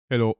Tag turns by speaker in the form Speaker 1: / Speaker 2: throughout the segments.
Speaker 1: Hello.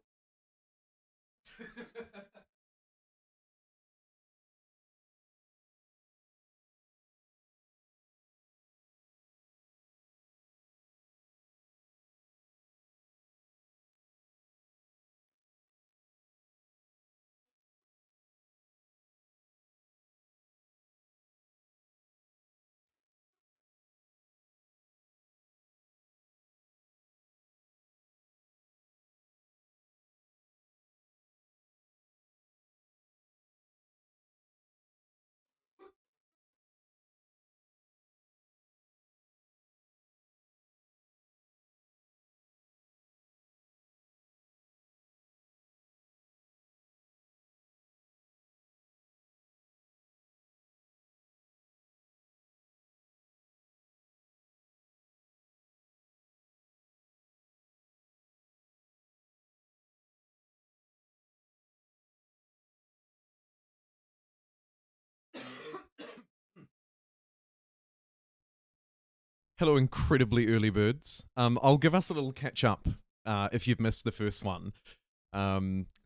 Speaker 1: Hello, incredibly early birds. I'll give us a little catch up if you've missed the first one.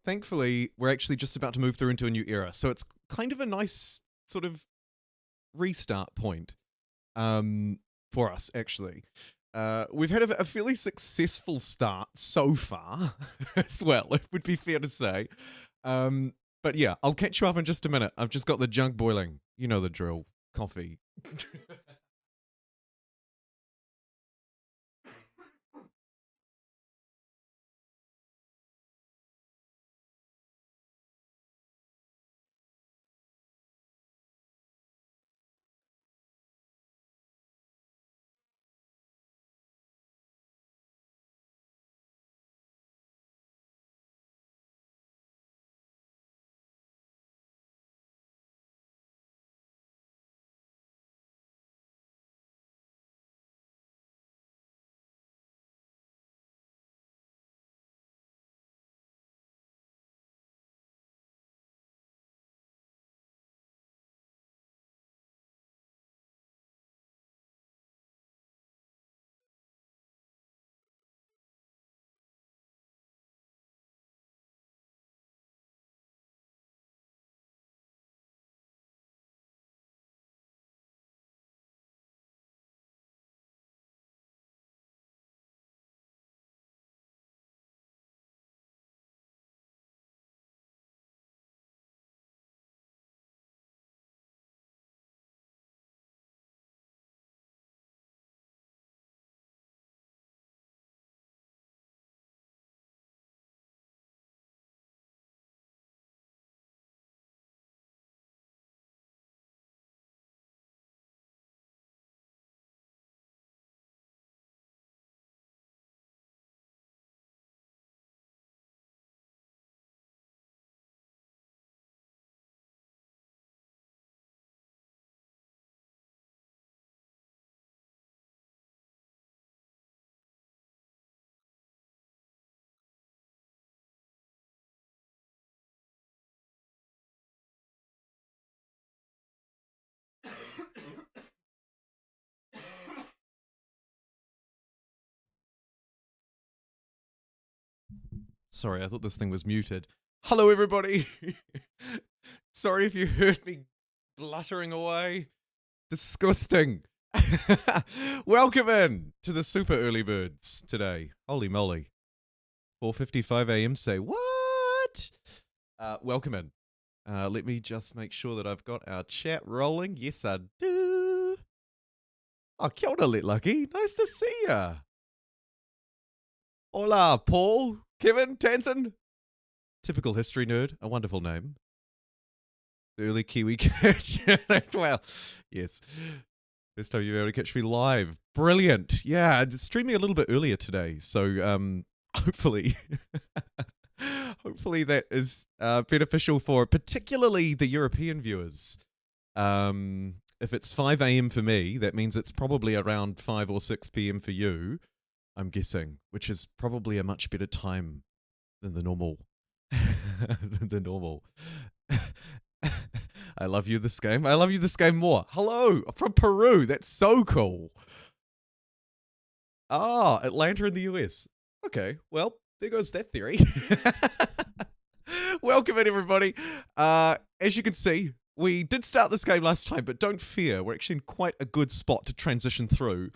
Speaker 1: Thankfully, we're actually just about to move through into a new era, so it's kind of a nice sort of restart point for us, actually. We've had a fairly successful start so far, as well, it would be fair to say. But yeah, I'll catch you up in just a minute. I've just got the junk boiling. You know the drill. Coffee. Sorry, I thought this thing was muted. Hello, everybody. Sorry if you heard me bluttering away. Disgusting. Welcome in to the super early birds today. Holy moly. 4:55 a.m. Say what? Welcome in. Let me just make sure that I've got our chat rolling. Yes, I do. Oh, kia ora, Let Lucky. Nice to see ya. Hola, Paul, Kevin, Tanton. Typical history nerd, a wonderful name. The early Kiwi catch. Well, yes. First time you've ever catch me live. Brilliant. Yeah, streaming a little bit earlier today, so hopefully hopefully that is beneficial for particularly the European viewers. If it's 5 a.m. for me, that means it's probably around 5 or 6 p.m. for you, I'm guessing, which is probably a much better time than the normal. The normal. I love you this game. I love you this game more. Hello from Peru. That's so cool. Ah, Atlanta in the US. Okay, well, there goes that theory. Welcome in, everybody. As you can see, we did start this game last time, but don't fear, we're actually in quite a good spot to transition through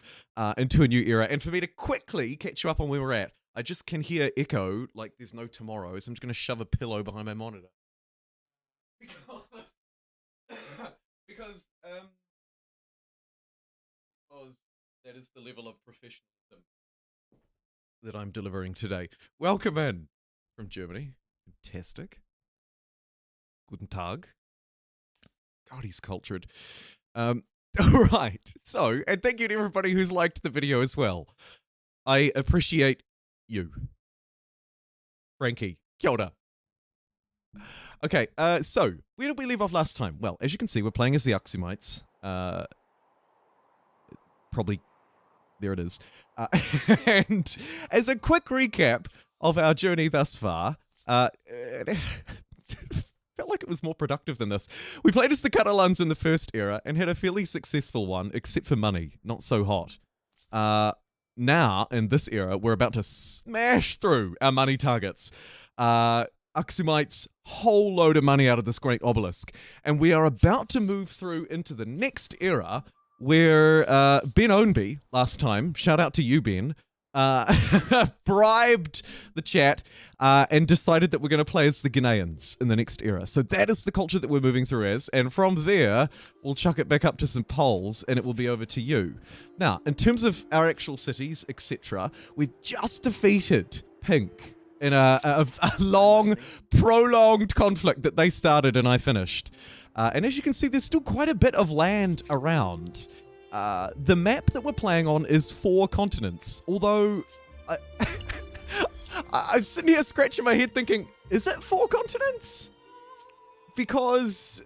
Speaker 1: into a new era. And for me to quickly catch you up on where we're at, I just can hear echo like there's no tomorrow, so I'm just going to shove a pillow behind my monitor. Because that is the level of professionalism that I'm delivering today. Welcome in from Germany. Fantastic. Guten Tag. God, he's cultured. All right. So, and thank you to everybody who's liked the video as well. I appreciate you. Frankie, kia ora. Okay, so, where did we leave off last time? Well, as you can see, we're playing as the Aksumites. Probably, there it is. And as a quick recap of our journey thus far, felt like it was more productive than this. We played as the Caralans in the first era and had a fairly successful one, except for money. Not so hot. Now, in this era, we're about to smash through our money targets. Aksumites, whole load of money out of this great obelisk. And we are about to move through into the next era where Ben Ownby, last time, shout out to you, Ben, bribed the chat and decided that we're going to play as the Ghanaians in the next era. So that is the culture that we're moving through as. And from there, we'll chuck it back up to some polls and it will be over to you. Now, in terms of our actual cities, etc., we've just defeated Pink in a long, prolonged conflict that they started and I finished. And as you can see, there's still quite a bit of land around. The map that we're playing on is 4 continents, although I'm sitting here scratching my head thinking, is it 4 continents? Because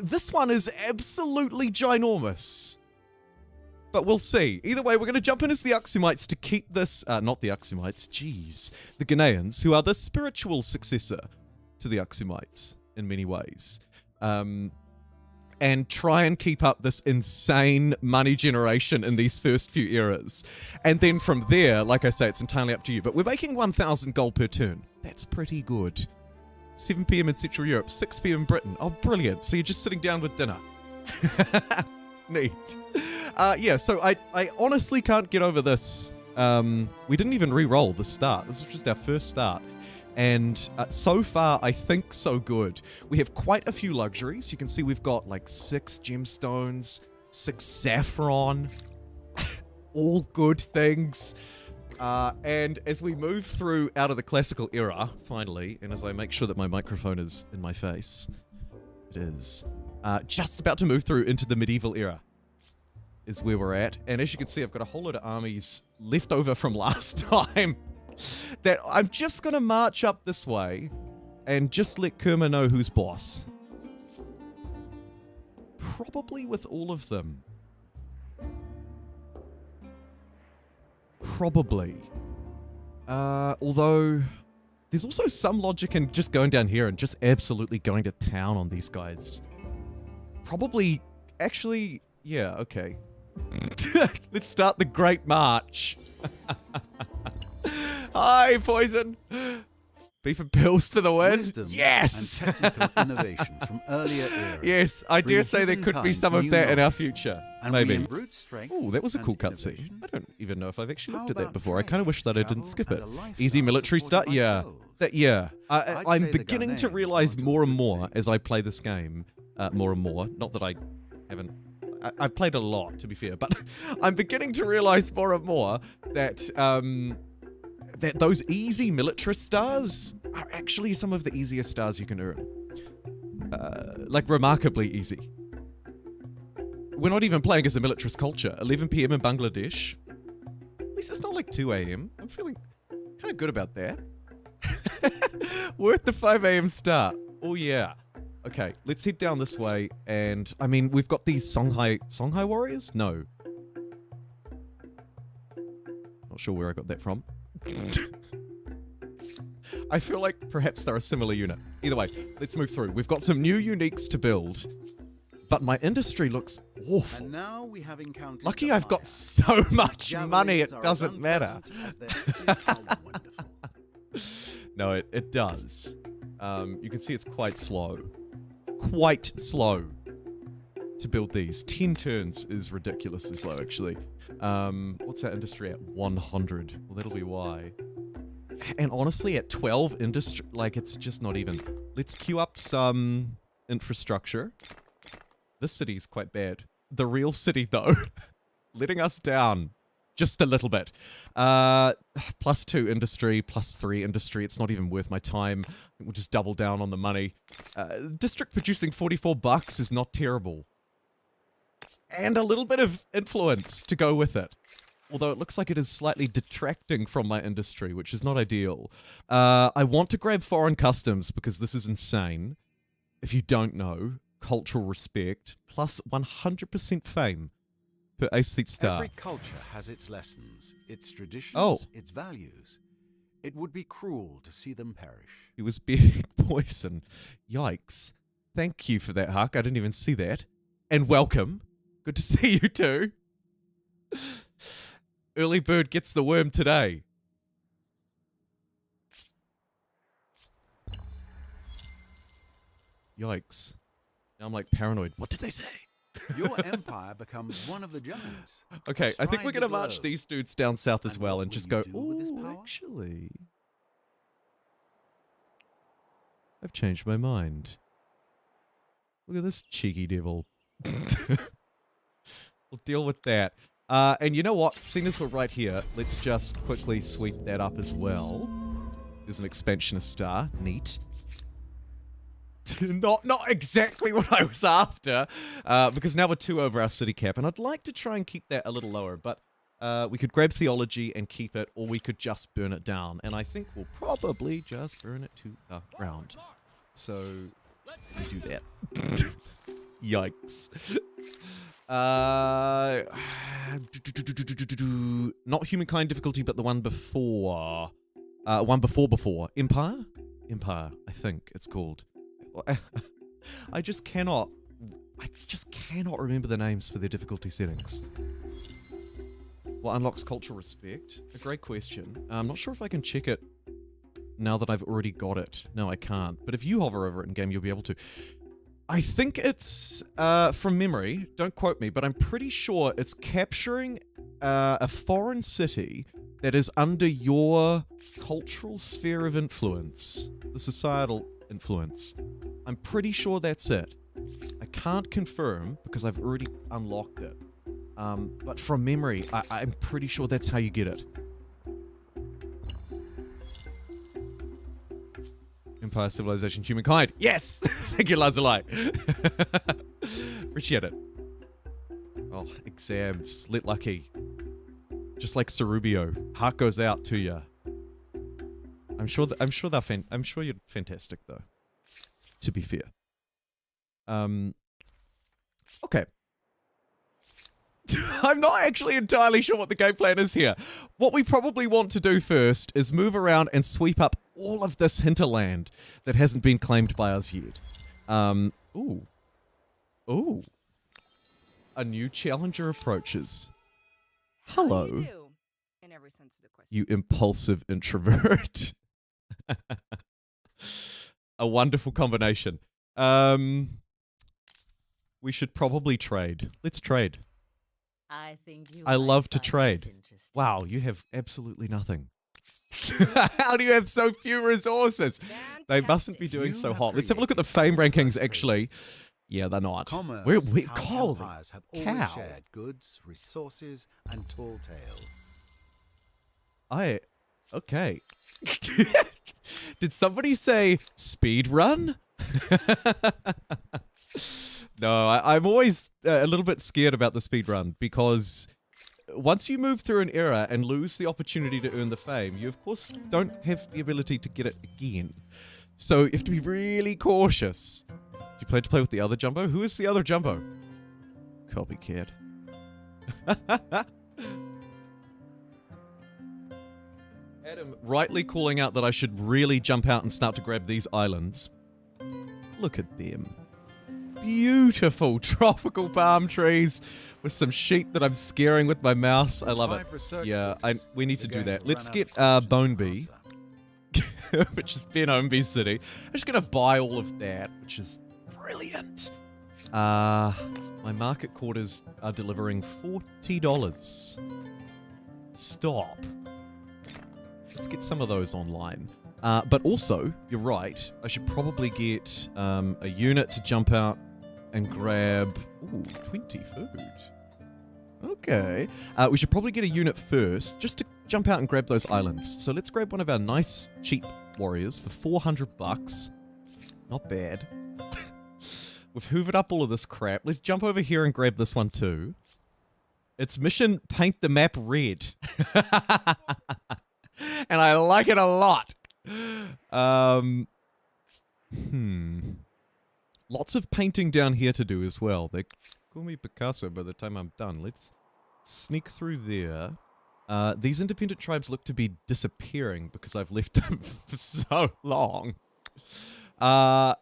Speaker 1: this one is absolutely ginormous. But we'll see. Either way, we're going to jump in as the Aksumites to keep this, not the Aksumites, jeez, the Ghanaians, who are the spiritual successor to the Aksumites in many ways. And try and keep up this insane money generation in these first few eras. And then from there, like I say, it's entirely up to you. But we're making 1,000 gold per turn. That's pretty good. 7 p.m. in Central Europe, 6 p.m. in Britain. Oh, brilliant. So you're just sitting down with dinner. Neat. Yeah, so I honestly can't get over this. We didn't even re-roll the start. This is just our first start. And so far, I think so good. We have quite a few luxuries. You can see we've got like 6 gemstones, 6 saffron, all good things. And as we move through out of the classical era, finally, and as I make sure that my microphone is in my face, it is just about to move through into the medieval era is where we're at. And as you can see, I've got a whole load of armies left over from last time. That I'm just going to march up this way and just let Kerma know who's boss. Probably with all of them. Probably. Although, there's also some logic in just going down here and just absolutely going to town on these guys. Probably, actually, yeah, okay. Let's start the Great March. Hi, Poison. Beef and pills for the win.
Speaker 2: Wisdom
Speaker 1: yes.
Speaker 2: And technical innovation from earlier eras.
Speaker 1: Yes, I dare say there could be some of that in our future.
Speaker 2: And
Speaker 1: maybe.
Speaker 2: Oh,
Speaker 1: that was a cool cutscene. I don't even know if I've actually looked at that before. I kind of wish that I didn't skip it. Easy military start. Yeah. I'm beginning to realize more and more as I play this game. More and more. Not that I haven't. I've played a lot, to be fair, but I'm beginning to realize more and more that that those easy militarist stars are actually some of the easiest stars you can earn. Like, remarkably easy. We're not even playing as a militarist culture. 11 p.m. in Bangladesh. At least it's not like 2 a.m. I'm feeling kind of good about that. Worth the 5 a.m. start. Oh, yeah. Okay, let's head down this way, and, I mean, we've got these Songhai warriors? No. Not sure where I got that from. I feel like perhaps they're a similar unit. Either way, let's move through. We've got some new uniques to build, but my industry looks awful.
Speaker 2: And now we have encountered
Speaker 1: Lucky I've got so much money, it doesn't matter. No, it does. You can see it's quite slow. Quite slow to build these. 10 turns is ridiculously slow, actually. What's our industry at? 100. Well, that'll be why. And honestly, at 12 industry, like, it's just not even. Let's queue up some infrastructure. This city's quite bad. The real city, though, letting us down just a little bit. +2 industry, +3 industry. It's not even worth my time. We'll just double down on the money. District producing $44 is not terrible. And a little bit of influence to go with it. Although it looks like it is slightly detracting from my industry, which is not ideal. I want to grab foreign customs because this is insane. If you don't know, cultural respect plus 100% fame per Aesthete star.
Speaker 2: Every culture has its lessons, its traditions, its values. It would be cruel to see them perish.
Speaker 1: He was being poison. Yikes. Thank you for that, Huck. I didn't even see that. And welcome. Good to see you too. Early bird gets the worm today. Yikes. Now I'm like paranoid. What did they say?
Speaker 2: Your empire becomes one of the giants.
Speaker 1: Okay, I think we're going to
Speaker 2: Astride the
Speaker 1: march
Speaker 2: globe.
Speaker 1: these dudes down south as
Speaker 2: And
Speaker 1: well
Speaker 2: what
Speaker 1: and
Speaker 2: will
Speaker 1: just
Speaker 2: you
Speaker 1: go,
Speaker 2: do with this
Speaker 1: ooh,
Speaker 2: power?"
Speaker 1: actually, I've changed my mind. Look at this cheeky devil. We'll deal with that. And you know what? Seeing as we're right here, let's just quickly sweep that up as well. There's an expansionist star. Neat. not exactly what I was after, because now we're 2 over our city cap, and I'd like to try and keep that a little lower, but we could grab theology and keep it, or we could just burn it down, and I think we'll probably just burn it to the ground. So, we do that. Yikes. Not Humankind difficulty, but the one before. Before. Empire? Empire, I think it's called. I just cannot remember the names for their difficulty settings. What unlocks cultural respect? A great question. I'm not sure if I can check it now that I've already got it. No, I can't. But if you hover over it in game, you'll be able to. I think it's, from memory, don't quote me, but I'm pretty sure it's capturing a foreign city that is under your cultural sphere of influence, the societal influence. I'm pretty sure that's it. I can't confirm because I've already unlocked it. But from memory, I'm pretty sure that's how you get it. Empire, civilization, humankind. Yes! Thank you, Lazuli. Appreciate it. Oh, exams. Lit lucky. Just like Cerubio. Heart goes out to ya. I'm sure you're fantastic though. To be fair. Okay. I'm not actually entirely sure what the game plan is here. What we probably want to do first is move around and sweep up all of this hinterland that hasn't been claimed by us yet. Ooh. Ooh. A new challenger approaches. Hello.
Speaker 3: How do you do? In every sense of the question.
Speaker 1: You impulsive introvert. A wonderful combination. We should probably trade. Let's trade.
Speaker 3: I think you
Speaker 1: I
Speaker 3: might
Speaker 1: love to
Speaker 3: find this
Speaker 1: trade.
Speaker 3: interesting.
Speaker 1: Wow, you have absolutely nothing. How do you have so few resources? They mustn't be doing
Speaker 2: You
Speaker 1: so
Speaker 2: have
Speaker 1: hot. Let's have a look at the
Speaker 2: created
Speaker 1: fame rankings,
Speaker 2: free.
Speaker 1: actually. Yeah, they're not.
Speaker 2: Commerce
Speaker 1: We're
Speaker 2: is how
Speaker 1: holy
Speaker 2: empires have always
Speaker 1: cow.
Speaker 2: shared goods, resources, and tall tales.
Speaker 1: Okay. Did somebody say speed run? No, I'm always a little bit scared about the speed run because once you move through an era and lose the opportunity to earn the fame, you of course don't have the ability to get it again. So you have to be really cautious. Do you plan to play with the other Jumbo? Who is the other Jumbo? Copycat. Adam rightly calling out that I should really jump out and start to grab these islands. Look at them. Beautiful tropical palm trees with some sheep that I'm scaring with my mouse. I love it.
Speaker 2: 5 research
Speaker 1: Yeah,
Speaker 2: books.
Speaker 1: we need to
Speaker 2: We're
Speaker 1: do
Speaker 2: going
Speaker 1: that.
Speaker 2: to
Speaker 1: Let's
Speaker 2: run out
Speaker 1: get
Speaker 2: of questions to
Speaker 1: Boneby.
Speaker 2: answer.
Speaker 1: which is Benombi City. I'm just going to buy all of that, which is brilliant. My market quarters are delivering $40. Stop. Let's get some of those online. But also, you're right, I should probably get a unit to jump out and grab... Ooh, 20 food. Okay. We should probably get a unit first, just to jump out and grab those islands. So let's grab one of our nice, cheap warriors for $400. Not bad. We've hoovered up all of this crap. Let's jump over here and grab this one too. It's mission paint the map red. And I like it a lot. Lots of painting down here to do as well. They call me Picasso by the time I'm done. Let's sneak through there. These independent tribes look to be disappearing because I've left them for so long.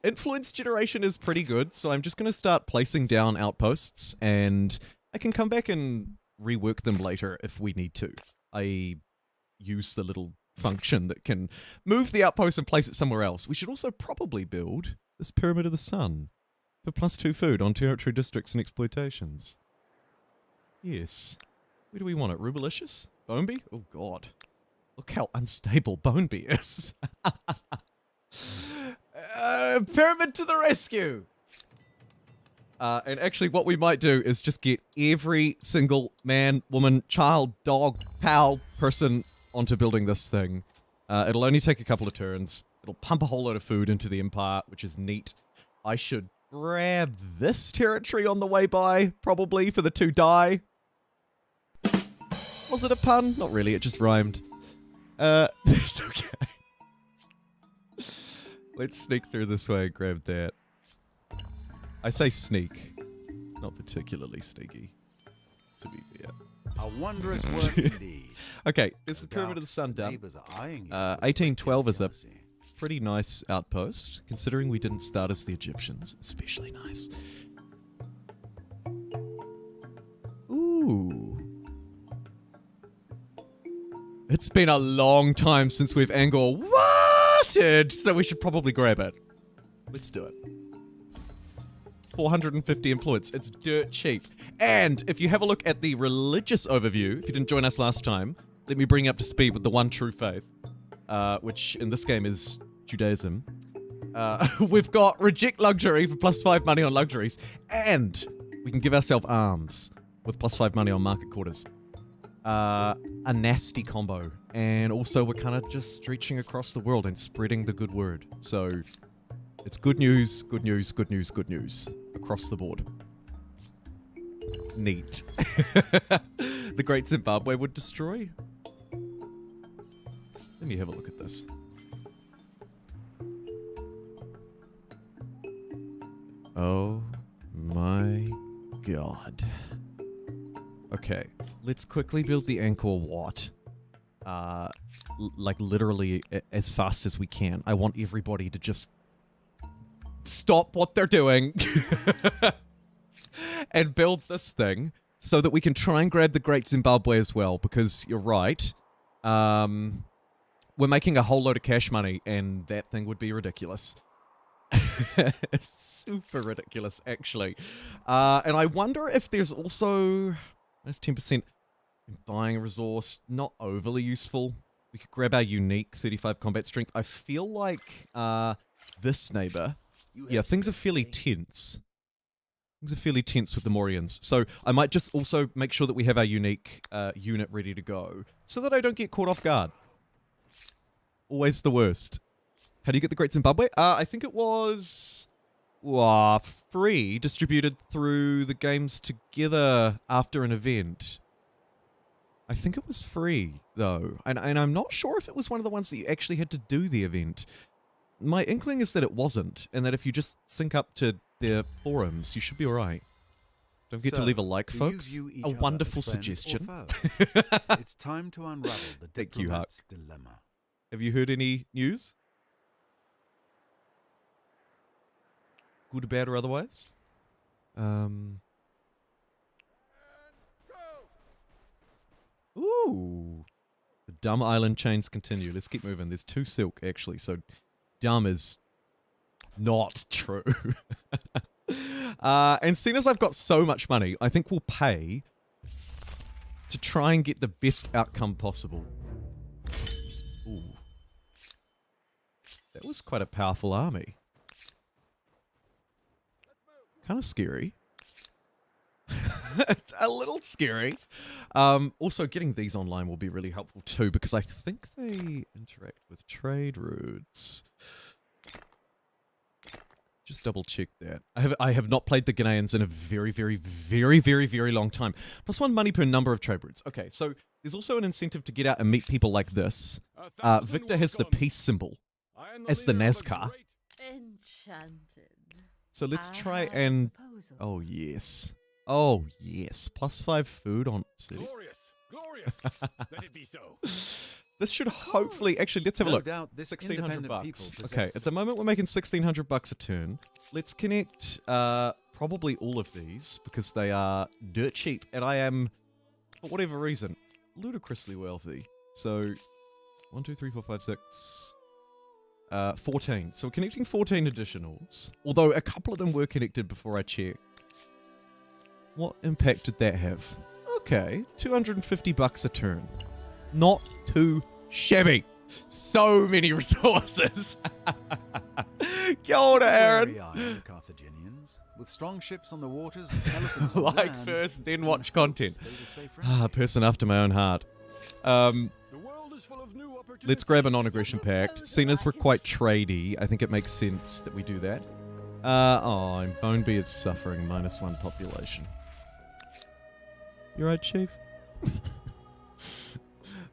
Speaker 1: Influence generation is pretty good, so I'm just going to start placing down outposts, and I can come back and rework them later if we need to. I use the little function that can move the outpost and place it somewhere else. We should also probably build this Pyramid of the Sun for +2 food on territory districts and exploitations. Yes. Where do we want it? Rubalicious? Boneby? Oh god. Look how unstable Boneby is. Pyramid to the rescue! And actually what we might do is just get every single man, woman, child, dog, pal, person onto building this thing. It'll only take a couple of turns. It'll pump a whole load of food into the Empire, which is neat. I should grab this territory on the way by, probably, for the 2 die. Was it a pun? Not really, it just rhymed. It's okay. Let's sneak through this way and grab that. I say sneak. Not particularly sneaky, to be fair.
Speaker 2: A wondrous work indeed.
Speaker 1: Okay, there's the Pyramid of the Sun done. 1812 is a pretty nice outpost, considering we didn't start as the Egyptians. Especially nice. Ooh. It's been a long time since we've Angkor Wated, so we should probably grab it. Let's do it. 450 influence. It's dirt cheap. And if you have a look at the religious overview, if you didn't join us last time, let me bring you up to speed with the one true faith, which in this game is Judaism. We've got reject luxury for +5 money on luxuries, and we can give ourselves arms with +5 money on market quarters. A nasty combo. And also we're kind of just stretching across the world and spreading the good word. So it's good news, good news, good news, good news across the board. Neat. The Great Zimbabwe would destroy. Let me have a look at this. Oh my god. Okay, let's quickly build the Angkor Wat. Like literally as fast as we can. I want everybody to just stop what they're doing and build this thing so that we can try and grab the Great Zimbabwe as well, because you're right. We're making a whole load of cash money and that thing would be ridiculous. Super ridiculous, actually. And I wonder if there's also... That's 10% buying a resource. Not overly useful. We could grab our unique 35 combat strength. I feel like this neighbor... Yeah, things are fairly tense. Things are fairly tense with the Morians. So I might just also make sure that we have our unique unit ready to go, so that I don't get caught off guard. Always the worst. How do you get the Great Zimbabwe? I think it was... free, distributed through the games together after an event. I think it was free, though. And I'm not sure if it was one of the ones that you actually had to do the event. My inkling is that it wasn't, and that if you just sync up to their forums, you should be alright. Don't forget to leave a like, folks. A wonderful suggestion.
Speaker 2: It's time to unravel the diplomat's dilemma.
Speaker 1: Have you heard any news? Good, bad, or otherwise? Ooh. The Dumb island chains continue. Let's keep moving. There's 2 silk, actually, so dumb is not true. And seeing as I've got so much money, I think we'll pay to try and get the best outcome possible. Ooh. That was quite a powerful army. Kind of scary. A little scary. Also, getting these online will be really helpful too, because I think they interact with trade routes. Just double check that. I have not played the Ghanaians in a very, very, very, very, very long time. +1 money per number of trade routes. Okay, so there's also an incentive to get out and meet people like this. Victor has the peace symbol as the Nazca.
Speaker 3: Enchanted.
Speaker 1: So let's try and... Oh, yes. Oh, yes. +5 food on city.
Speaker 4: Glorious, glorious. Let it be so.
Speaker 1: This should hopefully... Actually, let's have a look.
Speaker 2: No doubt this
Speaker 1: 1,600
Speaker 2: independent
Speaker 1: bucks.
Speaker 2: people
Speaker 1: Okay,
Speaker 2: possess-
Speaker 1: at the moment we're making 1,600 bucks a turn. Let's connect probably all of these because they are dirt cheap, and I am, for whatever reason, ludicrously wealthy. So, 1, 2, 3, 4, 5, 6... 14. So we're connecting 14 additionals. Although a couple of them were connected before I checked. What impact did that have? Okay, 250 bucks a turn. Not too shabby. So many resources. Kia ora, Aaron.
Speaker 2: Wary eye on the Carthaginians. With strong ships on the waters and elephants on
Speaker 1: Like
Speaker 2: land,
Speaker 1: first, then
Speaker 2: on
Speaker 1: watch
Speaker 2: heights,
Speaker 1: content.
Speaker 2: they will stay friendly.
Speaker 1: Person after my own heart.
Speaker 4: The world is full of new opportunities.
Speaker 1: Let's grab a non-aggression pact. Seeing as we're quite tradey, I think it makes sense that we do that. Oh, and Bonebeard's suffering. -1 population. You right, Chief?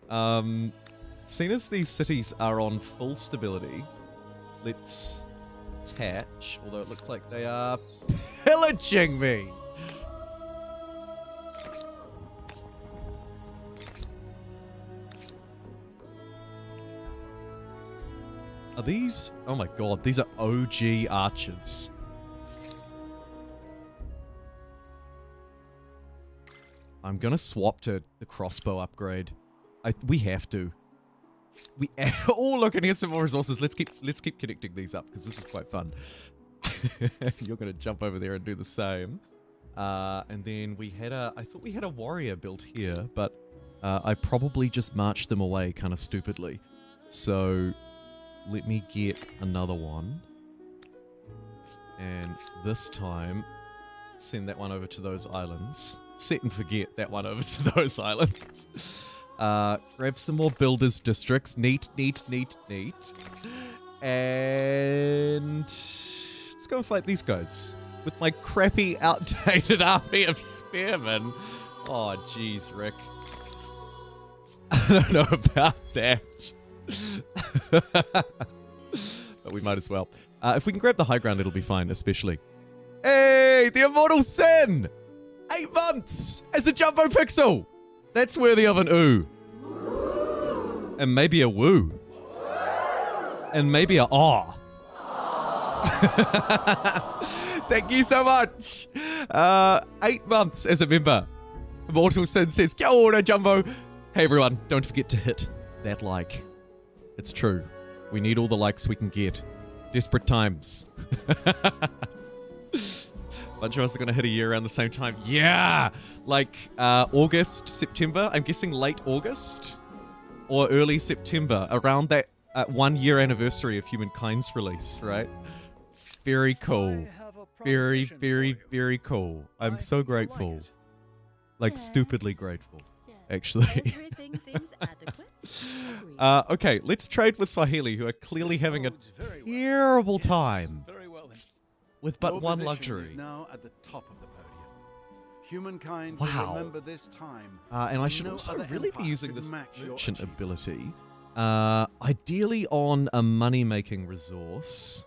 Speaker 1: Seeing as these cities are on full stability, let's attach, although it looks like they are pillaging me. Are these... Oh my god, these are OG archers. I'm gonna swap to the crossbow upgrade. We have to. Oh, look, and here's some more resources. Let's keep connecting these up because this is quite fun. You're gonna jump over there and do the same. And then I thought we had a warrior built here, but I probably just marched them away kind of stupidly. So let me get another one. And this time, send that one over to those islands. Set and forget that one over to those islands. Grab some more builders districts. Neat. And let's go and fight these guys with my crappy, outdated army of spearmen. Oh, jeez, Rick. I don't know about that. But we might as well. If we can grab the high ground, it'll be fine, especially. Hey, the Immortal Sin! 8 months as a JumboPixel! That's worthy of an ooh. And maybe a woo. And maybe a aw. Thank you so much. 8 months as a member. Immortal Sin says, Kia ora, Jumbo. Hey everyone, don't forget to hit that like. It's true. We need all the likes we can get. Desperate times. Bunch of us are going to hit a year around the same time. Yeah! Like August, September. I'm guessing late August or early September. Around that 1 year anniversary of Humankind's release, right? Very cool. Very, very, very cool. I'm so grateful. Like stupidly grateful, actually.
Speaker 3: Everything seems adequate.
Speaker 1: Okay, let's trade with Swahili, who are clearly having a terrible time.
Speaker 4: Very well then.
Speaker 1: With but
Speaker 2: Your
Speaker 1: one
Speaker 2: position
Speaker 1: luxury.
Speaker 2: is now at the top of the podium. Humankind
Speaker 1: Wow.
Speaker 2: will remember this time.
Speaker 1: And I should
Speaker 2: No
Speaker 1: also
Speaker 2: other
Speaker 1: really be
Speaker 2: empire
Speaker 1: using
Speaker 2: could
Speaker 1: this
Speaker 2: match your
Speaker 1: merchant
Speaker 2: achievements.
Speaker 1: ability. Ideally on a money-making resource.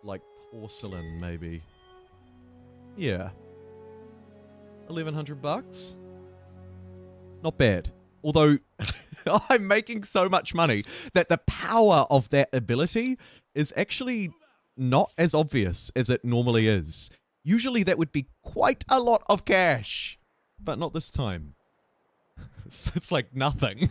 Speaker 1: Like porcelain, maybe. Yeah. 1,100 bucks? Not bad. Although, I'm making so much money that the power of that ability is actually not as obvious as it normally is. Usually that would be quite a lot of cash, but not this time. It's like nothing.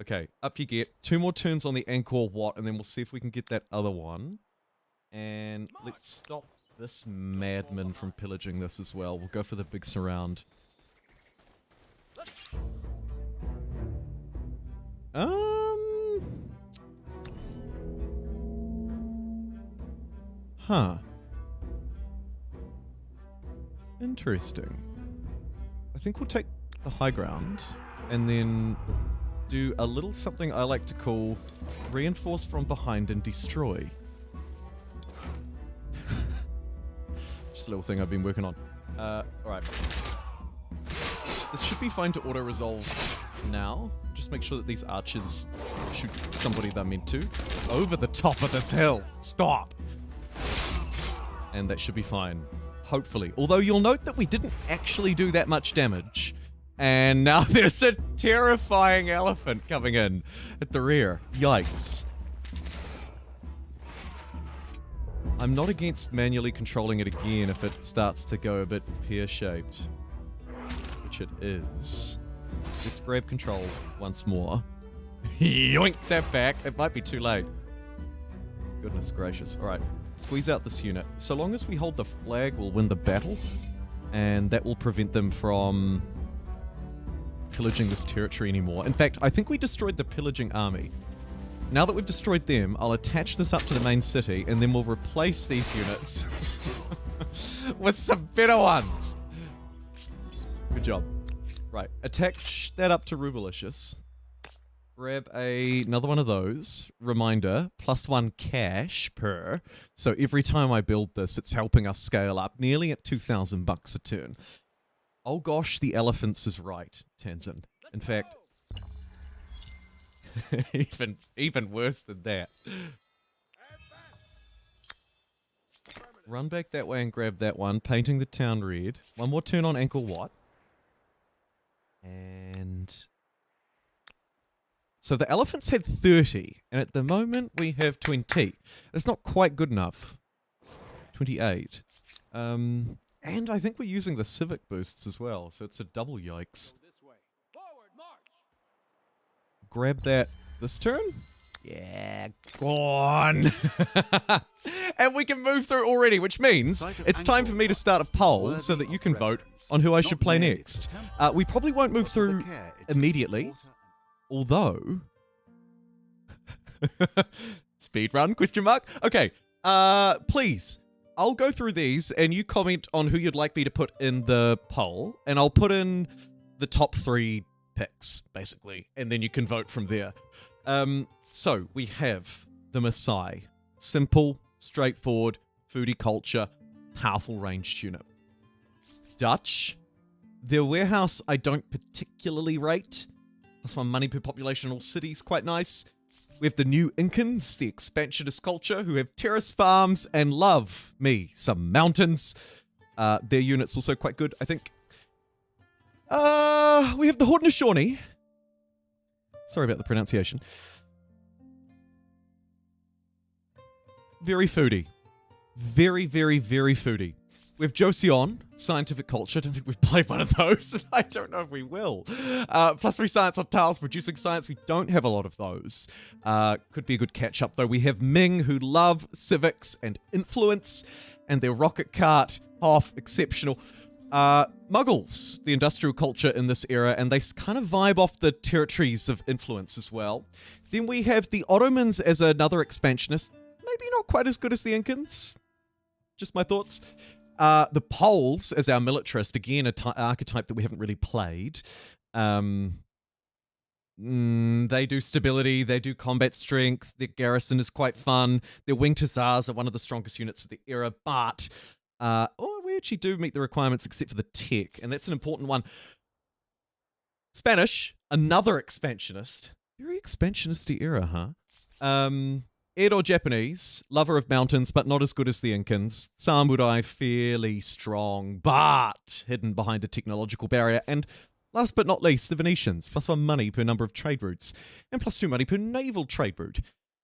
Speaker 1: Okay, up you get. 2 more turns on the Angkor Wat, and then we'll see if we can get that other one. And let's stop this madman from pillaging this as well. We'll go for the big surround. Huh. Interesting. I think we'll take the high ground and then do a little something I like to call reinforce from behind and destroy. Just a little thing I've been working on. Alright. This should be fine to auto-resolve now. Just make sure that these archers shoot somebody they're meant to. Over the top of this hill! Stop! And that should be fine. Hopefully. Although you'll note that we didn't actually do that much damage. And now there's a terrifying elephant coming in at the rear. Yikes. I'm not against manually controlling it again if it starts to go a bit pear-shaped. Which it is. Let's grab control once more. Yoink that back. It might be too late. Goodness gracious. Alright. Squeeze out this unit. So long as we hold the flag, we'll win the battle. And that will prevent them from pillaging this territory anymore. In fact, I think we destroyed the pillaging army. Now that we've destroyed them, I'll attach this up to the main city, and then we'll replace these units with some better ones. Good job. Right, attach that up to Rubalicious. Grab another one of those. Reminder, +1 cash per. So every time I build this, it's helping us scale up, nearly at 2,000 bucks a turn. Oh gosh, the elephants is right, Tanzan. In fact, even worse than that. Run back that way and grab that one, painting the town red. One more turn on Angkor Wat. And so the elephants had 30, and at the moment we have 20. It's not quite good enough. 28. And I think we're using the Civic boosts as well, so it's a double yikes. Grab that this turn. Yeah, go on. And we can move through already, which means it's time for me to start a poll so that you can vote on who I should play next. We probably won't move through immediately, although... Speedrun, question mark? Okay, please, I'll go through these and you comment on who you'd like me to put in the poll, and I'll put in the top 3 picks, basically, and then you can vote from there. So, we have the Maasai. Simple, straightforward, foodie culture, powerful ranged unit. Dutch. Their warehouse I don't particularly rate. +1 money per population in all cities, quite nice. We have the new Incans, the expansionist culture, who have terrace farms and love me some mountains. Their unit's also quite good, I think. We have the Haudenosaunee. Sorry about the pronunciation. Very foodie. Very, very, very foodie. We have Joseon, scientific culture. I don't think we've played one of those, and I don't know if we will. +3 science on tiles, producing science. We don't have a lot of those. Could be a good catch-up, though. We have Ming, who love civics and influence, and their rocket cart, exceptional. Muggles, the industrial culture in this era, and they kind of vibe off the territories of influence as well. Then we have the Ottomans as another expansionist. Maybe not quite as good as the Incans. Just my thoughts. The Poles as our militarist, again, an archetype that we haven't really played. They do stability, they do combat strength, their garrison is quite fun. Their winged hussars are one of the strongest units of the era, but we actually do meet the requirements except for the tech, and that's an important one. Spanish, another expansionist. Very expansionisty era, huh? Edo Japanese, lover of mountains, but not as good as the Incans. Samurai, fairly strong, but hidden behind a technological barrier. And last but not least, the Venetians, +1 money per number of trade routes, and +2 money per naval trade route.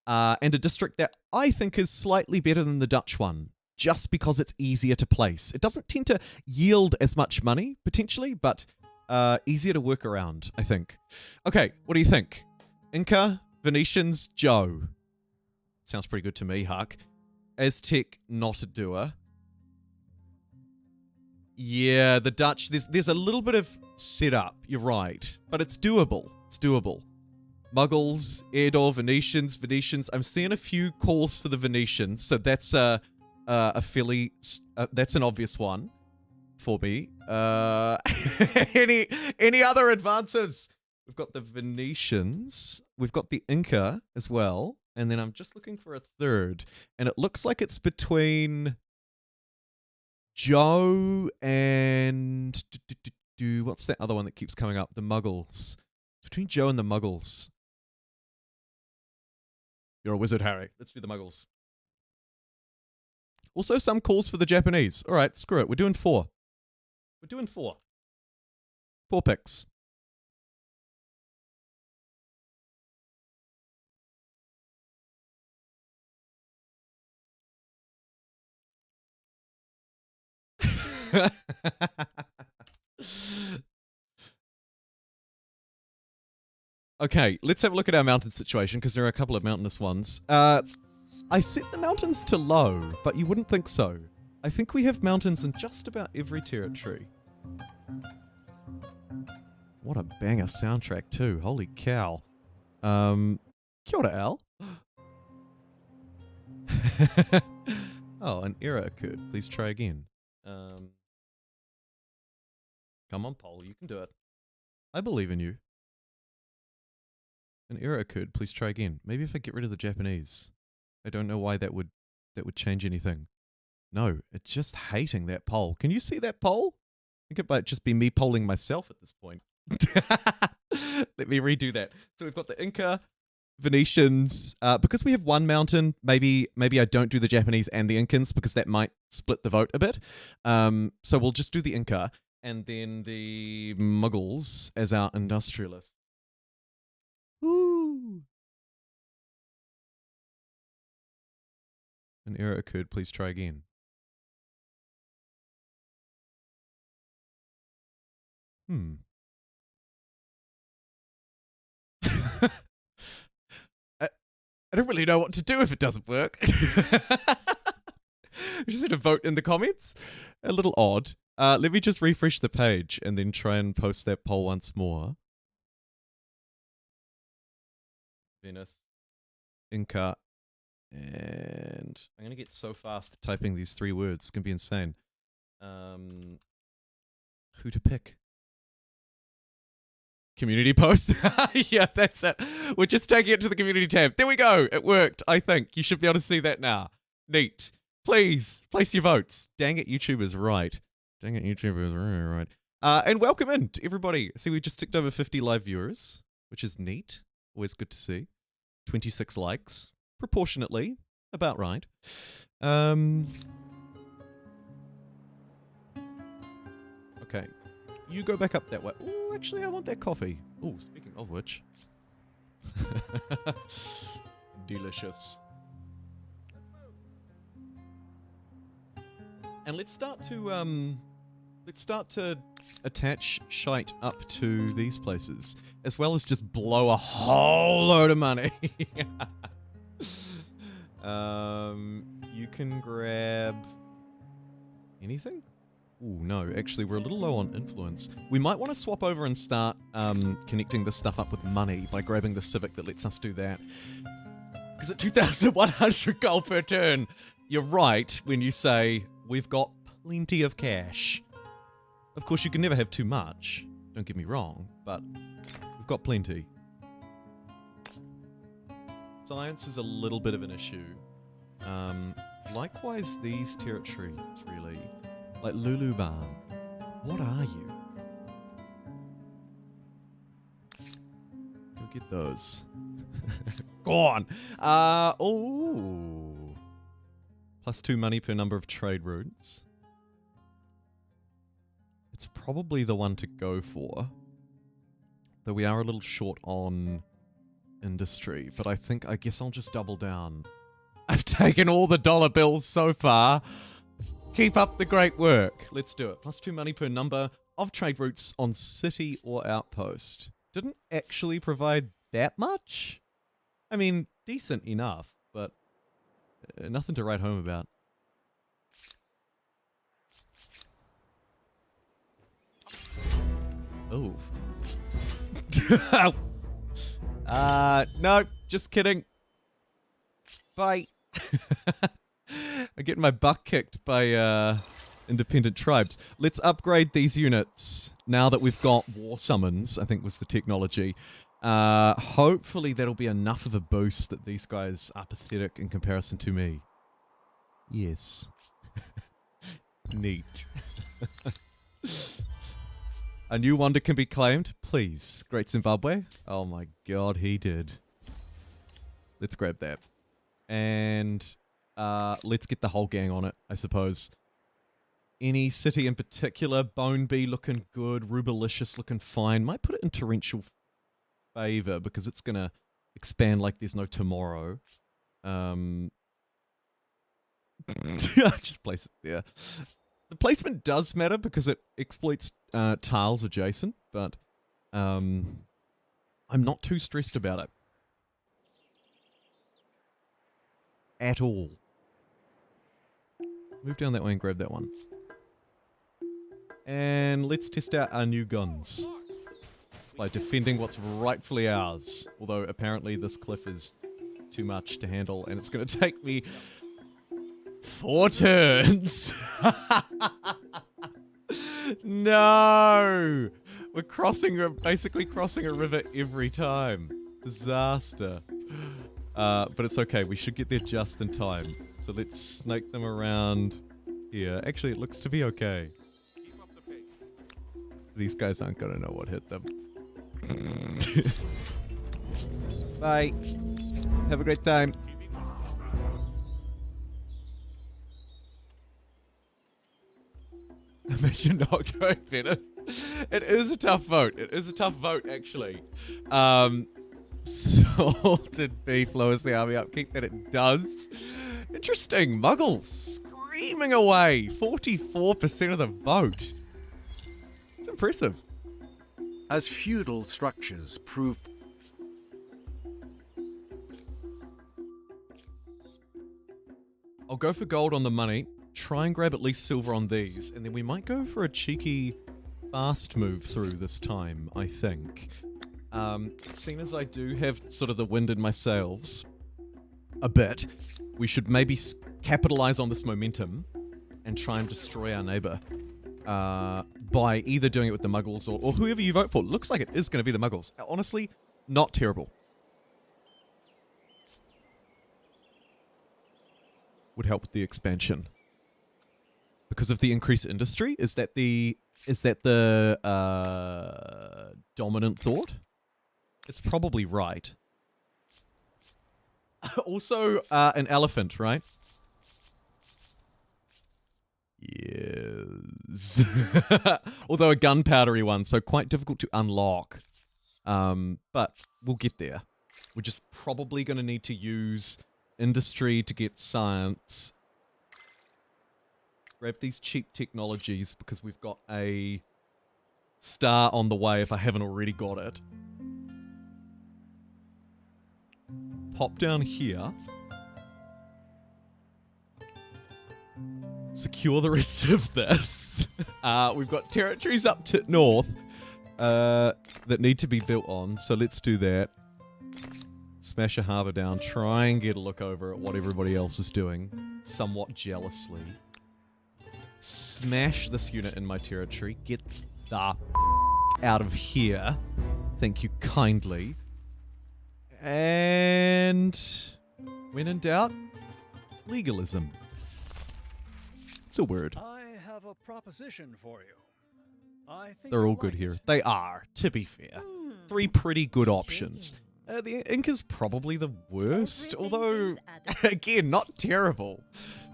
Speaker 1: And a district that I think is slightly better than the Dutch one, just because it's easier to place. It doesn't tend to yield as much money, potentially, but easier to work around, I think. Okay, what do you think? Inca, Venetians, Joe. Sounds pretty good to me, Huck. Aztec, not a doer. Yeah, the Dutch, there's a little bit of setup, you're right. But it's doable. It's doable. Muggles, Edo, Venetians. I'm seeing a few calls for the Venetians, so that's a fairly, that's an obvious one for me. Any other advances? We've got the Venetians. We've got the Inca as well. And then I'm just looking for a third. And it looks like it's between Joe and... What's that other one that keeps coming up? The Muggles. It's between Joe and the Muggles. You're a wizard, Harry. Let's do the Muggles. Also, some calls for the Japanese. All right, screw it. We're doing 4. We're doing 4. 4 picks. Okay, let's have a look at our mountain situation, because there are a couple of mountainous ones. I set the mountains to low, but you wouldn't think so. I think we have mountains in just about every territory. What a banger soundtrack too, holy cow. Kia ora, Al. Oh, an error occurred. Please try again. Come on, Paul, you can do it. I believe in you. An error occurred. Please try again. Maybe if I get rid of the Japanese. I don't know why that would change anything. No, it's just hating that poll. Can you see that poll? I think it might just be me polling myself at this point. Let me redo that. So we've got the Inca, Venetians. Because we have one mountain, maybe I don't do the Japanese and the Incans because that might split the vote a bit. So we'll just do the Inca and then the Muggles as our industrialists. Woo! An error occurred. Please try again. I don't really know what to do if it doesn't work. Just hit a vote in the comments. A little odd. Let me just refresh the page and then try and post that poll once more. Venice, Inca, and I'm going to get so fast at typing these 3 words. It's going to be insane. Who to pick? Community post? Yeah, that's it. We're just taking it to the community tab. There we go. It worked, I think. You should be able to see that now. Neat. Please, place your votes. Dang it, YouTube is right. Dang it, YouTube is right. And welcome in to everybody. See, we just ticked over 50 live viewers, which is neat. Always good to see. 26 likes. Proportionately. About right. Okay. You go back up that way. Oh, actually, I want that coffee. Oh, speaking of which. Delicious. And let's start to attach shite up to these places, as well as just blow a whole load of money. You can grab anything? Ooh, no, actually, we're a little low on influence. We might want to swap over and start connecting this stuff up with money by grabbing the Civic that lets us do that. Because at 2,100 gold per turn, you're right when you say we've got plenty of cash. Of course, you can never have too much, don't get me wrong, but we've got plenty. Science is a little bit of an issue. Likewise, these territories, really. Like Luluban. What are you? Go get those. Go on. Oh. +2 money per number of trade routes. It's probably the one to go for. Though we are a little short on industry. But I guess I'll just double down. I've taken all the dollar bills so far. Keep up the great work. Let's do it. +2 money per number of trade routes on city or outpost. Didn't actually provide that much. I mean, decent enough, but nothing to write home about. Oh. No, just kidding. Bye. I'm getting my butt kicked by independent tribes. Let's upgrade these units now that we've got war summons, I think was the technology. Hopefully that'll be enough of a boost that these guys are pathetic in comparison to me. Yes. Neat. A new wonder can be claimed. Please. Great Zimbabwe. Oh my god, he did. Let's grab that. And let's get the whole gang on it, I suppose. Any city in particular? Bone Bee looking good. Rubalicious looking fine. Might put it in torrential favor because it's going to expand like there's no tomorrow. Just place it there. The placement does matter because it exploits tiles adjacent, but I'm not too stressed about it. At all. Move down that way and grab that one. And let's test out our new guns by defending what's rightfully ours. Although apparently this cliff is too much to handle and it's going to take me 4 turns. No! We're basically crossing a river every time. Disaster. But it's okay. We should get there just in time. So let's snake them around here. Actually, it looks to be okay. These guys aren't going to know what hit them. Bye. Have a great time. Imagine not going better. It is a tough vote. It is a tough vote, actually. Salted beef lowers the army upkeep, that it does. Interesting. Muggles screaming away. 44% of the vote. It's impressive.
Speaker 2: As feudal structures prove...
Speaker 1: I'll go for gold on the money. Try and grab at least silver on these, and then we might go for a cheeky fast move through this time, I think. Seeing as I do have sort of the wind in my sails a bit, we should maybe capitalize on this momentum and try and destroy our neighbor by either doing it with the Muggles or whoever you vote for. Looks like it is going to be the Muggles. Honestly, not terrible. Would help with the expansion. Because of the increased industry? Is that the dominant thought? It's probably right. Also, an elephant, right? Yes. Although a gunpowdery one, so quite difficult to unlock. But we'll get there. We're just probably going to need to use industry to get science. Grab these cheap technologies because we've got a star on the way if I haven't already got it. Pop down here. Secure the rest of this. We've got territories up to north that need to be built on, so let's do that. Smash a harbour down, try and get a look over at what everybody else is doing, somewhat jealously. Smash this unit in my territory. Get the out of here. Thank you kindly. And when in doubt, legalism. It's a word.
Speaker 4: I have a proposition for you. I think
Speaker 1: They're all good here. They are, to be fair. 3 pretty good options. The Inca's probably the worst, although, again, not terrible.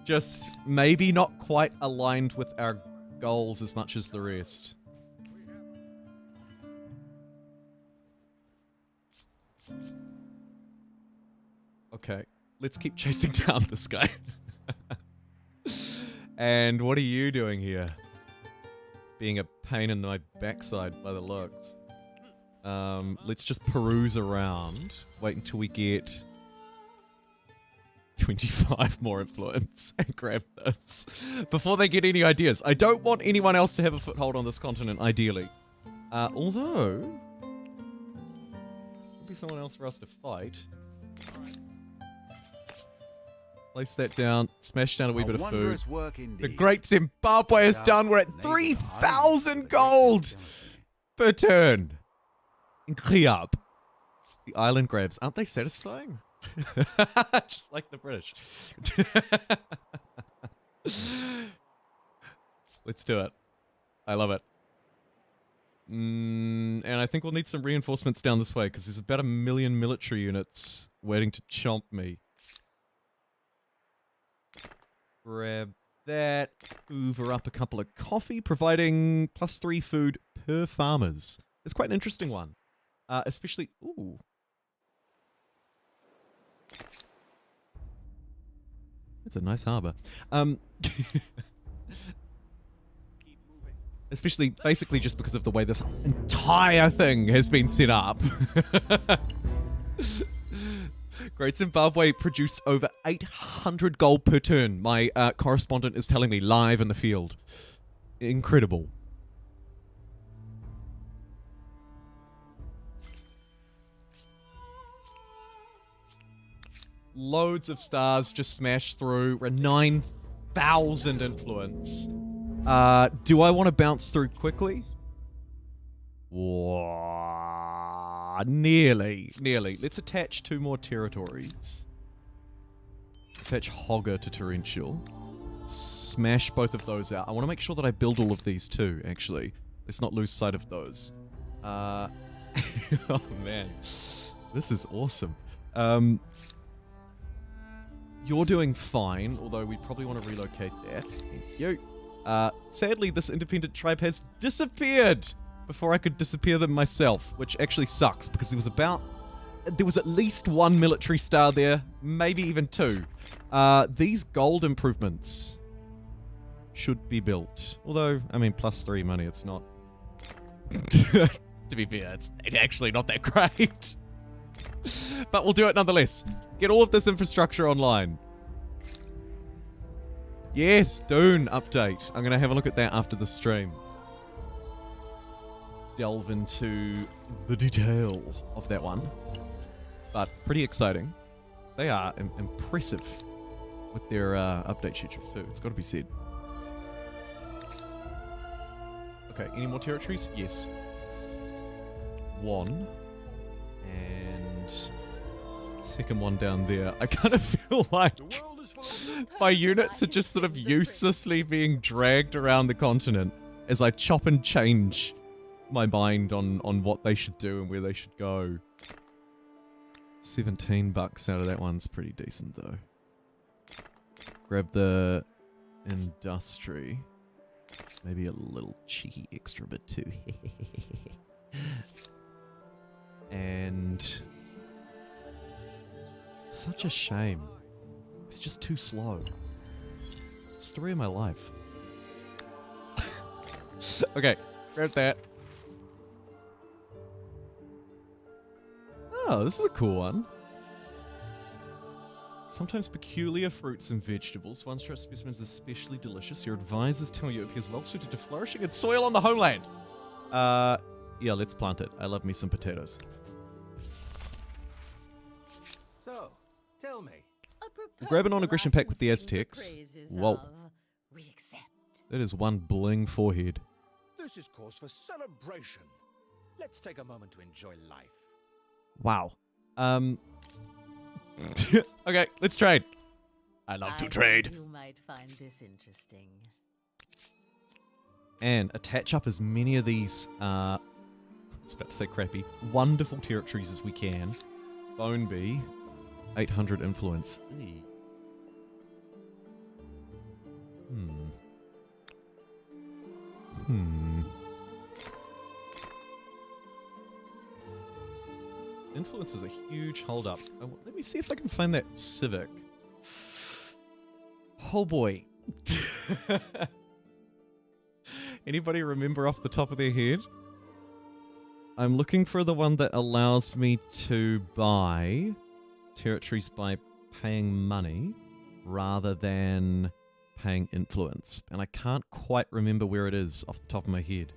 Speaker 1: Just maybe not quite aligned with our goals as much as the rest. Okay, let's keep chasing down this guy. And what are you doing here? Being a pain in my backside by the looks. Let's just peruse around. Wait until we get 25 more influence and grab this before they get any ideas. I don't want anyone else to have a foothold on this continent, ideally. Although, there'll be someone else for us to fight. Place that down, smash down a wee bit of food. The Great Zimbabwe is done. We're at 3,000 gold per turn. Incroyable. The island grabs, aren't they satisfying? Just like the British. Let's do it. I love it. And I think we'll need some reinforcements down this way because there's about 1 million military units waiting to chomp me. Grab that. Hoover up a couple of coffee, providing +3 food per farmers. It's quite an interesting one. Especially... Ooh. It's a nice harbour. Especially, basically just because of the way this entire thing has been set up. Great Zimbabwe produced over 800 gold per turn. My correspondent is telling me live in the field. Incredible. Loads of stars just smashed through. We're 9,000 influence. Do I want to bounce through quickly? Nearly. Let's attach 2 more territories. Attach Hogger to Torrential. Smash both of those out. I want to make sure that I build all of these too, actually. Let's not lose sight of those. Oh man. This is awesome. You're doing fine, although we probably want to relocate there. Thank you. Sadly, this independent tribe has disappeared before I could disappear them myself, which actually sucks because there was at least 1 military star there, maybe even 2. These gold improvements should be built. Although, I mean, +3 money, it's not... to be fair, it's actually not that great. But we'll do it nonetheless. Get all of this infrastructure online. Yes, Dune update. I'm going to have a look at that after the stream. Delve into the detail of that one. But pretty exciting. They are impressive with their update schedule too. It's got to be said. Okay, any more territories? Yes. 1. And second one down there. I kind of feel like my units are just sort of uselessly being dragged around the continent as I chop and change my mind on what they should do and where they should go. 17 bucks out of that one's pretty decent though. Grab the industry. Maybe a little cheeky extra bit too. And such a shame. It's just too slow. Story of my life. Okay, grab that. Oh, this is a cool one. Sometimes peculiar fruits and vegetables. One strip specimen is especially delicious. Your advisors tell you it appears well suited to flourishing in soil on the homeland. Yeah, let's plant it. I love me some potatoes.
Speaker 5: So, tell me.
Speaker 1: Grab an on aggression pack with the Aztecs. Whoa.
Speaker 3: We accept.
Speaker 1: That is one bling forehead.
Speaker 5: This is cause for celebration. Let's take a moment to enjoy life.
Speaker 1: Wow. Okay, let's trade. I love to trade.
Speaker 3: You might find this interesting.
Speaker 1: And attach up as many of these, I was about to say crappy, wonderful territories as we can. Bone Bee, 800 influence. Influence is a huge hold-up. Let me see if I can find that Civic. Oh boy. Anybody remember off the top of their head? I'm looking for the one that allows me to buy territories by paying money rather than paying influence. And I can't quite remember where it is off the top of my head.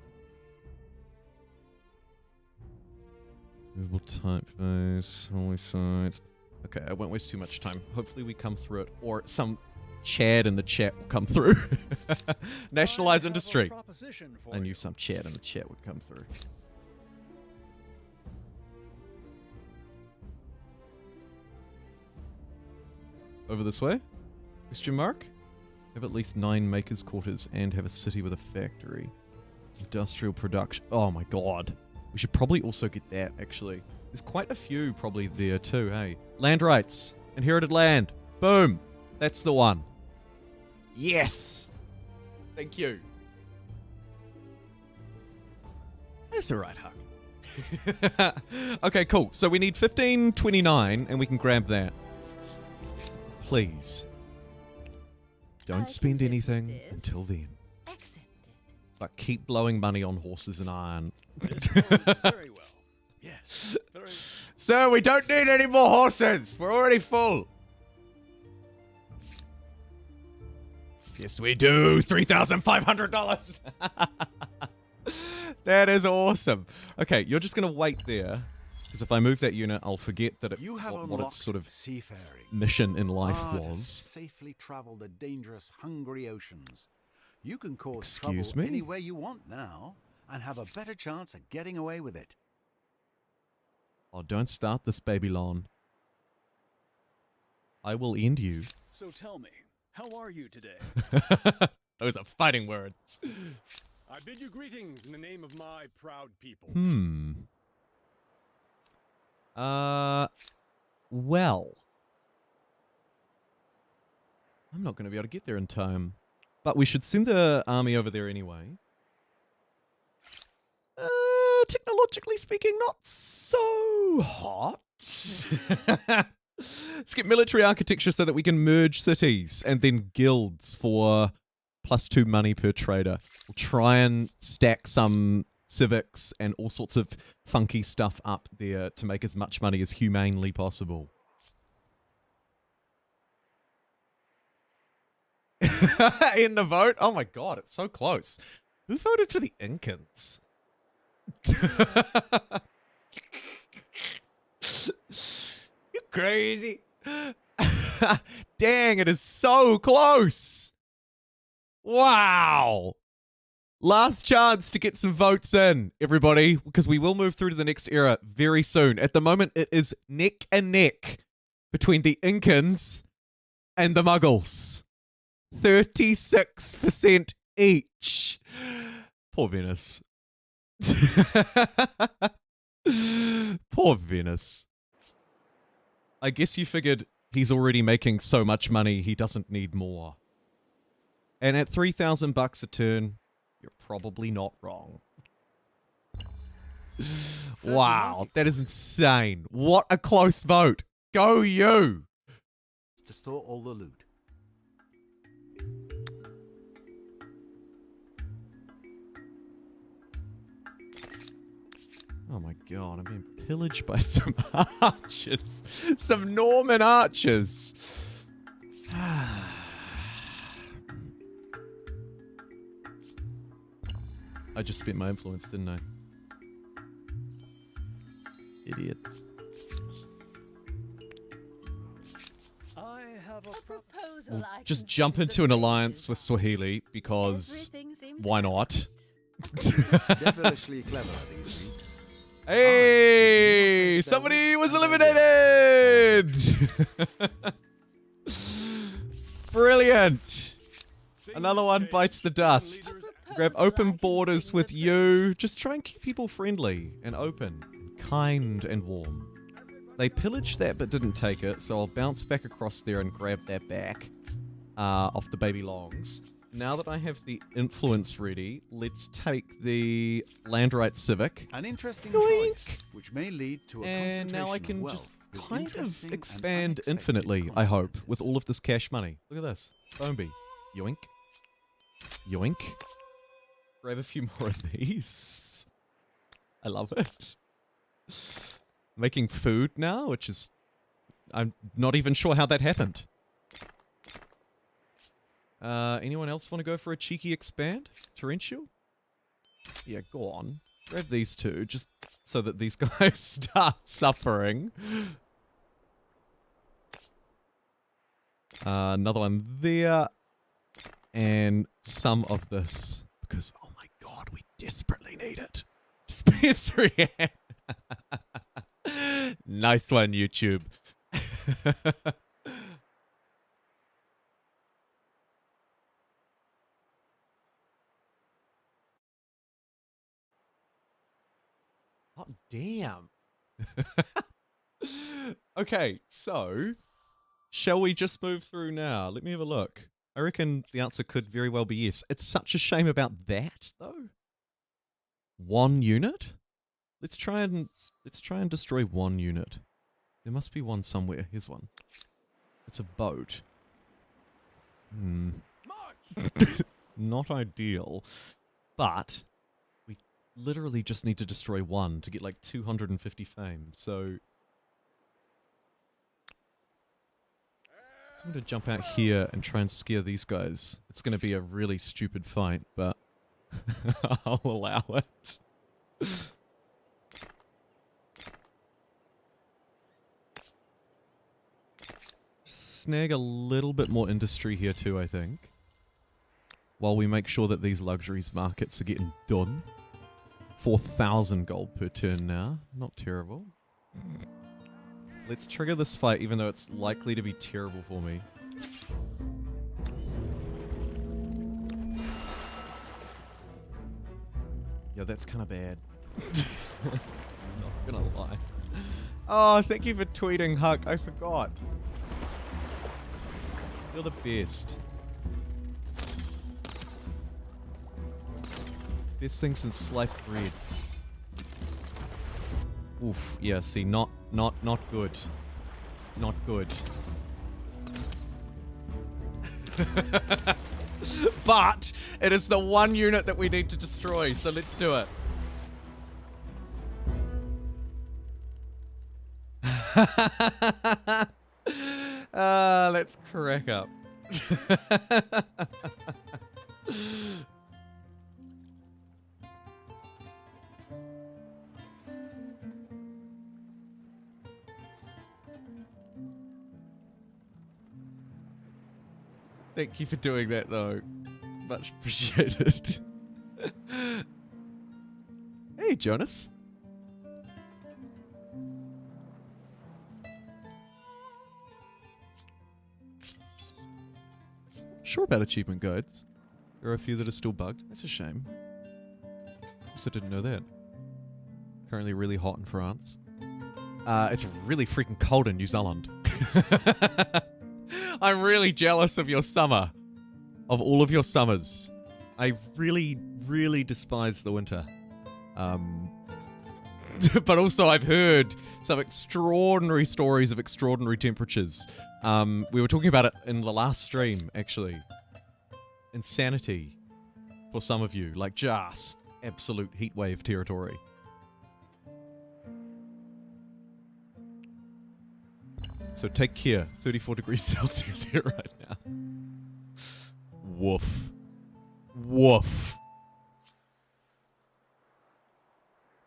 Speaker 1: Movable typeface, holy sites. Okay, I won't waste too much time. Hopefully we come through it, or some Chad in the chat will come through. Nationalize industry. I knew some Chad in the chat would come through. Over this way? Question mark? Have at least 9 makers' quarters and have a city with a factory. Industrial production. Oh my god. We should probably also get that, actually. There's quite a few probably there too, hey? Land rights. Inherited land. Boom. That's the one. Yes. Thank you. That's alright, Huck. Okay, cool. So we need 1529 and we can grab that. Please. Don't spend anything until then. But keep blowing money on horses and iron.
Speaker 4: Very well. Yes. Very...
Speaker 1: Sir, we don't need any more horses. We're already full. Yes, we do. $3,500. That is awesome. Okay, you're just going to wait there. Because if I move that unit, I'll forget that what its sort of
Speaker 2: seafaring.
Speaker 1: Mission in life
Speaker 2: To
Speaker 1: was.
Speaker 2: safely travel the dangerous, hungry oceans. You can cause
Speaker 1: Excuse
Speaker 2: trouble
Speaker 1: me?
Speaker 2: anywhere you want now, and have a better chance of getting away with it.
Speaker 1: Oh, don't start this, Babylon. I will end you.
Speaker 4: So tell me, how are you today?
Speaker 1: Those are fighting words.
Speaker 5: I bid you greetings in the name of my proud people.
Speaker 1: Well. I'm not going to be able to get there in time. But we should send the army over there anyway. Technologically speaking, not so hot. Let's get military architecture so that we can merge cities and then guilds for +2 money per trader. We'll try and stack some civics and all sorts of funky stuff up there to make as much money as humanely possible. In the vote? Oh my god, it's so close. Who voted for the Incans? You crazy. Dang, it is so close. Wow. Last chance to get some votes in, everybody, because we will move through to the next era very soon. At the moment, it is neck and neck between the Incans and the Muggles. 36% each. Poor Venice. Poor Venice. I guess you figured he's already making so much money he doesn't need more. And at $3,000 a turn, you're probably not wrong. Wow, that is insane. What a close vote. Go you.
Speaker 2: To store all the loot.
Speaker 1: Oh my god, I'm being pillaged by some archers. Some Norman archers. I just spent my influence, didn't I? Idiot.
Speaker 4: I have a
Speaker 3: proposal.
Speaker 1: We'll just jump into an alliance with Swahili because why not?
Speaker 2: Devilishly clever, these streets.
Speaker 1: Hey! Somebody was eliminated! Brilliant! Another one bites the dust. Grab open borders with you. Just try and keep people friendly and open, kind and warm. They pillaged that but didn't take it, so I'll bounce back across there and grab that back off the baby longs. Now that I have the influence ready, let's take the land rights civic.
Speaker 2: An interesting
Speaker 1: Yoink.
Speaker 2: choice, which may lead to a
Speaker 1: And now I
Speaker 2: concentration
Speaker 1: can
Speaker 2: of wealth
Speaker 1: just
Speaker 2: with
Speaker 1: kind of
Speaker 2: interesting and
Speaker 1: expand
Speaker 2: unexpected
Speaker 1: infinitely, I hope,
Speaker 2: consequences.
Speaker 1: with all of this cash money. Look at this. Bombi. Yoink. Yoink. Grab a few more of these. I love it. Making food now, which is... I'm not even sure how that happened. Anyone else want to go for a cheeky expand? Torrential? Yeah, go on. Grab these two, just so that these guys start suffering. Another one there. And some of this. Because, oh my god, we desperately need it. Dispensary. Nice one, YouTube. Oh, damn. Okay, so shall we just move through now? Let me have a look. I reckon the answer could very well be yes. It's such a shame about that, though. One unit? Let's try and destroy one unit. There must be one somewhere. Here's one. It's a boat. Not ideal. But we literally just need to destroy one to get like 250 fame. So I'm going to jump out here and try and scare these guys. It's going to be a really stupid fight, but I'll allow it. Snag a little bit more industry here too, I think. While we make sure that these luxuries markets are getting done. 4,000 gold per turn now. Not terrible. Let's trigger this fight, even though it's likely to be terrible for me. Yeah, that's kind of bad. Not gonna lie. Oh, thank you for tweeting, Huck. I forgot. You're the best. Best thing since sliced bread. Oof, yeah, see, not good. Not good. But it is the one unit that we need to destroy, so let's do it. Let's crack up. Thank you for doing that, though. Much appreciated. Hey, Jonas. Sure about achievement guides. There are a few that are still bugged. That's a shame. Also didn't know that. Currently really hot in France. It's really freaking cold in New Zealand. I'm really jealous of your summer. Of all of your summers. I really, really despise the winter. But also I've heard some extraordinary stories of extraordinary temperatures. We were talking about it in the last stream, actually. Insanity for some of you. Like, just absolute heatwave territory. So take care. 34 degrees Celsius here right now. Woof. Woof.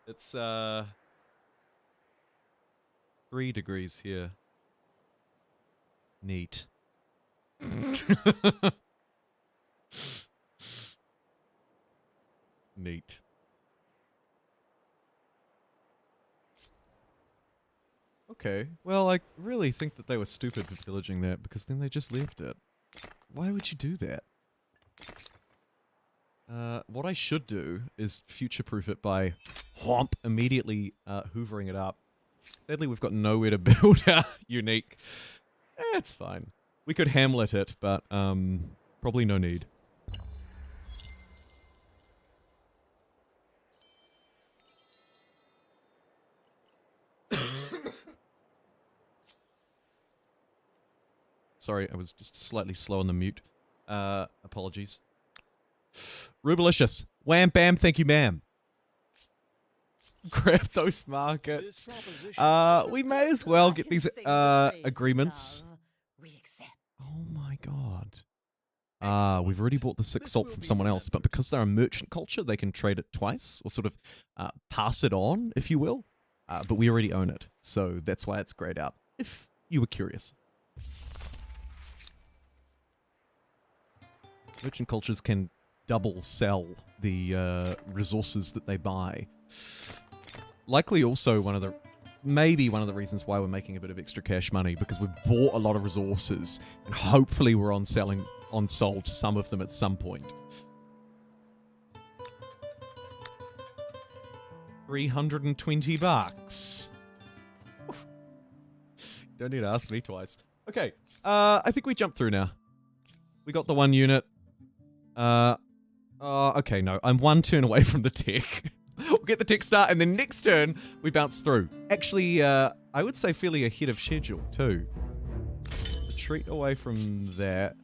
Speaker 1: It's 3 degrees here. Neat. Neat. Okay, well, I really think that they were stupid for pillaging that, because then they just left it. Why would you do that? What I should do is future-proof it by whomp, immediately hoovering it up. Sadly, we've got nowhere to build our unique. It's fine. We could Hamlet it, but probably no need. Sorry, I was just slightly slow on the mute. Apologies. Rubalicious. Wham bam, thank you ma'am. grab those markets. We may as well get these agreements.
Speaker 3: We accept.
Speaker 1: Oh my god. We've already bought the 6 salt from someone else, but because they're a merchant culture, they can trade it twice, or sort of pass it on, if you will. But we already own it, so that's why it's grayed out, if you were curious. Merchant cultures can double sell the resources that they buy. Likely also maybe one of the reasons why we're making a bit of extra cash money, because we've bought a lot of resources and hopefully we're on sold some of them at some point. 320 bucks. Don't need to ask me twice. Okay, I think we jump through now. We got the 1 unit. Okay, no, I'm 1 turn away from the tech. We'll get the tech start, and then next turn, we bounce through. Actually, I would say fairly ahead of schedule, too. Retreat away from that.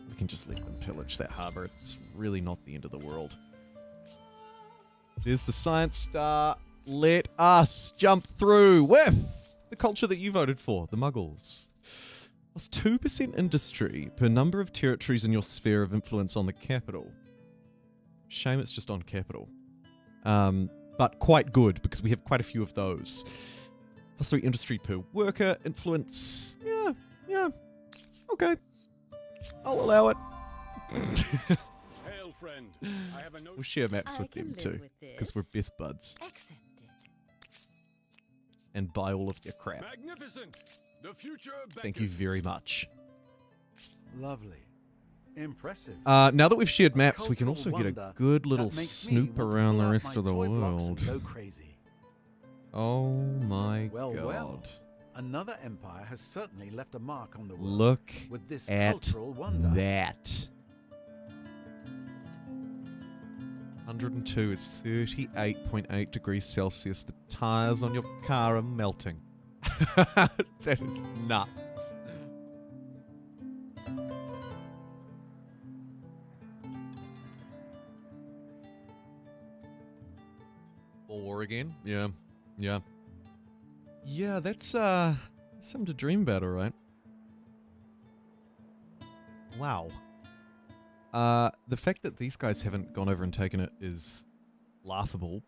Speaker 1: We can just let them pillage that harbour. It's really not the end of the world. There's the science star. Let us jump through with the culture that you voted for, the Muggles. Plus 2% industry per number of territories in your sphere of influence on the capital. Shame it's just on capital. But quite good, because we have quite a few of those. Plus 3 industry per worker, influence. Yeah. Okay. I'll allow it.
Speaker 4: Hail, friend. I have a note.
Speaker 1: We'll share maps with them too, because we're best buds.
Speaker 3: Accepted.
Speaker 1: And buy all of their crap.
Speaker 4: Magnificent. The future
Speaker 1: Thank you very much.
Speaker 2: Lovely. Impressive.
Speaker 1: Now that we've shared maps, we can also
Speaker 2: cultural
Speaker 1: get a
Speaker 2: wonder
Speaker 1: good little
Speaker 2: that makes me
Speaker 1: snoop
Speaker 2: want to
Speaker 1: around
Speaker 2: pull
Speaker 1: the
Speaker 2: out
Speaker 1: rest
Speaker 2: my
Speaker 1: of the
Speaker 2: toy blocks and
Speaker 1: world.
Speaker 2: go crazy.
Speaker 1: Oh my
Speaker 2: Well,
Speaker 1: god.
Speaker 2: well. Another empire has certainly left a mark on the world
Speaker 1: Look
Speaker 2: with this
Speaker 1: at
Speaker 2: cultural wonder.
Speaker 1: that. 102 is 38.8 degrees Celsius. The tires on your car are melting. That is nuts. War again? Yeah. Yeah, that's something to dream about, alright. Wow. The fact that these guys haven't gone over and taken it is laughable.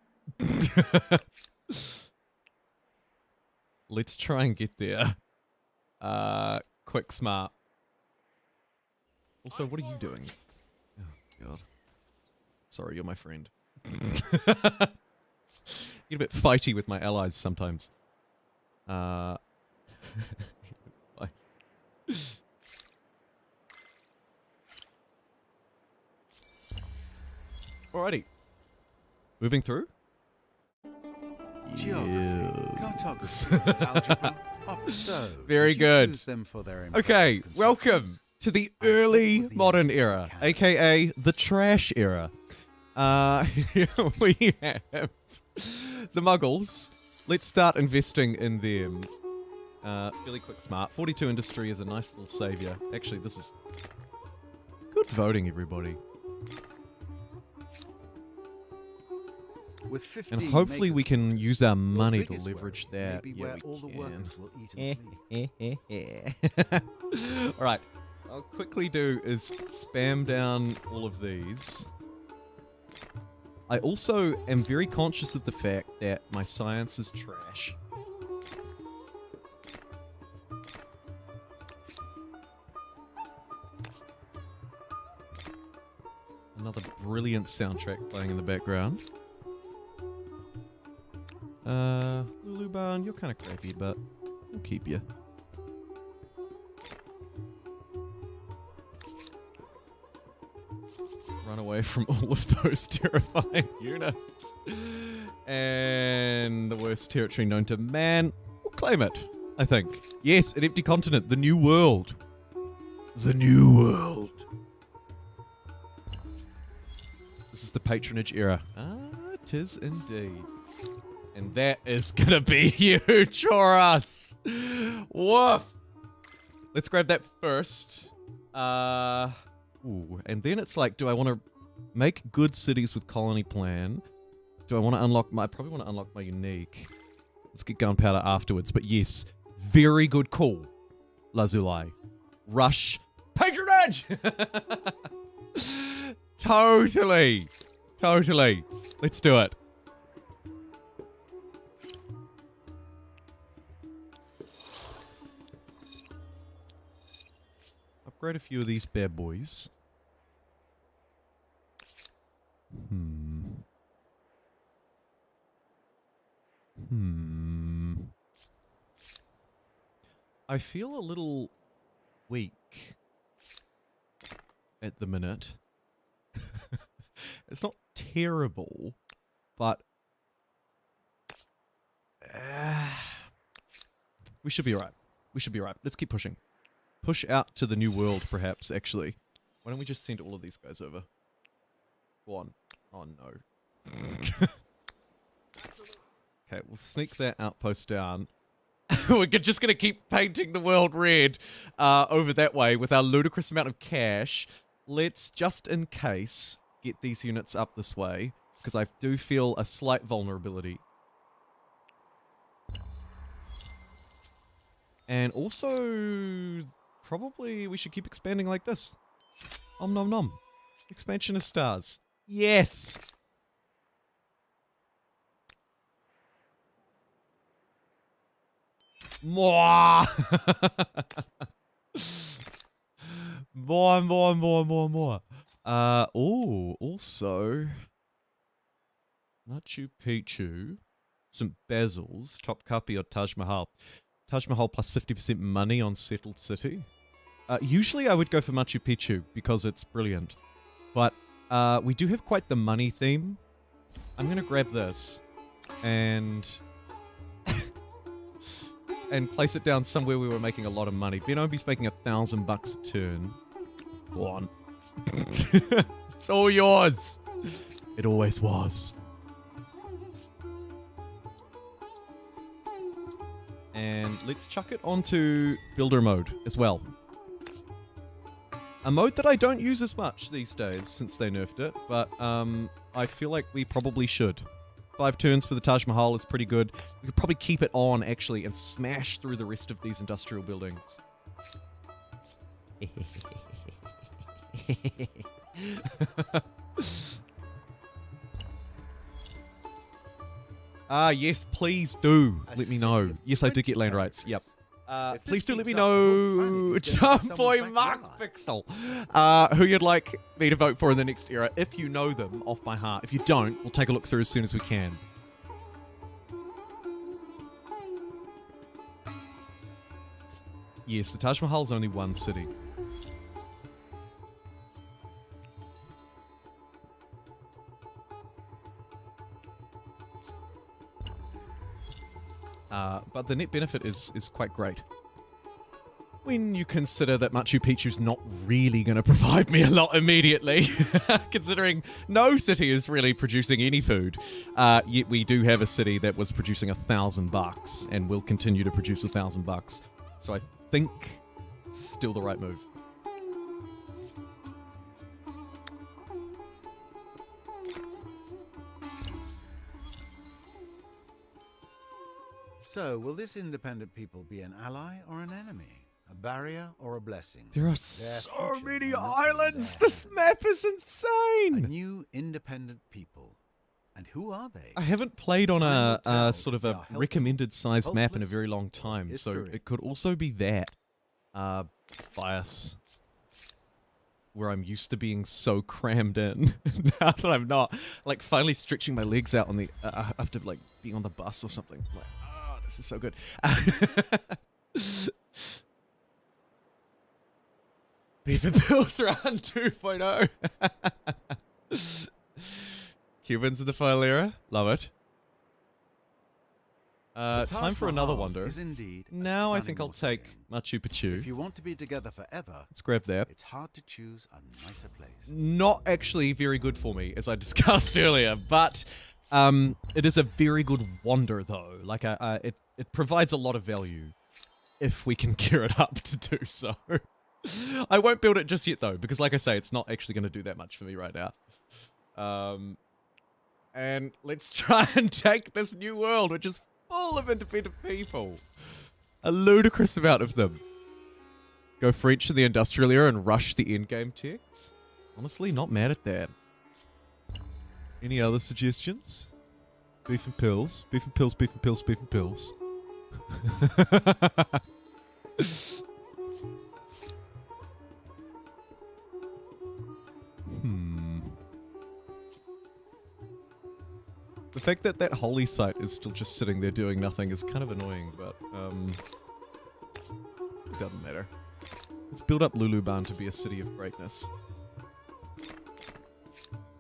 Speaker 1: Let's try and get there. Quick, smart. Also, what are you doing? Oh, God. Sorry, you're my friend. Get a bit fighty with my allies sometimes. Alrighty. Moving through?
Speaker 2: Geography, cartography, algebra, so
Speaker 1: very
Speaker 2: did you
Speaker 1: good.
Speaker 2: choose them for their
Speaker 1: Okay,
Speaker 2: impressive
Speaker 1: welcome to the early
Speaker 2: with the
Speaker 1: modern
Speaker 2: ancient
Speaker 1: era,
Speaker 2: Canada.
Speaker 1: aka the trash era. Here we have the Muggles. Let's start investing in them. Fairly quick, smart. 42 industry is a nice little savior. Actually, this is good voting, everybody.
Speaker 2: With 50
Speaker 1: And hopefully we
Speaker 2: makers
Speaker 1: can use our money to
Speaker 2: biggest
Speaker 1: leverage
Speaker 2: worry may
Speaker 1: that.
Speaker 2: be
Speaker 1: Yeah,
Speaker 2: where
Speaker 1: we
Speaker 2: all the
Speaker 1: can.
Speaker 2: workers will eat and sleep.
Speaker 1: Alright, I'll quickly do is spam down all of these. I also am very conscious of the fact that my science is trash. Another brilliant soundtrack playing in the background. Lulu Barn, you're kind of crappy, but we'll keep you. Run away from all of those terrifying units. And the worst territory known to man. We'll claim it, I think. Yes, an empty continent, the new world. The new world. This is the patronage era. Ah, it is indeed. And that is gonna be huge for us. Woof. Let's grab that first. Ooh, and then it's like, do I want to make good cities with colony plan? Do I want to unlock my... I probably want to unlock my unique. Let's get gunpowder afterwards. But yes, very good call, Lazuli. Rush patronage! Totally. Totally. Let's do it. Upgrade a few of these bad boys. I feel a little weak at the minute. It's not terrible, but we should be alright. We should be alright. Let's keep pushing. Push out to the new world, perhaps, actually. Why don't we just send all of these guys over? Go on. Oh, no. Okay, we'll sneak that outpost down. We're just going to keep painting the world red over that way with our ludicrous amount of cash. Let's, just in case, get these units up this way, because I do feel a slight vulnerability. And also, probably we should keep expanding like this. Om nom nom. Expansionist stars. Yes! More! more. Oh, also... Machu Picchu, St. Basil's, Topkapi or Taj Mahal. Taj Mahal plus 50% money on settled city. Usually I would go for Machu Picchu because it's brilliant. But we do have quite the money theme. I'm going to grab this and... and place it down somewhere we were making a lot of money. Benobi's making $1,000 a turn. Go on. It's all yours. It always was. And let's chuck it onto builder mode as well. A mode that I don't use as much these days since they nerfed it, but I feel like we probably should. 5 turns for the Taj Mahal is pretty good. We could probably keep it on, actually, and smash through the rest of these industrial buildings. Yes, please do let me know. Yes, I did get land rights. Yep. Please do let me know, JumboPixel, who you'd like me to vote for in the next era, if you know them off by heart. If you don't, we'll take a look through as soon as we can. Yes, the Taj Mahal is only one city. But the net benefit is quite great. When you consider that Machu Picchu's not really going to provide me a lot immediately, considering no city is really producing any food, yet we do have a city that was producing $1,000 and will continue to produce $1,000. So I think it's still the right move.
Speaker 2: So, will this independent people be an ally or an enemy? A barrier or a blessing?
Speaker 1: There are so many islands! This map is
Speaker 2: A
Speaker 1: insane!
Speaker 2: new independent people. And who are they?
Speaker 1: I haven't played on
Speaker 2: Time will
Speaker 1: a
Speaker 2: tell
Speaker 1: sort of
Speaker 2: if
Speaker 1: a
Speaker 2: they are helpful,
Speaker 1: recommended size map in a
Speaker 2: hopeless,
Speaker 1: very long time, so
Speaker 2: history.
Speaker 1: it could also be that. Bias. Where I'm used to being so crammed in. Now that I'm not. Like, finally stretching my legs out on the... after, like, being on the bus or something. Like, oh, this is so good. Beaver Bills Run 2.0. Cubans in the final era. Love it.
Speaker 2: The
Speaker 1: Time
Speaker 2: Taj
Speaker 1: for another
Speaker 2: Mahal
Speaker 1: wonder.
Speaker 2: is indeed a
Speaker 1: Now I
Speaker 2: stunning
Speaker 1: think I'll
Speaker 2: mausoleum.
Speaker 1: take Machu Picchu.
Speaker 2: If you want to be together forever,
Speaker 1: Let's grab that.
Speaker 2: it's hard to choose a nicer place.
Speaker 1: Not actually very good for me, as I discussed earlier, but it is a very good wander, though. Like, it provides a lot of value if we can gear it up to do so. I won't build it just yet, though, because like I say, it's not actually going to do that much for me right now. And let's try and take this new world, which is full of independent people. A ludicrous amount of them. Go French in the industrial era and rush the endgame techs. Honestly, not mad at that. Any other suggestions? Beef and pills. Beef and pills, beef and pills, beef and pills. The fact that that holy site is still just sitting there doing nothing is kind of annoying, but it doesn't matter. Let's build up Luluban to be a city of greatness.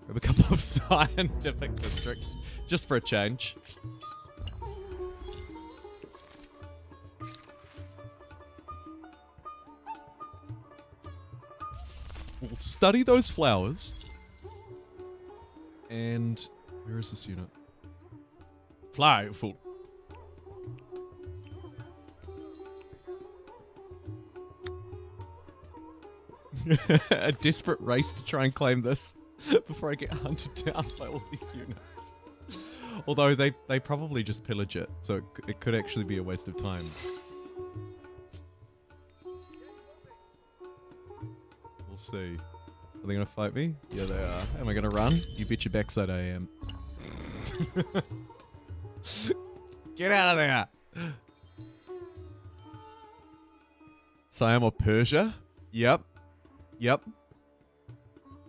Speaker 1: Grab a couple of scientific districts, just for a change. We'll study those flowers. And where is this unit? Fly, fool. A desperate race to try and claim this before I get hunted down by all these units. Although they probably just pillage it, so it could actually be a waste of time. We'll see. Are they gonna fight me? Yeah, they are. Am I gonna run? You bet your backside I am. Get out of there! Siam or Persia? Yep. Yep.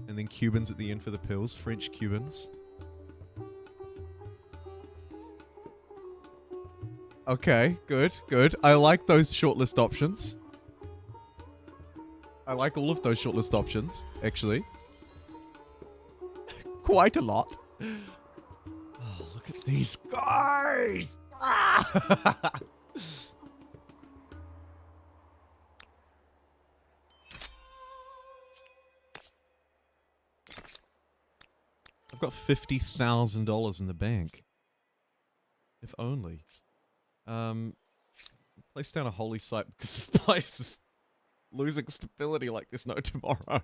Speaker 1: And then Cubans at the end for the pills. French Cubans. Okay, good, good. I like those shortlist options. I like all of those shortlist options, actually. Quite a lot. Oh, look at these guys! Ah! I've got $50,000 in the bank. If only. Place down a holy site because this place is losing stability like there's no tomorrow.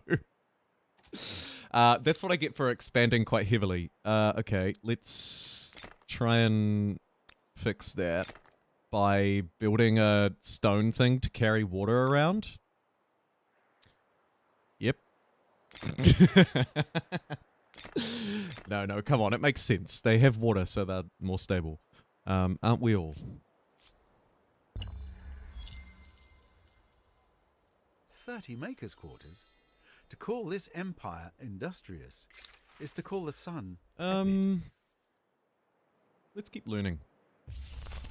Speaker 1: That's what I get for expanding quite heavily. Okay, let's try and fix that by building a stone thing to carry water around. Yep. No, come on, it makes sense. They have water, so they're more stable. Aren't we all?
Speaker 2: 30 makers' quarters? To call this empire industrious is to call the sun
Speaker 1: let's keep learning.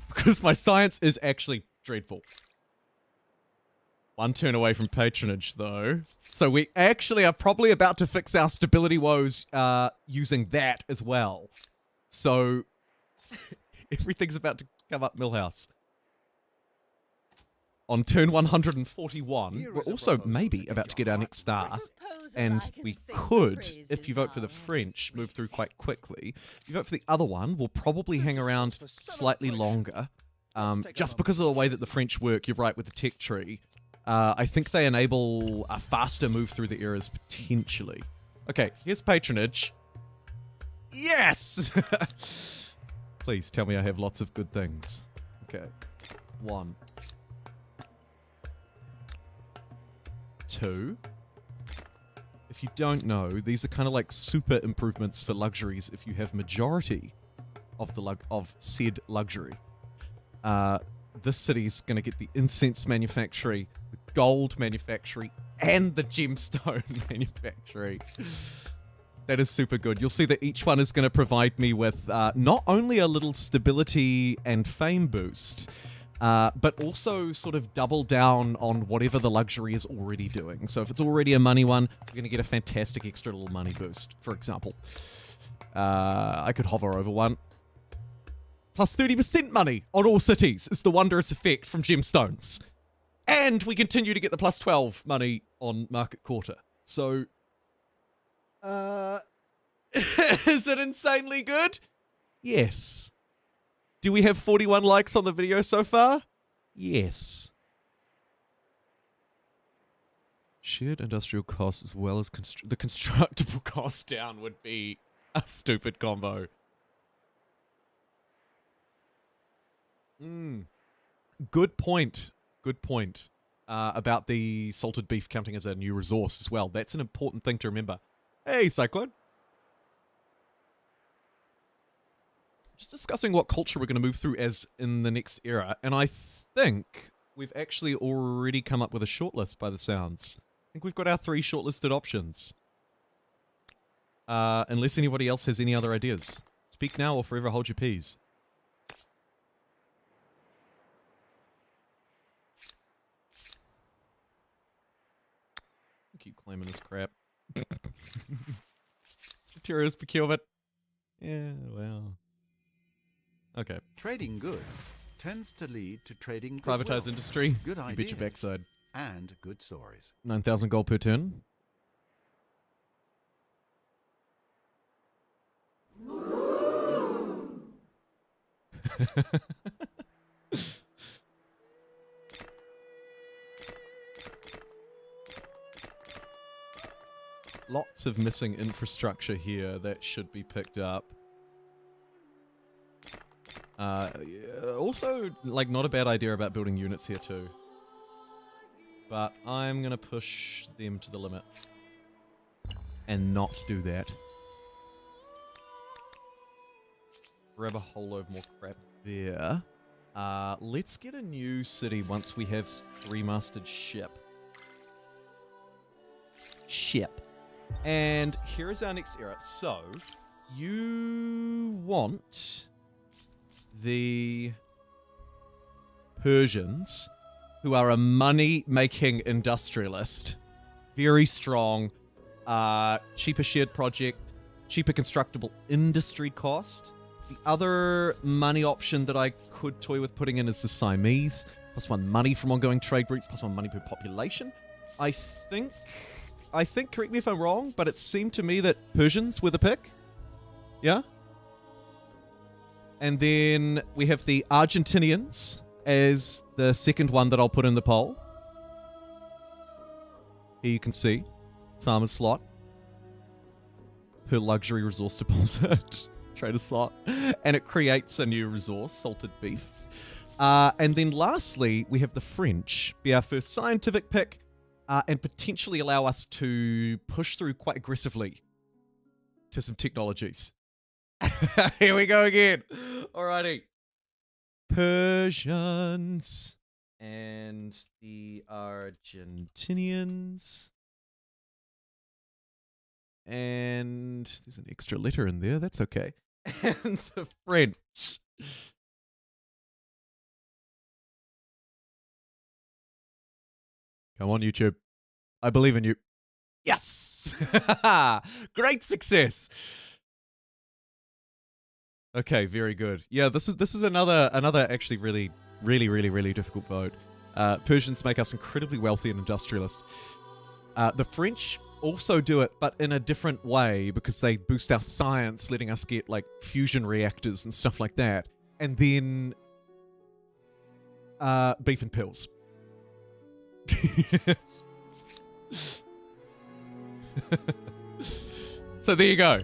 Speaker 1: Because my science is actually dreadful. One turn away from patronage, though. So we actually are probably about to fix our stability woes using that as well. So everything's about to come up Millhouse. On turn 141, we're also maybe about to get our next star. And we could, if you vote for the French, move through quite quickly. If you vote for the other one, we'll probably hang around slightly longer. Just because of the way that the French work, you're right with the tech tree. I think they enable a faster move through the eras, potentially. Okay, here's patronage. Yes! Please tell me I have lots of good things. Okay. 1. 2. If you don't know, these are kind of like super improvements for luxuries if you have majority of the said luxury. This city's going to get the incense manufactory, the gold manufactory, and the gemstone manufactory. That is super good. You'll see that each one is going to provide me with not only a little stability and fame boost, but also sort of double down on whatever the luxury is already doing. So if it's already a money one, we're going to get a fantastic extra little money boost, for example. I could hover over one. Plus 30% money on all cities is the wondrous effect from gemstones. And we continue to get the plus 12 money on Market Quarter. So, is it insanely good? Yes. Do we have 41 likes on the video so far? Yes. Shared industrial costs as well as the constructible cost down would be a stupid combo. Good point. Good point. About the salted beef counting as a new resource as well. That's an important thing to remember. Hey, Cyclone. Just discussing what culture we're going to move through as in the next era, and I think we've actually already come up with a shortlist by the sounds. I think we've got our 3 shortlisted options. Unless anybody else has any other ideas. Speak now or forever hold your peas. Keep claiming this crap. Terrorist procurement. Yeah, well. Okay.
Speaker 2: Trading goods tends to lead to trading
Speaker 1: Privatized
Speaker 2: goodwill,
Speaker 1: industry.
Speaker 2: good
Speaker 1: You
Speaker 2: ideas,
Speaker 1: bet your backside.
Speaker 2: and good stories.
Speaker 1: 9,000 gold per turn. Lots of missing infrastructure here that should be picked up. Also, like, not a bad idea about building units here too. But I'm gonna push them to the limit. And not do that. Grab a whole load more crap there. Let's get a new city once we have 3-masted ship. And here is our next era. So, you want the Persians, who are a money-making industrialist, very strong, cheaper shared project, cheaper constructible industry cost. The other money option that I could toy with putting in is the Siamese, +1 money from ongoing trade routes, +1 money per population. I think, correct me if I'm wrong, but it seemed to me that Persians were the pick. Yeah? And then we have the Argentinians as the second one that I'll put in the poll. Here you can see, farmer's slot. Per luxury resource deposit. Trader slot. And it creates a new resource, salted beef. And then lastly, we have the French. Be our first scientific pick. And potentially allow us to push through quite aggressively to some technologies. Here we go again. Alrighty. Persians and the Argentinians. And there's an extra letter in there. That's okay. And the French. Come on, YouTube. I believe in you. Yes! Great success. Okay, very good. Yeah, this is another actually really difficult vote. Persians make us incredibly wealthy and industrialist. The French also do it, but in a different way, because they boost our science, letting us get like fusion reactors and stuff like that. And then beef and pills. So there you go.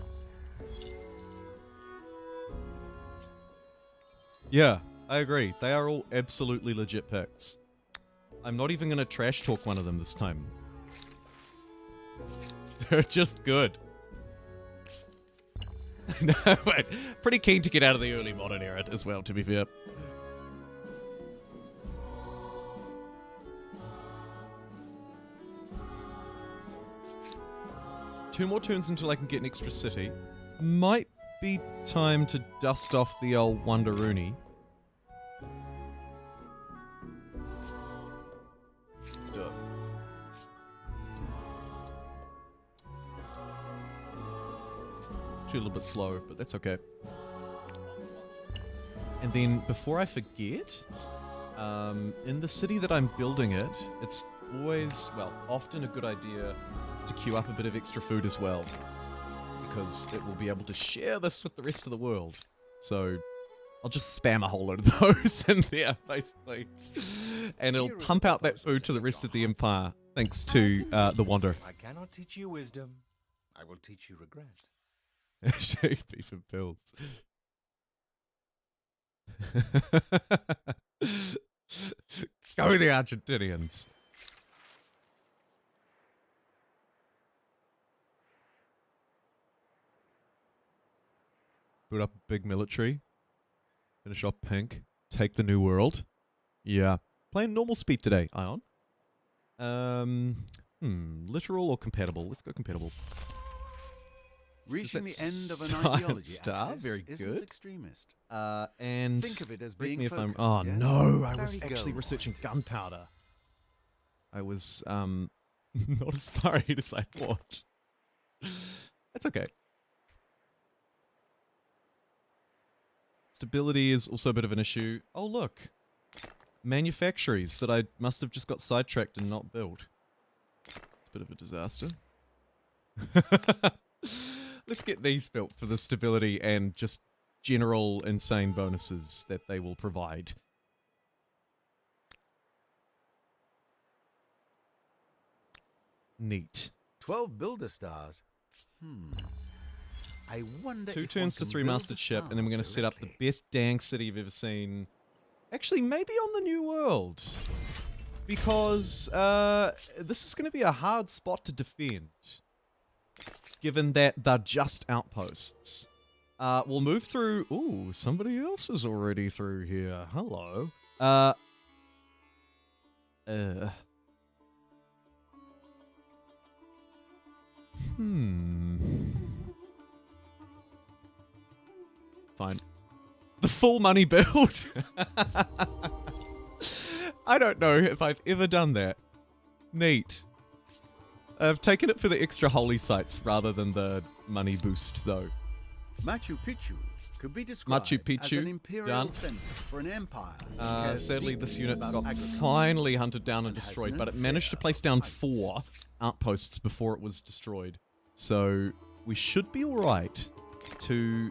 Speaker 1: Yeah, I agree. They are all absolutely legit picks. I'm not even going to trash talk one of them this time. They're just good. No, but pretty keen to get out of the early modern era as well, to be fair. Two more turns until I can get an extra city. Might be time to dust off the old Wandaruni. Let's do it. Actually a little bit slow, but that's okay. And then, before I forget, in the city that I'm building it, it's always, well, often a good idea to queue up a bit of extra food as well, because it will be able to share this with the rest of the world. So I'll just spam a whole load of those in there, basically, and it'll pump out that food to the rest of the empire, thanks to the Wander.
Speaker 5: I cannot teach you wisdom. I will teach you regret.
Speaker 1: Beef and pills. Go the Argentinians. Put up a big military. Finish off pink. Take the new world. Yeah. Playing normal speed today, Ion. Literal or compatible? Let's go compatible.
Speaker 2: Reaching the end of an
Speaker 1: Science
Speaker 2: ideology
Speaker 1: star,
Speaker 2: axis
Speaker 1: very
Speaker 2: isn't
Speaker 1: good.
Speaker 2: extremist.
Speaker 1: And
Speaker 2: Think of it as
Speaker 1: correct
Speaker 2: being
Speaker 1: me if I'm.
Speaker 2: focused,
Speaker 1: Oh
Speaker 2: yes?
Speaker 1: no! I was
Speaker 2: Very
Speaker 1: actually
Speaker 2: goal
Speaker 1: researching
Speaker 2: oriented.
Speaker 1: gunpowder. I was not as far ahead as I thought. That's okay. Stability is also a bit of an issue. Oh look, manufactories that I must have just got sidetracked and not built. It's a bit of a disaster. Let's get these built for the stability and just general insane bonuses that they will provide. Neat.
Speaker 2: 12 builder stars. I wonder
Speaker 1: 2
Speaker 2: if
Speaker 1: turns
Speaker 2: one
Speaker 1: to
Speaker 2: can
Speaker 1: 3
Speaker 2: build
Speaker 1: mastered
Speaker 2: the
Speaker 1: ship, and then we're going to
Speaker 2: stars
Speaker 1: set up the
Speaker 2: directly.
Speaker 1: best dang city you've ever seen. Actually, maybe on the New World. Because this is going to be a hard spot to defend. Given that they're just outposts. We'll move through... Ooh, somebody else is already through here. Hello. Fine. The full money build? I don't know if I've ever done that. Neat. I've taken it for the extra holy sites rather than the money boost, though.
Speaker 2: Machu Picchu could be described
Speaker 1: Machu
Speaker 2: as
Speaker 1: Picchu,
Speaker 2: an imperial
Speaker 1: done.
Speaker 2: center for an empire. that cares
Speaker 1: Sadly, this
Speaker 2: deeply
Speaker 1: unit
Speaker 2: about
Speaker 1: got
Speaker 2: agriculture.
Speaker 1: finally hunted down and
Speaker 2: and has
Speaker 1: destroyed,
Speaker 2: no
Speaker 1: but it managed to
Speaker 2: fear
Speaker 1: place
Speaker 2: of
Speaker 1: down
Speaker 2: heights.
Speaker 1: 4 outposts before it was destroyed. So we should be alright to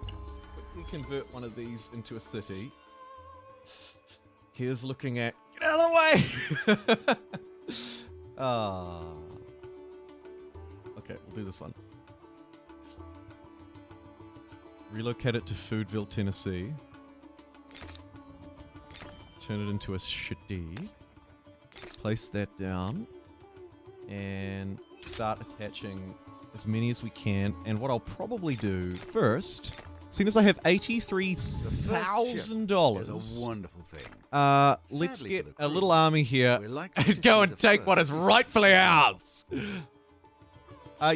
Speaker 1: quickly convert one of these into a city. Here's looking at... Get out of the way! Okay, we'll do this one. Relocate it to Foodville, Tennessee. Turn it into a city. Place that down. And start attaching as many as we can. And what I'll probably do first, seeing as I have $83,000,
Speaker 2: It's a wonderful thing.
Speaker 1: let's
Speaker 2: Sadly
Speaker 1: get
Speaker 2: for the
Speaker 1: a little
Speaker 2: crew,
Speaker 1: army here
Speaker 2: we're likely
Speaker 1: and
Speaker 2: to
Speaker 1: go
Speaker 2: see
Speaker 1: and
Speaker 2: the
Speaker 1: take what
Speaker 2: first
Speaker 1: is
Speaker 2: of
Speaker 1: rightfully
Speaker 2: these
Speaker 1: ours.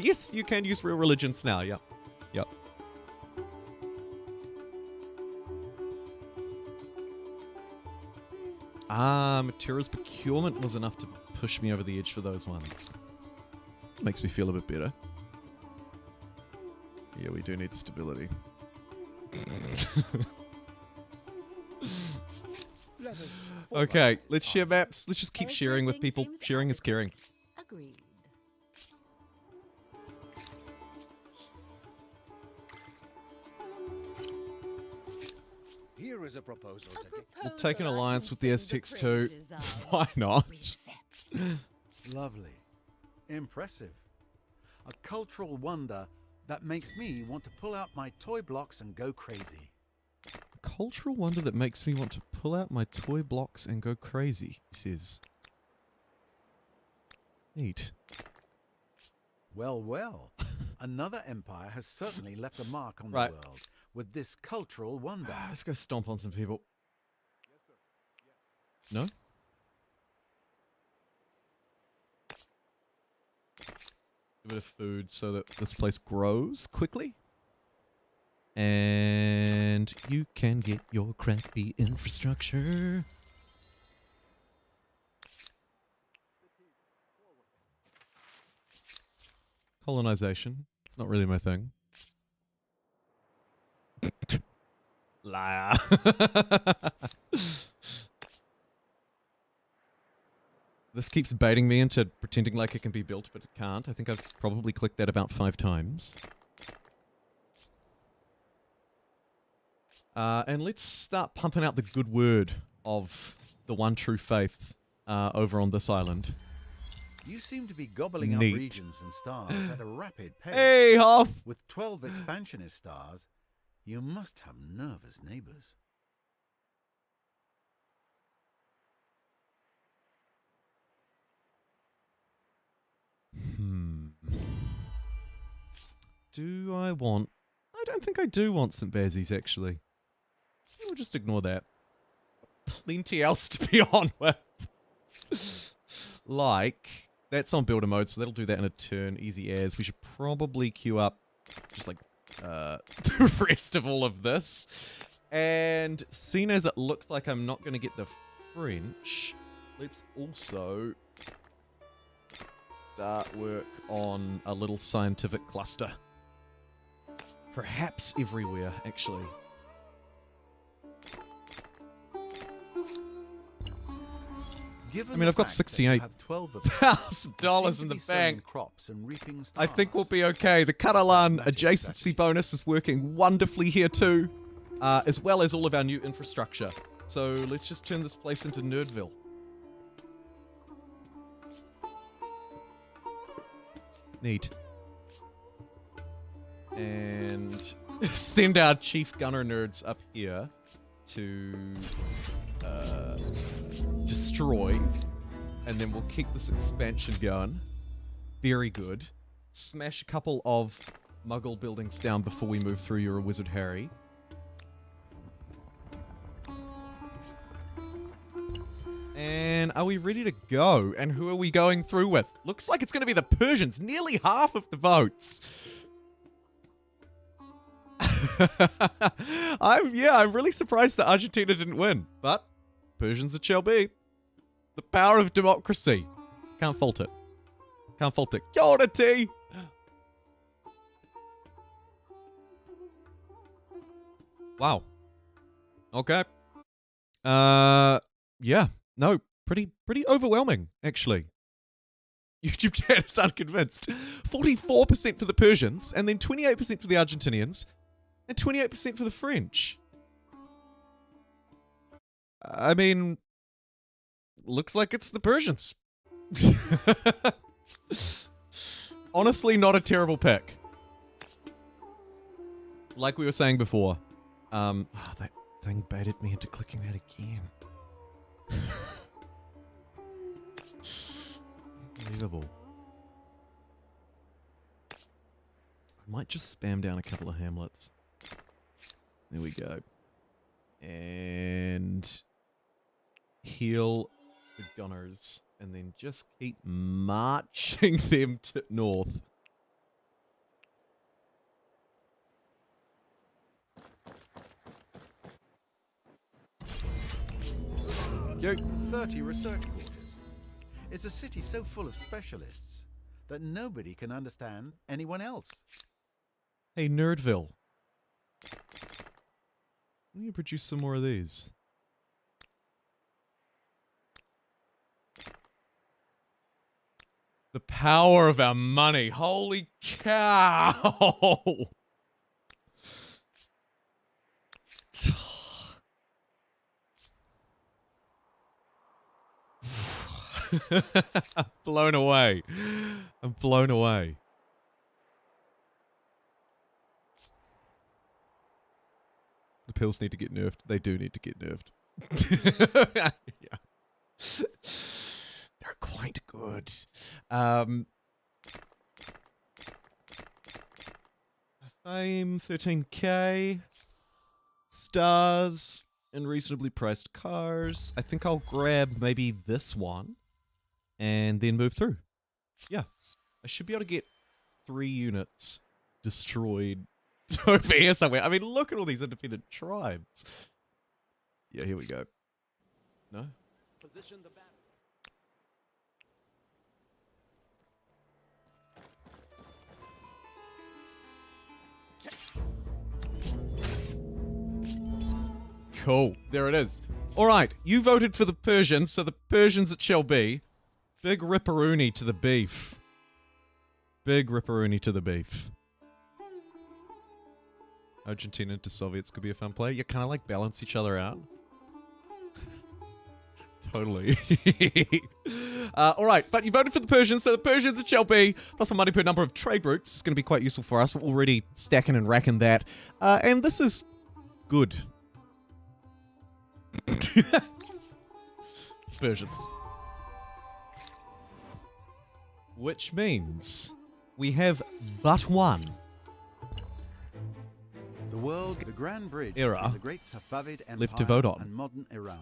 Speaker 1: Yes, you can use real religions now. Yep. Yep. Matera's procurement was enough to push me over the edge for those ones. Makes me feel a bit better. Yeah, we do need stability. Okay, let's share maps. Let's just keep sharing with
Speaker 3: Everything
Speaker 1: people.
Speaker 3: seems
Speaker 1: Sharing is
Speaker 3: adequate.
Speaker 1: caring.
Speaker 3: Agreed.
Speaker 5: Here is a proposal to get...
Speaker 1: We'll take an alliance with the Aztecs too.
Speaker 3: praises of.
Speaker 1: Why not?
Speaker 3: We accept.
Speaker 2: Lovely. Impressive. A cultural wonder that makes me want to pull out my toy blocks and go crazy.
Speaker 1: A cultural wonder that makes me want to pull out my toy blocks and go crazy, he says. Neat.
Speaker 2: Well, well. Another empire has certainly left a mark on
Speaker 1: Right.
Speaker 2: the world with this cultural wonder.
Speaker 1: Let's go stomp on some people. No? A bit of food so that this place grows quickly. And you can get your crappy infrastructure. Colonization. Not really my thing. Liar. This keeps baiting me into pretending like it can be built, but it can't. I think I've probably clicked that about 5 times. And let's start pumping out the good word of the one true faith over on this island.
Speaker 2: You seem to be gobbling
Speaker 1: Neat.
Speaker 2: up regions and stars at a rapid pace.
Speaker 1: Hey, Hoff!
Speaker 2: With 12 expansionist stars, you must have nervous neighbors.
Speaker 1: Do I want... I don't think I do want St. Bazzi's, actually. We'll just ignore that. Plenty else to be on with. Like, that's on builder mode, so that'll do that in a turn, easy as. We should probably queue up just like the rest of all of this. And seeing as it looks like I'm not going to get the French, let's also start work on a little scientific cluster. Perhaps everywhere, actually.
Speaker 2: Given
Speaker 1: I mean, I've got
Speaker 2: the fact that you have 12 of them,
Speaker 1: $12,000 in the bank.
Speaker 2: Crops and reaping
Speaker 1: I think we'll
Speaker 2: stars.
Speaker 1: be okay. The Caralan
Speaker 2: Magic
Speaker 1: adjacency
Speaker 2: strategy.
Speaker 1: bonus is working wonderfully here too, as well as all of our new infrastructure. So let's just turn this place into Nerdville. Neat. And send our chief gunner nerds up here to destroy, and then we'll keep this expansion going. Very good. Smash a couple of Muggle buildings down before we move through. You're a wizard, Harry. And are we ready to go? And who are we going through with? Looks like it's going to be the Persians. Nearly half of the votes. I'm really surprised that Argentina didn't win. But Persians it shall be. The power of democracy. Can't fault it. Can't fault it. Kia ora, T. Wow. Okay. Yeah. No, pretty overwhelming, actually. YouTube chat is unconvinced. 44% for the Persians, and then 28% for the Argentinians, and 28% for the French. I mean, looks like it's the Persians. Honestly, not a terrible pick. Like we were saying before. That thing baited me into clicking that again. Unbelievable. I might just spam down a couple of hamlets. There we go. And heal the gunners. And then just keep marching them to north. Go.
Speaker 2: 30 research quarters. It's a city so full of specialists that nobody can understand anyone else.
Speaker 1: Hey, Nerdville. Why don't you produce some more of these? The power of our money. Holy cow! I'm blown away. I'm blown away. The pills need to get nerfed. They do need to get nerfed. Yeah. They're quite good. Fame, 13k. Stars and reasonably priced cars. I think I'll grab maybe this one and then move through. Yeah. I should be able to get 3 units destroyed over here somewhere. I mean, look at all these independent tribes. Yeah, here we go. No?
Speaker 4: Position the battery.
Speaker 1: Cool. There it is. All right. You voted for the Persians, so the Persians it shall be. Big ripperoonie to the beef. Big ripperoonie to the beef. Argentina to Soviets could be a fun play. You kind of like balance each other out. Totally. All right, but you voted for the Persians, so the Persians it shall be. Plus 1 money per number of trade routes. It's going to be quite useful for us. We're already stacking and racking that. And this is good. Persians. Which means we have but one
Speaker 2: The world, the Grand Bridge
Speaker 1: Era
Speaker 2: between the Great Safavid Empire
Speaker 1: left to vote on.
Speaker 2: and modern Iran.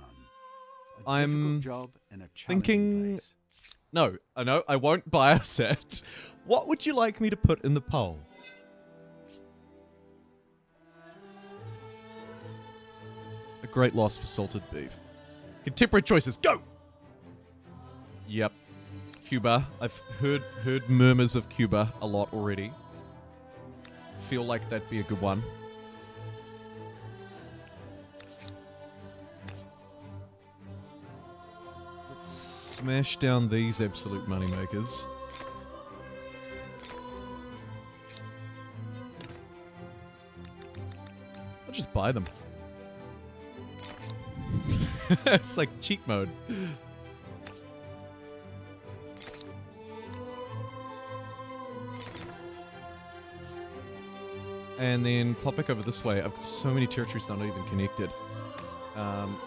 Speaker 2: A
Speaker 1: I'm
Speaker 2: difficult job in a challenging
Speaker 1: thinking-
Speaker 2: place.
Speaker 1: No, I won't bias it. What would you like me to put in the poll? A great loss for salted beef. Contemporary choices, go! Yep. Cuba. I've heard murmurs of Cuba a lot already. Feel like that'd be a good one. Let's smash down these absolute moneymakers. I'll just buy them. It's like cheat mode. And then pop back over this way. I've got so many territories that are not even connected.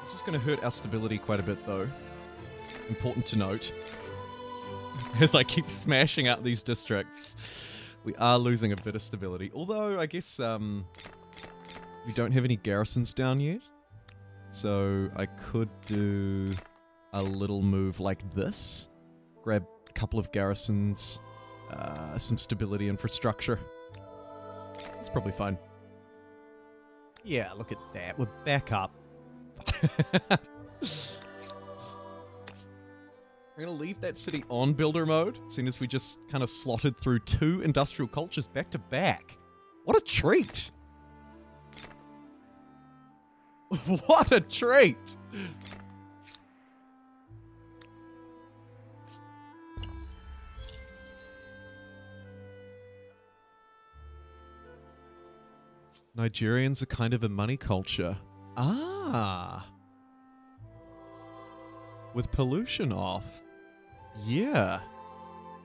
Speaker 1: This is going to hurt our stability quite a bit, though. Important to note. As I keep smashing out these districts, we are losing a bit of stability. Although, I guess we don't have any garrisons down yet. So I could do a little move like this. Grab a couple of garrisons, some stability infrastructure. It's probably fine. Yeah, look at that. We're back up. We're going to leave that city on builder mode, seeing as we just kind of slotted through 2 industrial cultures back to back. What a treat! What a treat! Nigerians are kind of a money culture. Ah. With pollution off. Yeah.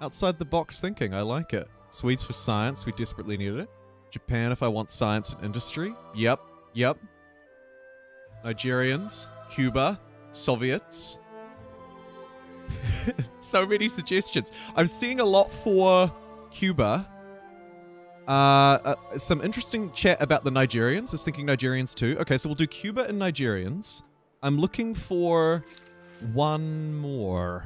Speaker 1: Outside the box thinking, I like it. Swedes for science, we desperately needed it. Japan if I want science and industry. Yep. Nigerians, Cuba, Soviets. So many suggestions. I'm seeing a lot for Cuba. Some interesting chat about the Nigerians. I was thinking Nigerians too. Okay, so we'll do Cuba and Nigerians. I'm looking for one more.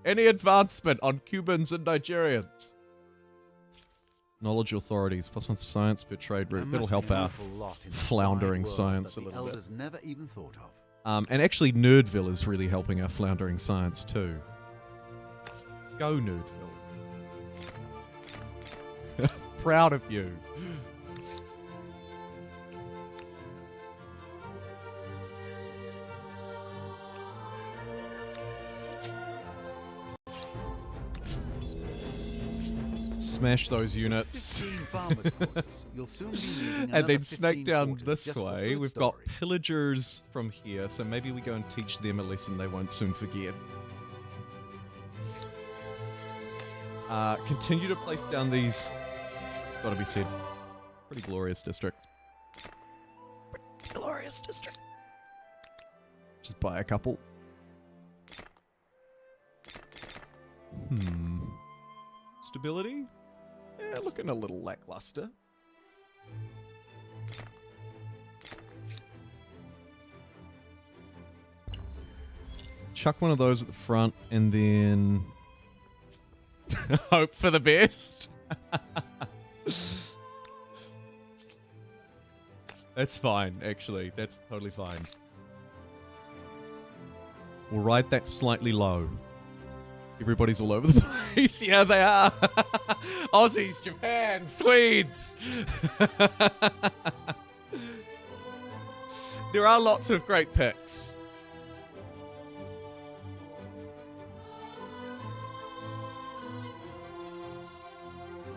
Speaker 1: Any advancement on Cubans and Nigerians? Knowledge authorities, +1 science per trade route. That'll help our floundering science a little bit.
Speaker 2: Never even thought of.
Speaker 1: And actually Nerdville is really helping our floundering science too. Go Nerdville. Proud of you. Smash those units.
Speaker 2: 15 farmers' quarters. You'll soon be needing
Speaker 1: And
Speaker 2: another
Speaker 1: then snake
Speaker 2: 15
Speaker 1: down
Speaker 2: quarters
Speaker 1: this
Speaker 2: just for
Speaker 1: way.
Speaker 2: food
Speaker 1: We've got
Speaker 2: storage.
Speaker 1: pillagers from here, so maybe we go and teach them a lesson they won't soon forget. Continue to place down these, gotta be said, pretty glorious districts. Pretty glorious districts. Just buy a couple. Stability? Yeah, looking a little lackluster. Chuck one of those at the front and then hope for the best. That's fine, actually. That's totally fine. We'll ride that slightly low. Everybody's all over the place. Yeah, they are. Aussies, Japan, Swedes. There are lots of great picks.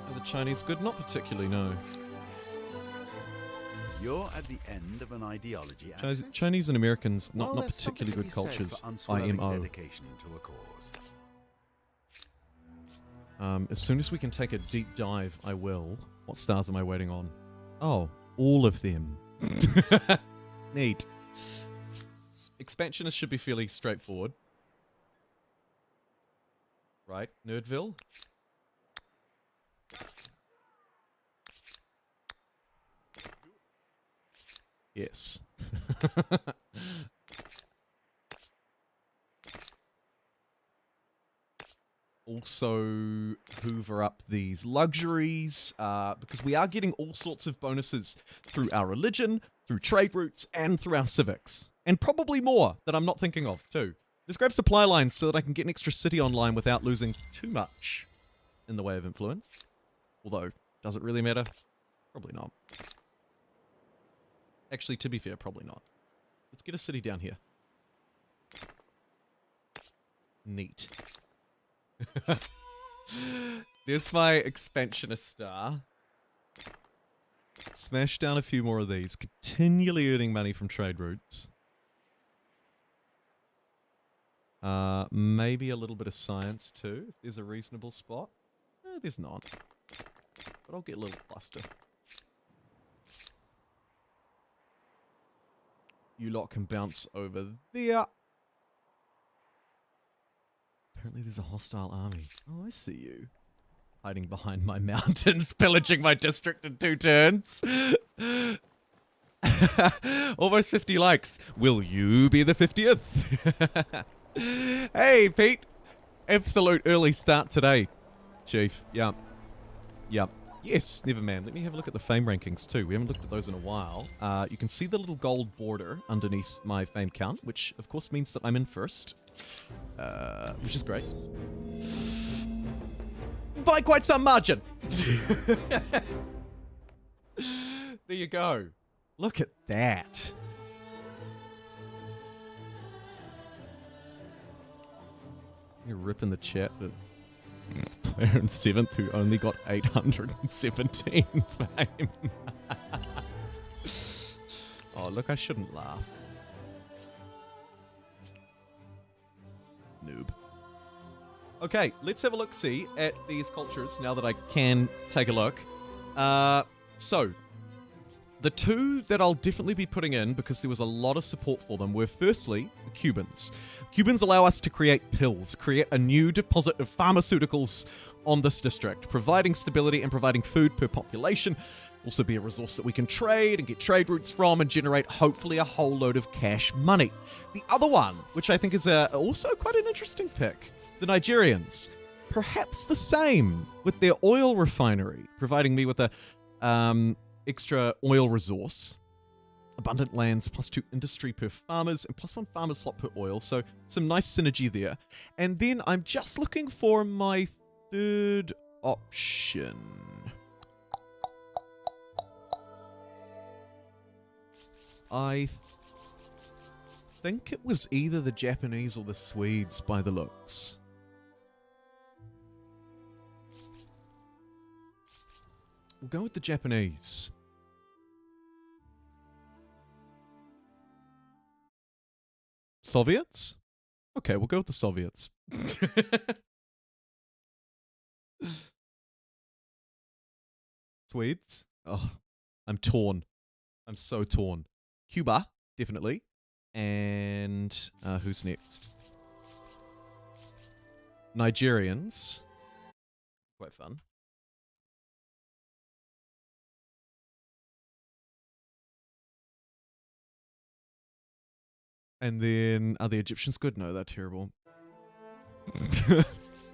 Speaker 1: Are the Chinese good? Not particularly, no.
Speaker 2: You're at the end of an ideology axis?
Speaker 1: Chinese and Americans, not
Speaker 2: There's something
Speaker 1: particularly
Speaker 2: to
Speaker 1: good
Speaker 2: be said
Speaker 1: cultures.
Speaker 2: for unswerving
Speaker 1: IMO.
Speaker 2: dedication to a cause.
Speaker 1: As soon as we can take a deep dive, I will. What stars am I waiting on? Oh, all of them. Neat. Expansionist should be fairly straightforward. Right, Nerdville. Yes. Also, hoover up these luxuries, because we are getting all sorts of bonuses through our religion, through trade routes, and through our civics. And probably more that I'm not thinking of, too. Let's grab supply lines so that I can get an extra city online without losing too much in the way of influence. Although, does it really matter? Probably not. Actually, to be fair, probably not. Let's get a city down here. Neat. There's my expansionist star. Smash down a few more of these. Continually earning money from trade routes. Maybe a little bit of science too, if there's a reasonable spot. There's not. But I'll get a little cluster. You lot can bounce over there. Apparently there's a hostile army. Oh, I see you. Hiding behind my mountains, pillaging my district in 2 turns. Almost 50 likes. Will you be the 50th? Hey, Pete. Absolute early start today, Chief. Yeah. Yeah. Yes, never man. Let me have a look at the fame rankings too. We haven't looked at those in a while. You can see the little gold border underneath my fame count, which of course means that I'm in first. Which is great. By quite some margin. There you go. Look at that. You're ripping the chat for player in 7th who only got 817 fame. Oh, look, I shouldn't laugh. Noob. Okay, let's have a look-see at these cultures now that I can take a look. So, the 2 that I'll definitely be putting in, because there was a lot of support for them, were firstly, the Cubans. Cubans allow us to create pills, create a new deposit of pharmaceuticals on this district, providing stability and providing food per population. Also be a resource that we can trade and get trade routes from and generate hopefully a whole load of cash money. The other one, which I think is also quite an interesting pick, the Nigerians. Perhaps the same with their oil refinery, providing me with a extra oil resource. Abundant lands, +2 industry per farmers, and +1 farmer slot per oil. So some nice synergy there. And then I'm just looking for my 3rd option. I think it was either the Japanese or the Swedes by the looks. We'll go with the Japanese. Soviets? Okay, we'll go with the Soviets. Swedes? Oh, I'm torn. I'm so torn. Cuba, definitely. And who's next? Nigerians. Quite fun. And then, are the Egyptians good? No, they're terrible.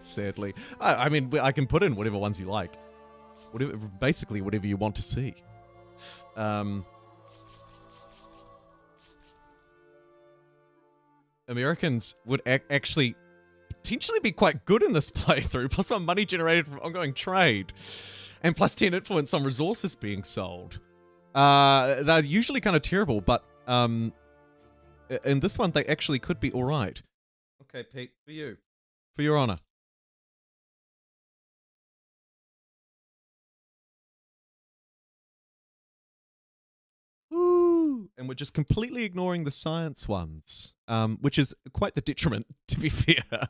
Speaker 1: Sadly. I mean, I can put in whatever ones you like. Whatever, basically, whatever you want to see. Americans would actually potentially be quite good in this playthrough. +1 money generated from ongoing trade. And +10 influence on resources being sold. They're usually kind of terrible, but in this one, they actually could be alright. Okay, Pete, for you. For your honor. Woo! And we're just completely ignoring the science ones, which is quite the detriment, to be fair.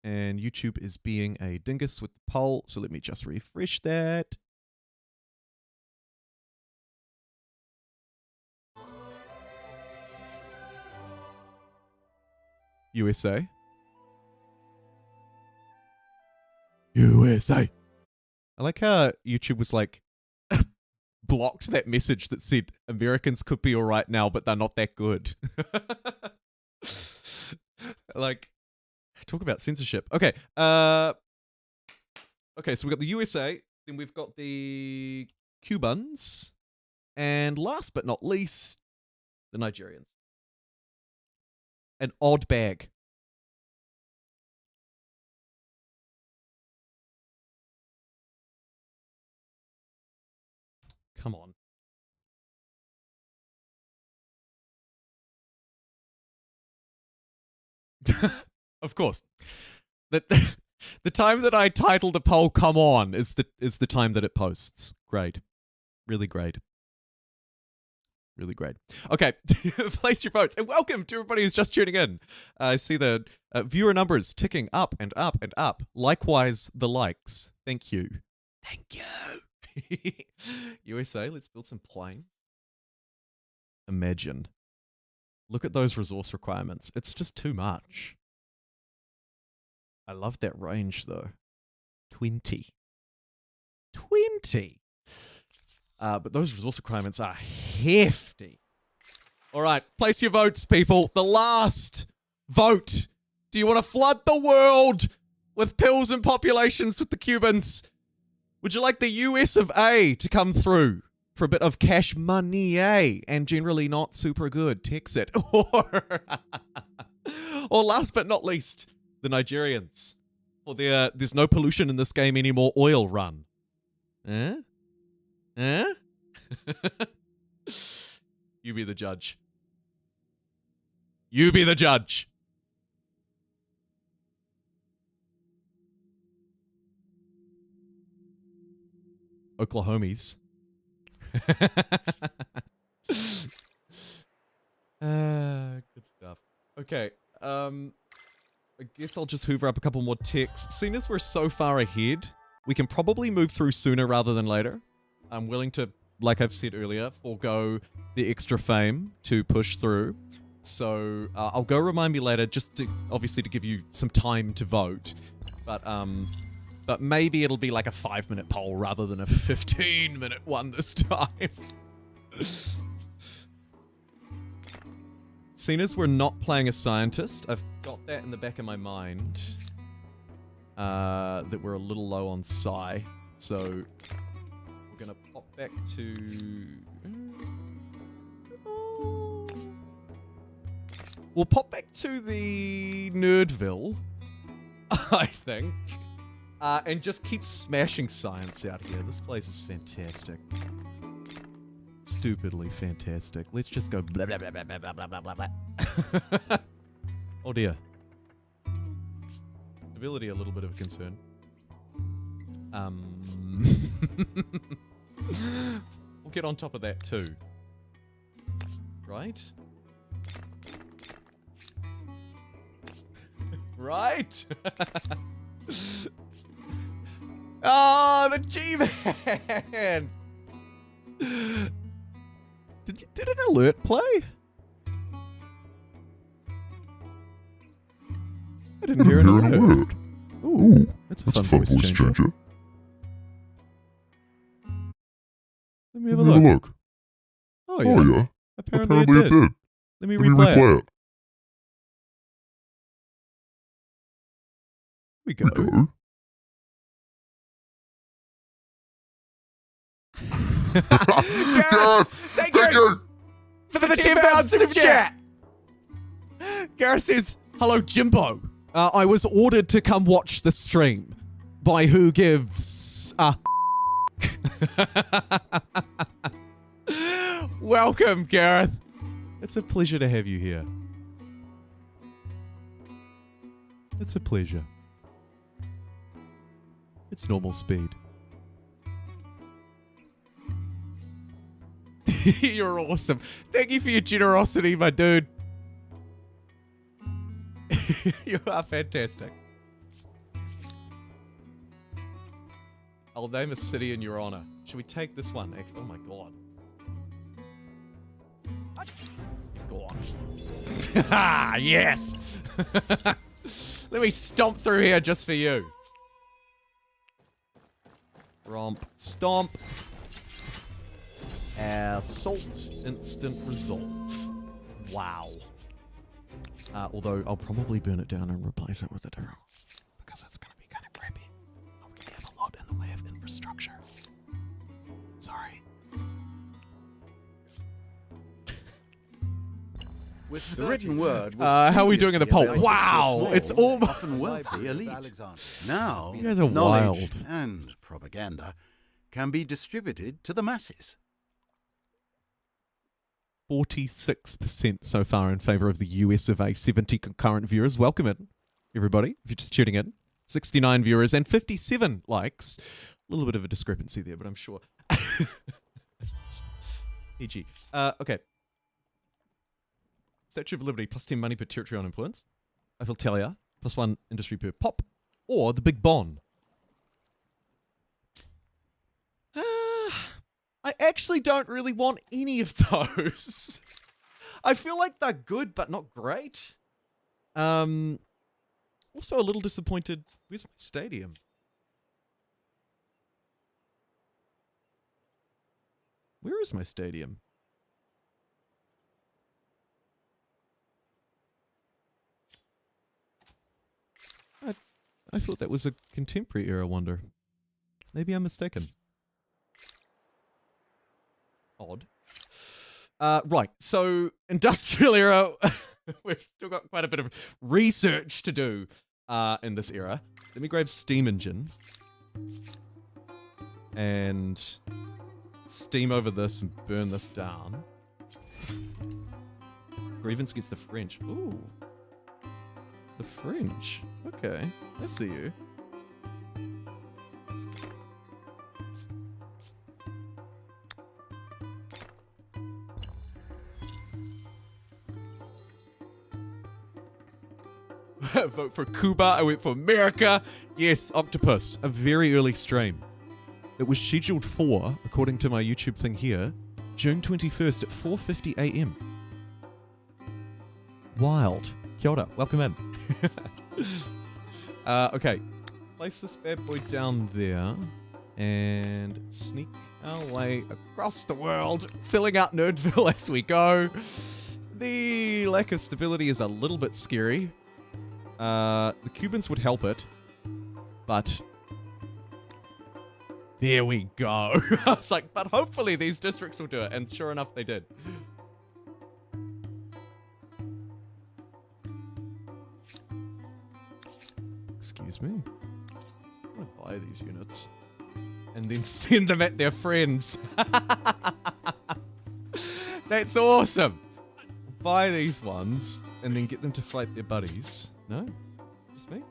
Speaker 1: And YouTube is being a dingus with the poll, so let me just refresh that. USA. USA. I like how YouTube was like, blocked that message that said Americans could be alright now, but they're not that good. Like, talk about censorship. Okay. Okay, so we've got the USA, then we've got the Cubans, and last but not least, the Nigerians. An odd bag. Come on. Of course. The time that I titled the poll "Come On" is the time that it posts. Great. Really great. Really great. Okay, place your votes. And welcome to everybody who's just tuning in. I see the viewer numbers ticking up and up and up. Likewise, the likes. Thank you. Thank you. USA, let's build some planes. Imagine. Look at those resource requirements. It's just too much. I love that range, though. 20. 20! But those resource requirements are hefty. All right, place your votes, people. The last vote. Do you want to flood the world with pills and populations with the Cubans? Would you like the US of A to come through for a bit of cash money, and generally not super good Texit? Or last but not least, the Nigerians. For their there's no pollution in this game anymore oil run. Eh? Eh? You be the judge. You be the judge. Oklahomies. Good stuff. Okay. I guess I'll just hoover up a couple more texts. Seeing as we're so far ahead, we can probably move through sooner rather than later. I'm willing to, like I've said earlier, forego the extra fame to push through. So I'll go remind me later, just to obviously to give you some time to vote. But maybe it'll be like a 5-minute poll rather than a 15-minute one this time. Seeing as we're not playing a scientist, I've got that in the back of my mind. That we're a little low on psi. So we're going to pop back to... We'll pop back to the Nerdville, I think. And just keep smashing science out here. This place is fantastic. Stupidly fantastic. Let's just go blah blah blah blah blah blah blah blah blah. Oh dear. Stability a little bit of a concern. We'll get on top of that too. Right? Right? Oh, the G-Man! Did an alert play? I didn't hear an alert. Ooh, that's a fun voice changer. Let me have a look. Oh yeah. Apparently it did. Let me replay it. We go. Gareth, thank you for the £10 super chat. Gareth says, "Hello, Jimbo. I was ordered to come watch the stream by who gives a." Welcome, Gareth. It's a pleasure to have you here. It's a pleasure. It's normal speed. You're awesome. Thank you for your generosity, my dude. You are fantastic. I'll name a city in your honor. Should we take this one? Oh my god. Go on. Yes! Let me stomp through here just for you. Romp, stomp. Assault, instant resolve. Wow. Although I'll probably burn it down and replace it with a turtle. Because that's going to be kind of crappy. I'm going to have a lot in the way of infrastructure. Sorry.
Speaker 2: With the written word was
Speaker 1: how are we doing in the poll?
Speaker 2: previously
Speaker 1: Wow,
Speaker 2: small,
Speaker 1: it's all...
Speaker 2: often wealthy elite. Now,
Speaker 1: You guys are
Speaker 2: knowledge
Speaker 1: wild.
Speaker 2: and propaganda can be distributed to the masses.
Speaker 1: 46% so far in favor of the US of A, 70 concurrent viewers. Welcome in, everybody, if you're just tuning in. 69 viewers and 57 likes. A little bit of a discrepancy there, but I'm sure. EG. Okay. Statue of Liberty, plus 10 money per territory on influence. Eiffel Tower, plus 1 industry per pop. Or the Big Bon. I actually don't really want any of those. I feel like they're good, but not great. Also a little disappointed. Where's my stadium? Where is my stadium? I thought that was a contemporary era wonder. Maybe I'm mistaken. Odd. Right, so industrial era, we've still got quite a bit of research to do in this era. Let me grab steam engine and steam over this and burn this down. Grievance against the French. Ooh. The French. Okay, I see you. Vote for Cuba. I went for America. Yes, Octopus. A very early stream. It was scheduled for, according to my YouTube thing here, June 21st at 4:50 a.m. Wild. Kia ora. Welcome in. Okay. Place this bad boy down there and sneak our way across the world, filling out Nerdville as we go. The lack of stability is a little bit scary. The Cubans would help it, but there we go. I was like, but hopefully these districts will do it, and sure enough, they did. Excuse me. I'm gonna buy these units and then send them at their friends. That's awesome. Buy these ones and then get them to fight their buddies. No? Just me?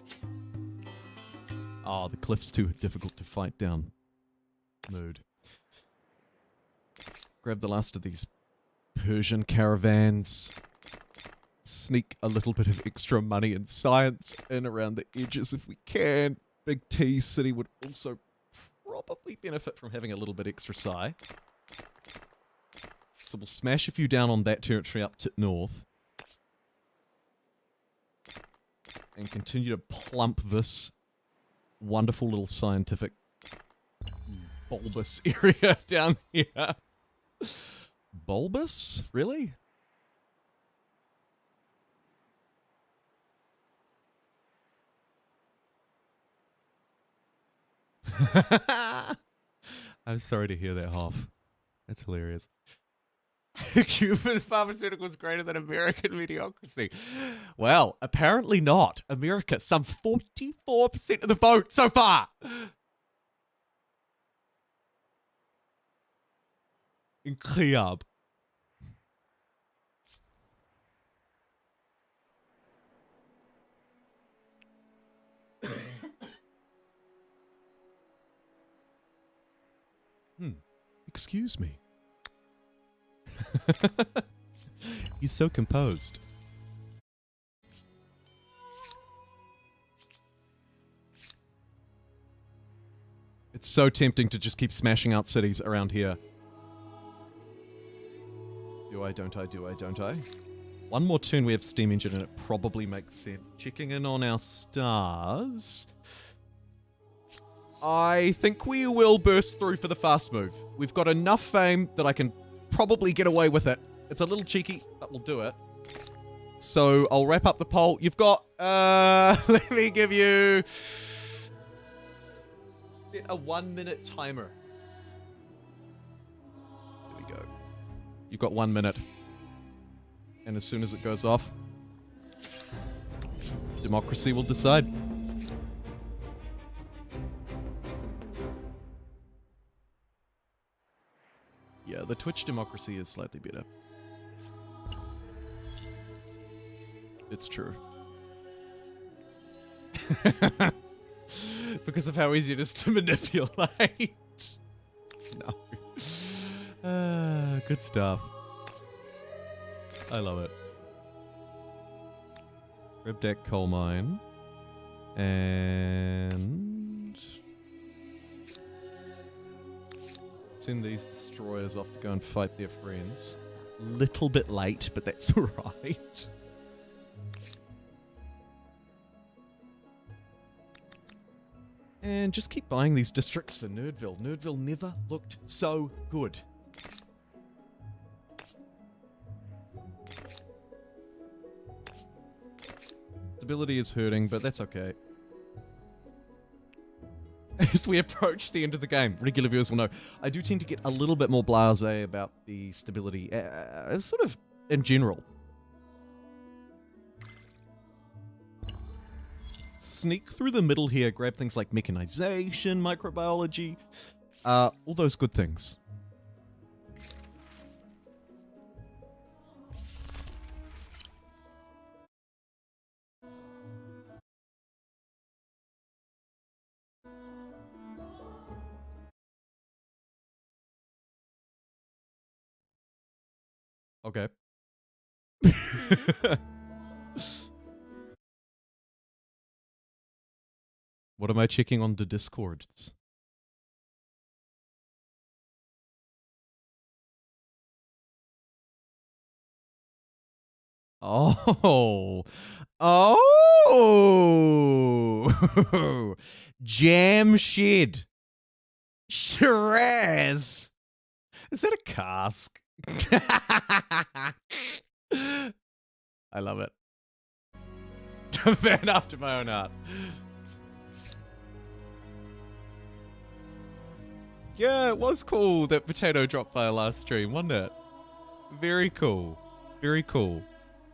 Speaker 1: Oh, the cliff's too difficult to fight down. Mood. Grab the last of these Persian caravans. Sneak a little bit of extra money and science in around the edges if we can. Big T City would also probably benefit from having a little bit extra psi. So we'll smash a few down on that territory up to north. And continue to plump this wonderful little scientific bulbous area down here. Bulbous? Really? I'm sorry to hear that, Hoff. That's hilarious. Cuban pharmaceuticals greater than American mediocrity. Well, apparently not. America, some 44% of the vote so far. Incroyable. Excuse me. He's so composed. It's so tempting to just keep smashing out cities around here. Do I, don't I, do I, don't I? One more turn we have steam engine and it probably makes sense. Checking in on our stars. I think we will burst through for the fast move. We've got enough fame that I can probably get away with it. It's a little cheeky, but we'll do it. So I'll wrap up the poll. You've got, let me give you a 1 minute timer. There we go. You've got 1 minute. And as soon as it goes off, democracy will decide. Yeah, the Twitch democracy is slightly better. It's true. Because of how easy it is to manipulate. No. Good stuff. I love it. Rib deck coal mine. And send these destroyers off to go and fight their friends. Little bit late, but that's alright. And just keep buying these districts for Nerdville. Nerdville never looked so good. Stability is hurting, but that's okay. As we approach the end of the game, regular viewers will know, I do tend to get a little bit more blasé about the stability, sort of in general. Sneak through the middle here, grab things like mechanization, microbiology, all those good things. Okay. What am I checking on the Discords? Oh. Oh. Jam Shed. Shiraz. Is that a cask? I love it. A man after my own heart. Yeah, it was cool that Potato dropped by our last stream, wasn't it? Very cool. Very cool.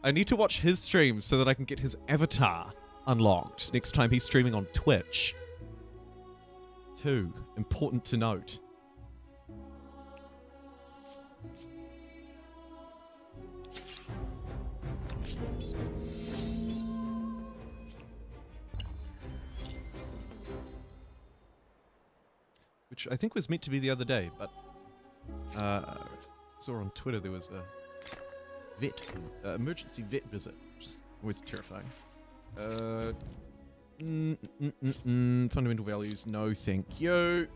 Speaker 1: I need to watch his stream so that I can get his avatar unlocked next time he's streaming on Twitch. Too important to note. Which I think was meant to be the other day, but saw on Twitter there was a vet, emergency vet visit, which is always terrifying. Fundamental values, no thank you.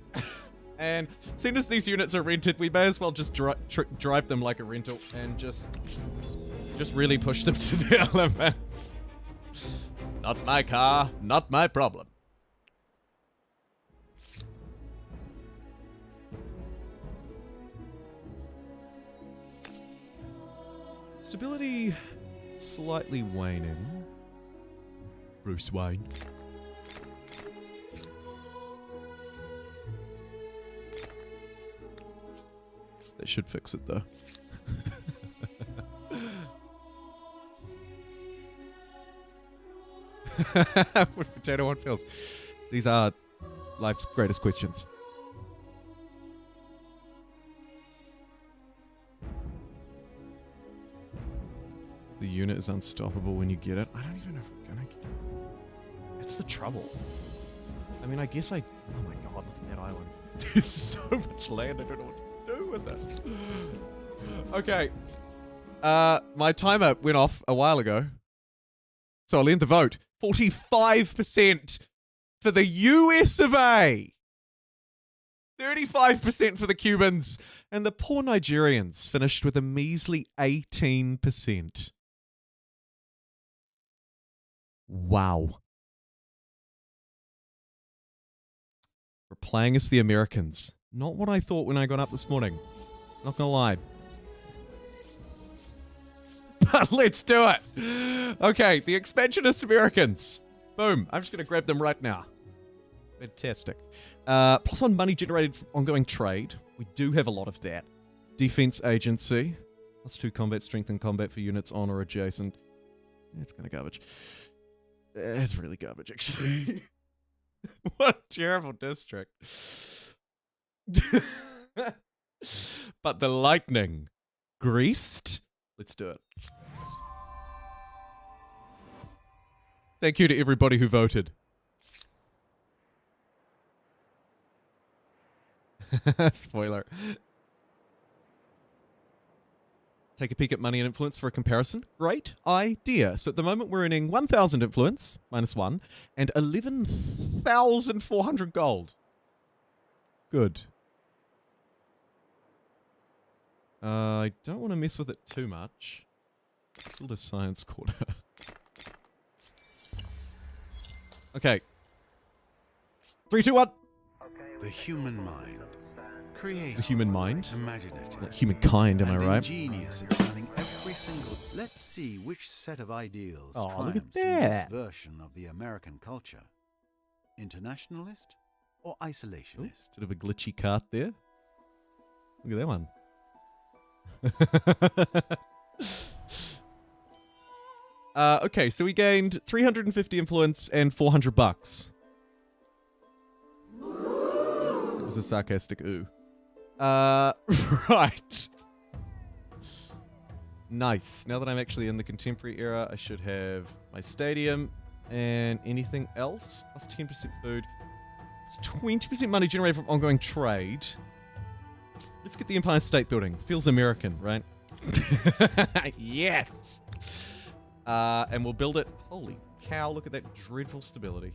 Speaker 1: And as soon as these units are rented, we may as well just drive them like a rental and just really push them to their limits. Not my car, not my problem. Stability slightly waning. Bruce Wayne. That should fix it though. What Potato One feels. These are life's greatest questions. The unit is unstoppable when you get it. I don't even know if we're gonna get it. It's the trouble. I mean, I guess oh my god, look at that island. There's so much land, I don't know what to do with it. Okay. My timer went off a while ago. So I'll end the vote. 45% for the US of A. 35% for the Cubans. And the poor Nigerians finished with a measly 18%. Wow. We're playing as the Americans. Not what I thought when I got up this morning. Not gonna lie. But let's do it. Okay, the Expansionist Americans. Boom. I'm just gonna grab them right now. Fantastic. +1 money generated from ongoing trade. We do have a lot of that. Defense agency. +2 combat strength and combat for units on or adjacent. It's kind of garbage. It's really garbage, actually. What a terrible district. But the lightning. Greased? Let's do it. Thank you to everybody who voted. Spoiler. Take a peek at money and influence for a comparison. Great idea. So at the moment we're earning 1,000 influence, -1, and 11,400 gold. Good. I don't want to mess with it too much. Build a science quarter. Okay. 3, 2, 1.
Speaker 2: The human mind. Creative.
Speaker 1: The human mind.
Speaker 2: Imaginative.
Speaker 1: Humankind, am I
Speaker 2: and
Speaker 1: right?
Speaker 2: ingenious at turning every single... Let's see which set of ideals
Speaker 1: Oh, look
Speaker 2: triumphs
Speaker 1: at
Speaker 2: in this
Speaker 1: that.
Speaker 2: version of the American culture. Internationalist or
Speaker 1: Ooh,
Speaker 2: isolationist?
Speaker 1: bit of a glitchy cart there. Look at that one. Okay, so we gained 350 influence and 400 bucks. It was a sarcastic ooh. Right. Nice. Now that I'm actually in the contemporary era, I should have my stadium and anything else. Plus 10% food. It's 20% money generated from ongoing trade. Let's get the Empire State Building. Feels American, right? Yes! And we'll build it. Holy cow, look at that dreadful stability.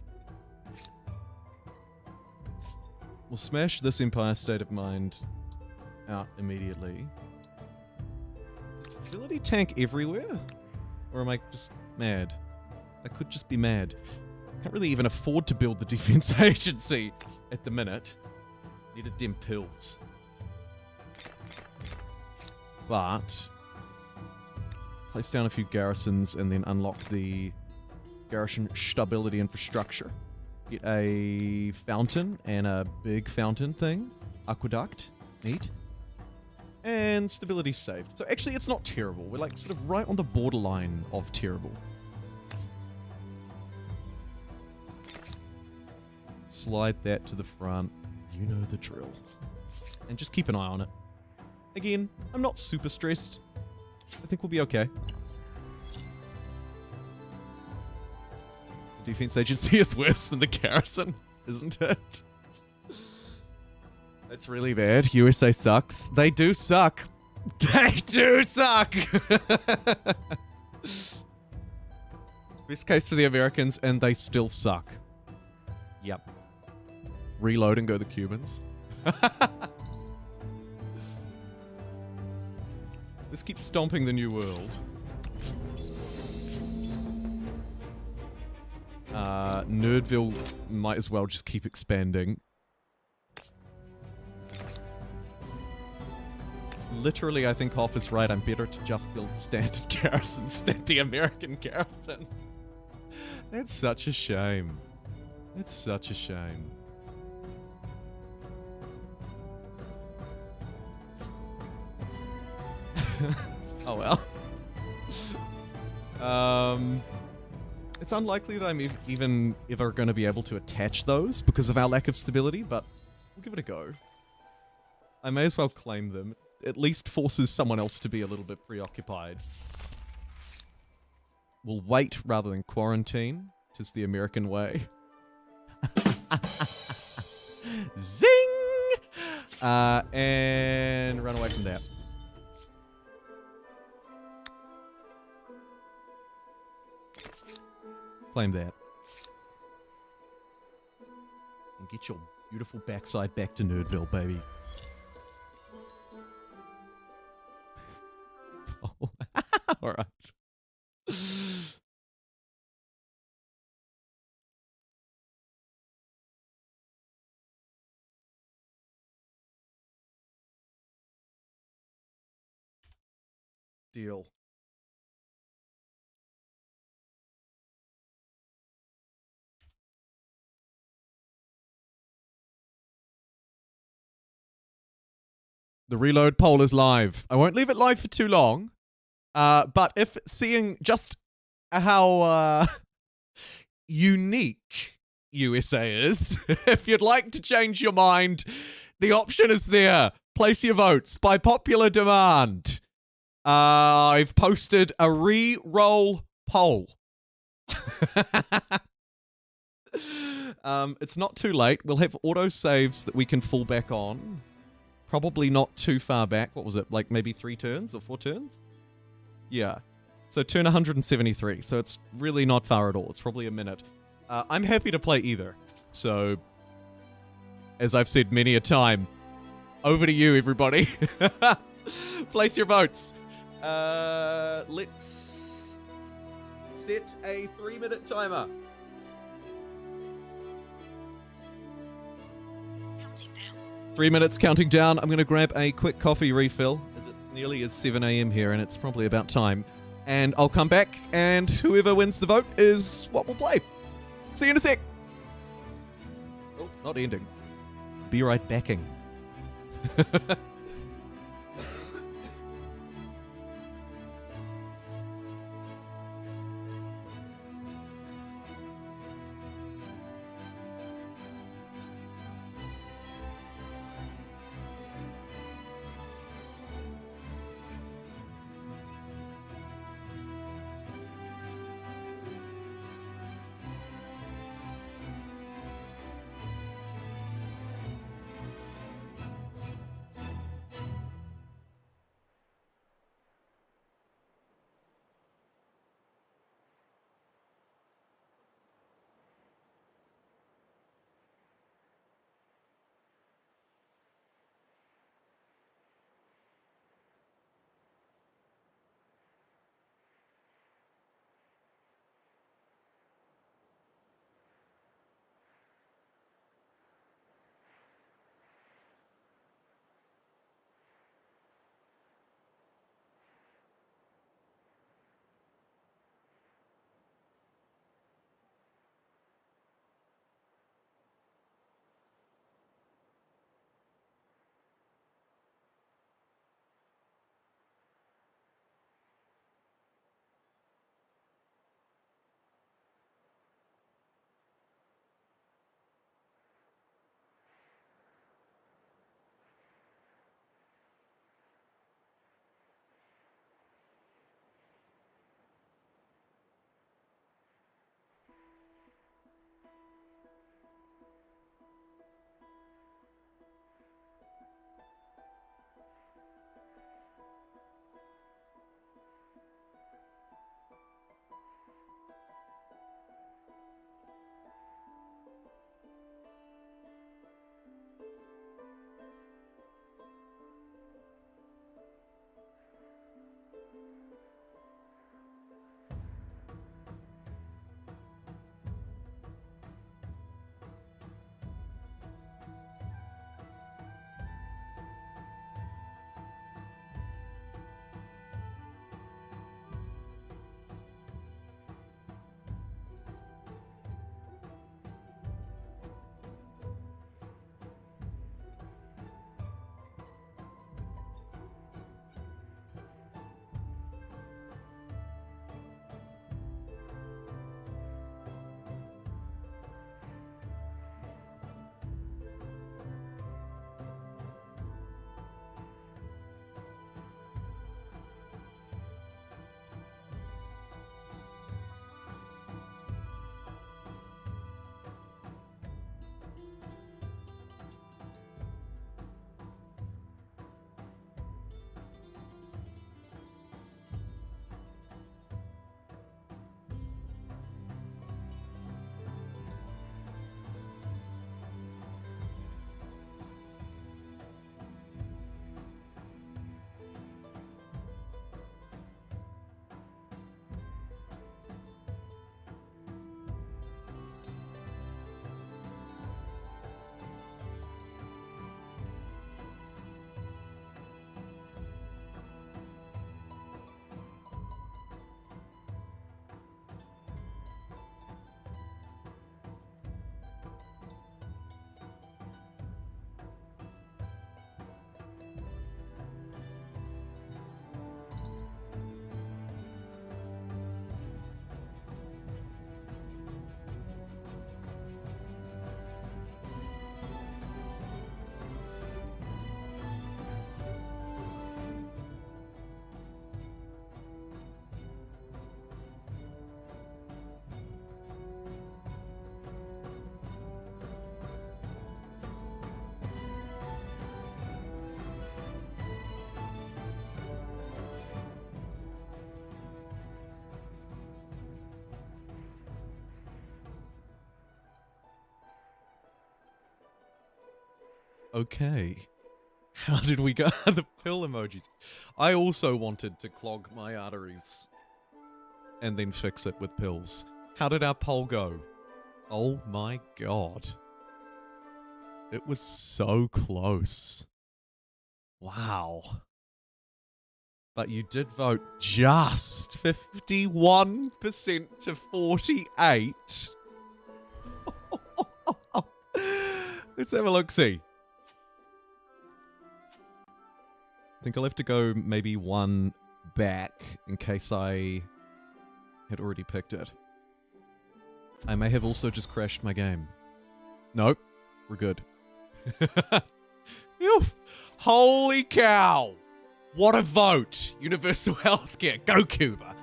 Speaker 1: We'll smash this Empire State of Mind out immediately. Stability tank everywhere? Or am I just mad? I could just be mad. Can't really even afford to build the defense agency at the minute. Needed dim pills. But place down a few garrisons and then unlock the garrison stability infrastructure. Get a fountain and a big fountain thing. Aqueduct. Neat. And stability saved. So actually it's not terrible. We're like sort of right on the borderline of terrible. Slide that to the front. You know the drill. And just keep an eye on it. Again, I'm not super stressed. I think we'll be okay. The defense agency is worse than the garrison, isn't it? That's really bad. USA sucks. They do suck. They do suck! Best case for the Americans, and they still suck. Yep. Reload and go the Cubans. Let's keep stomping the new world. Nerdville might as well just keep expanding. Literally, I think Hoff is right. I'm better to just build standard garrisons than the American garrison. That's such a shame. That's such a shame. Oh well. It's unlikely that I'm even ever going to be able to attach those because of our lack of stability, but we'll give it a go. I may as well claim them. At least forces someone else to be a little bit preoccupied. We'll wait rather than quarantine. 'Tis the American way. Zing! And run away from that. Claim that. And get your Beautiful backside back to Nerdville, baby. Oh. All right. Deal. The reload poll is live. I won't leave it live for too long. But if seeing just how unique USA is, if you'd like to change your mind, the option is there. Place your votes by popular demand. I've posted a re-roll poll. It's not too late. We'll have auto saves that we can fall back on. Probably not too far back. What was it? Like maybe 3 turns or 4 turns? Yeah. So turn 173. So it's really not far at all. It's probably a minute. I'm happy to play either. So, as I've said many a time, over to you, everybody. Place your votes. Let's set a 3-minute timer. 3 minutes counting down. I'm going to grab a quick coffee refill as it nearly is 7 a.m. here and it's probably about time. And I'll come back and whoever wins the vote is what we'll play. See you in a sec. Oh, not ending. Be right backing. Okay. How did we go? The pill emojis. I also wanted to clog my arteries and then fix it with pills. How did our poll go? Oh my god. It was so close. Wow. But you did vote just 51% to 48. Let's have a look-see. I think I'll have to go maybe one back in case I had already picked it. I may have also just crashed my game. Nope, we're good. Oof. Holy cow! What a vote! Universal healthcare. Go Cuba!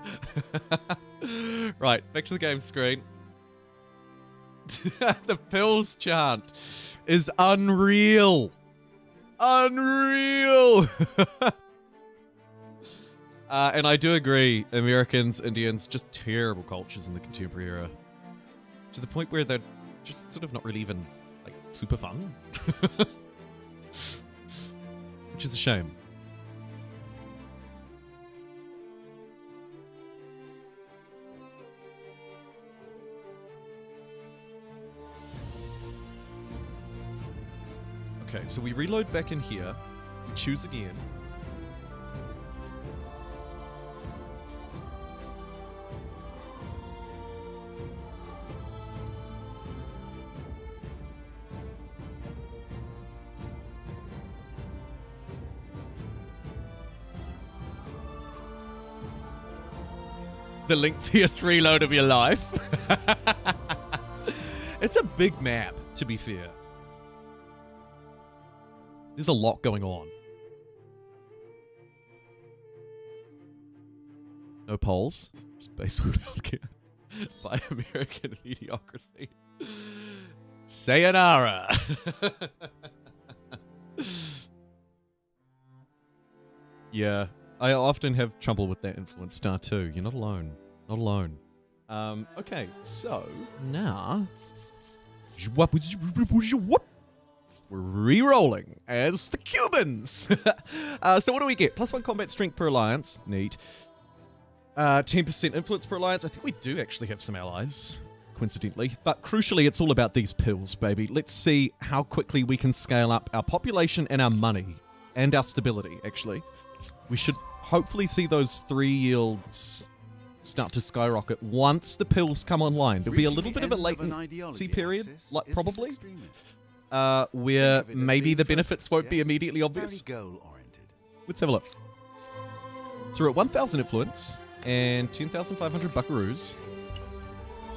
Speaker 1: Right, back to the game screen. The pills chant is unreal. Unreal! And I do agree, Americans, Indians, just terrible cultures in the contemporary era. To the point where they're just sort of not really even, like, super fun. Which is a shame. Okay, so we reload back in here. We choose again. The lengthiest reload of your life. It's a big map, to be fair. There's a lot going on. No polls. Just baseload healthcare by American mediocrity. Sayonara. Yeah, I often have trouble with that influence star too. You're not alone. Not alone. Okay, so now we're re-rolling as the Cubans. So what do we get? +1 combat strength per alliance. Neat. 10% influence per alliance. I think we do actually have some allies, coincidentally. But crucially, it's all about these pills, baby. Let's see how quickly we can scale up our population and our money. And our stability, actually. We should hopefully see those 3 yields start to skyrocket once the pills come online. There'll be a little bit of a latency period, like probably. Where maybe the benefits won't be immediately obvious. Let's have a look. So we're at 1,000 influence and 10,500 buckaroos.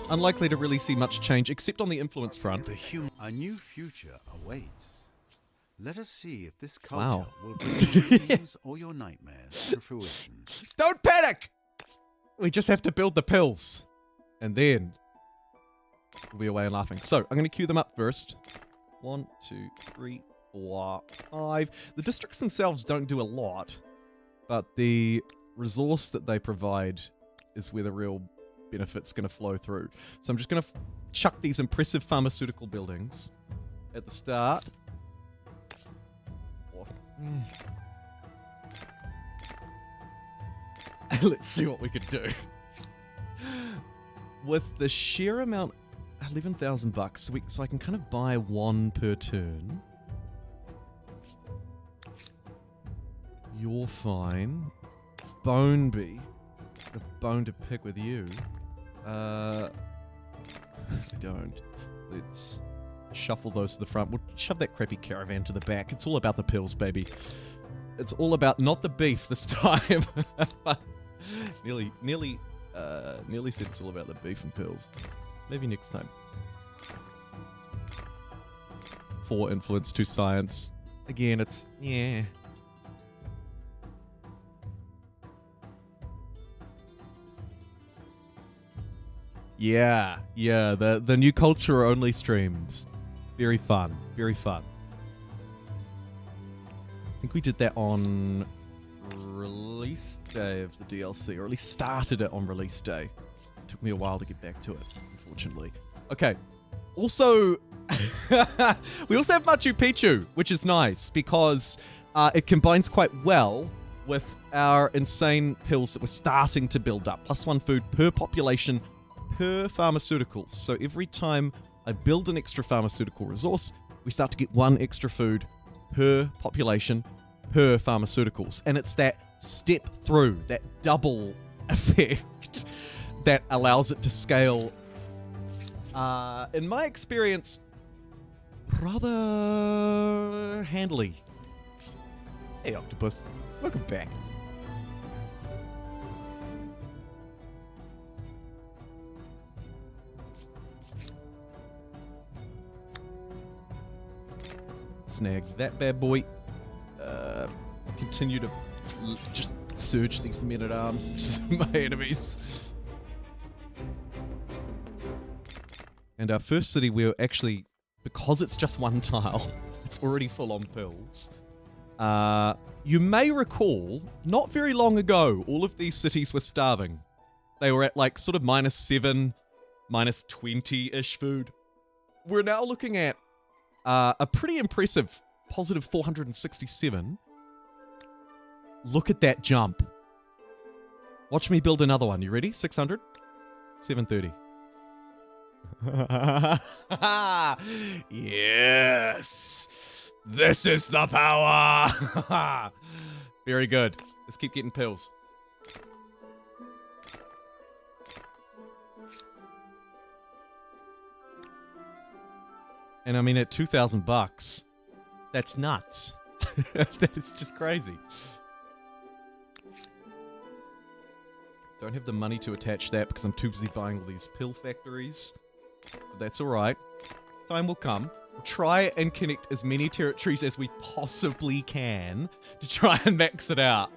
Speaker 1: Unlikely to really see much change, except on the influence front.
Speaker 2: A new future awaits. Let us see if this culture will bring your dreams or your nightmares to fruition.
Speaker 1: Don't panic! We just have to build the pills. And then we'll be away and laughing. So I'm going to queue them up first. 1, 2, 3, 4, 5. The districts themselves don't do a lot, but the resource that they provide is where the real benefit's going to flow through. So I'm just going to chuck these impressive pharmaceutical buildings at the start. Let's see what we could do. With the sheer amount, 11,000 bucks, so I can kind of buy one per turn. You're fine. Boneby. A bone to pick with you. I don't. Let's shuffle those to the front. We'll shove that crappy caravan to the back. It's all about the pills, baby. It's all about not the beef this time. nearly said it's all about the beef and pills. Maybe next time. 4 influence, 2 science. Again, it's yeah. Yeah, the new culture only streams. Very fun, very fun. I think we did that on release day of the DLC, or at least started it on release day. It took me a while to get back to it, unfortunately. Okay, Also, we also have Machu Picchu, which is nice because it combines quite well with our insane pills that we're starting to build up. +1 food per population per pharmaceuticals. So every time I build an extra pharmaceutical resource, we start to get 1 extra food per population per pharmaceuticals. And it's that step through, that double effect that allows it to scale, in my experience, rather handily. Hey, Octopus. Welcome back. Snag that bad boy. Continue to just surge these men-at-arms into my enemies. And our first city, we're actually, because it's just 1 tile, it's already full on pills. You may recall, not very long ago, all of these cities were starving. They were at like sort of -7, -20-ish food. We're now looking at a pretty impressive positive 467. Look at that jump. Watch me build another one. You ready? 600? 730. Yes! This is the power! Very good. Let's keep getting pills. And I mean, at $2,000, that's nuts. That is just crazy. Don't have the money to attach that because I'm too busy buying all these pill factories. But that's alright. Time will come. We'll try and connect as many territories as we possibly can to try and max it out.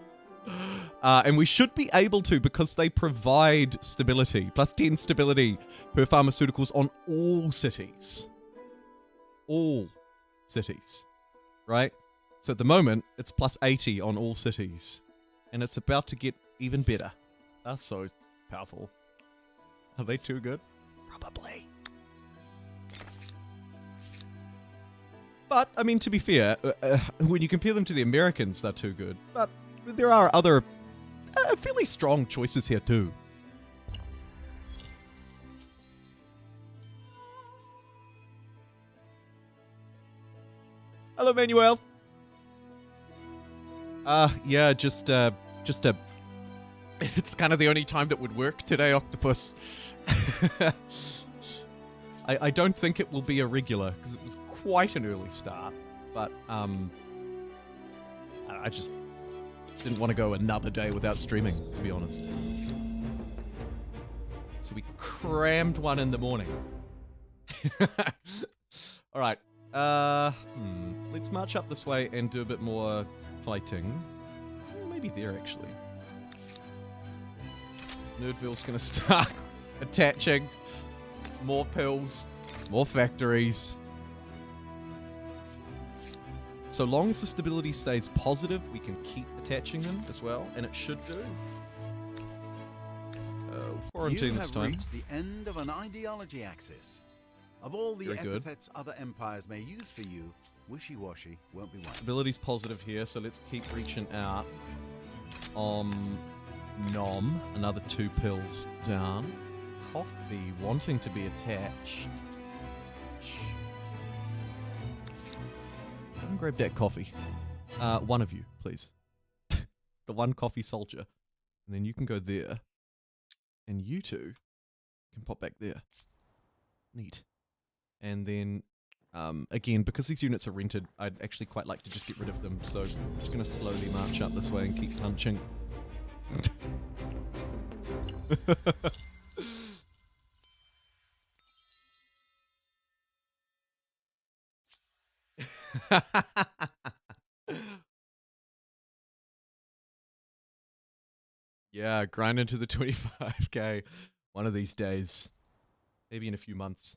Speaker 1: And we should be able to because they provide stability. +10 stability per pharmaceuticals on all cities. All cities. Right? So at the moment, it's +80 on all cities. And it's about to get even better. That's so powerful. Are they too good? Probably. But, I mean, to be fair, when you compare them to the Americans, they're too good. But there are other fairly strong choices here too. Hello, Manuel. Yeah, just it's kind of the only time that would work today, Octopus. I don't think it will be a regular, because it was quite an early start, but I just didn't want to go another day without streaming, to be honest. So we crammed one in the morning. Alright, let's march up this way and do a bit more fighting. Maybe there, actually. Nerdville's gonna start attaching more pills, more factories. So long as the stability stays positive, we can keep attaching them as well, and it should do. Quarantine this time.
Speaker 2: You have reached the end of an ideology axis. Of all the epithets other empires may use for you, wishy-washy won't be one.
Speaker 1: Stability's positive here, so let's keep reaching out. Nom, another 2 pills down. Coffee wanting to be attached. Go and grab that coffee. One of you, please. The one coffee soldier. And then you can go there. And you two can pop back there. Neat. And then, again, because these units are rented, I'd actually quite like to just get rid of them. So I'm just going to slowly march up this way and keep punching. Yeah, grind into the 25k one of these days. Maybe in a few months.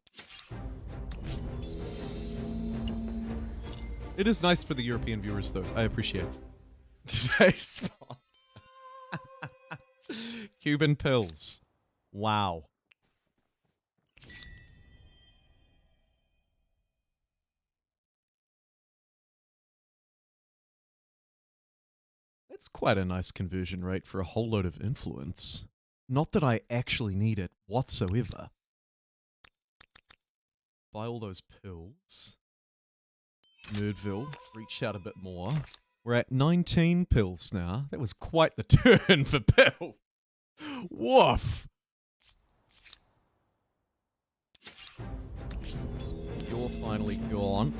Speaker 1: It is nice for the European viewers, though. I appreciate today's spot. Cuban pills. Wow. quite a nice conversion rate for a whole load of influence. Not that I actually need it whatsoever. Buy all those pills. Nerdville, reach out a bit more. We're at 19 pills now. That was quite the turn for pills. Woof! You're finally gone.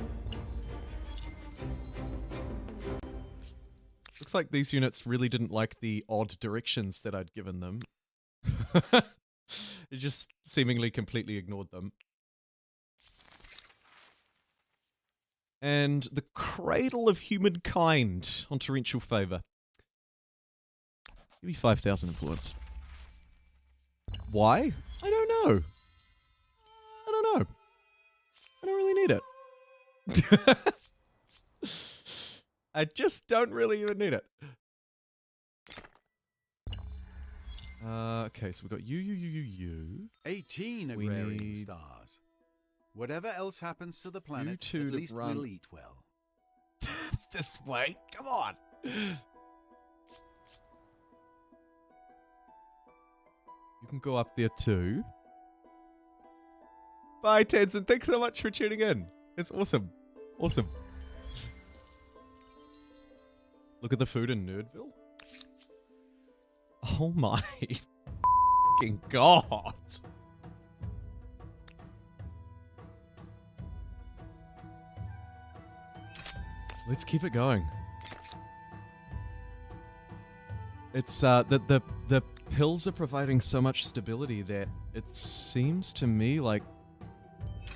Speaker 1: Looks like these units really didn't like the odd directions that I'd given them. It just seemingly completely ignored them. And the Cradle of Humankind on torrential favor. Give me 5,000 influence. Why? I don't know. I don't know. I don't really need it. I just don't really even need it. Okay, so we've got you.
Speaker 2: 18
Speaker 1: We
Speaker 2: agrarian
Speaker 1: need-
Speaker 2: stars. Whatever else happens to the planet,
Speaker 1: two
Speaker 2: at
Speaker 1: to
Speaker 2: least
Speaker 1: run.
Speaker 2: we'll eat well.
Speaker 1: This way. Come on. You can go up there too. Bye, Tenzin. Thanks so much for tuning in. It's awesome. Awesome. Look at the food in Nerdville. Oh my fucking god. Let's keep it going. It's the pills are providing so much stability that it seems to me like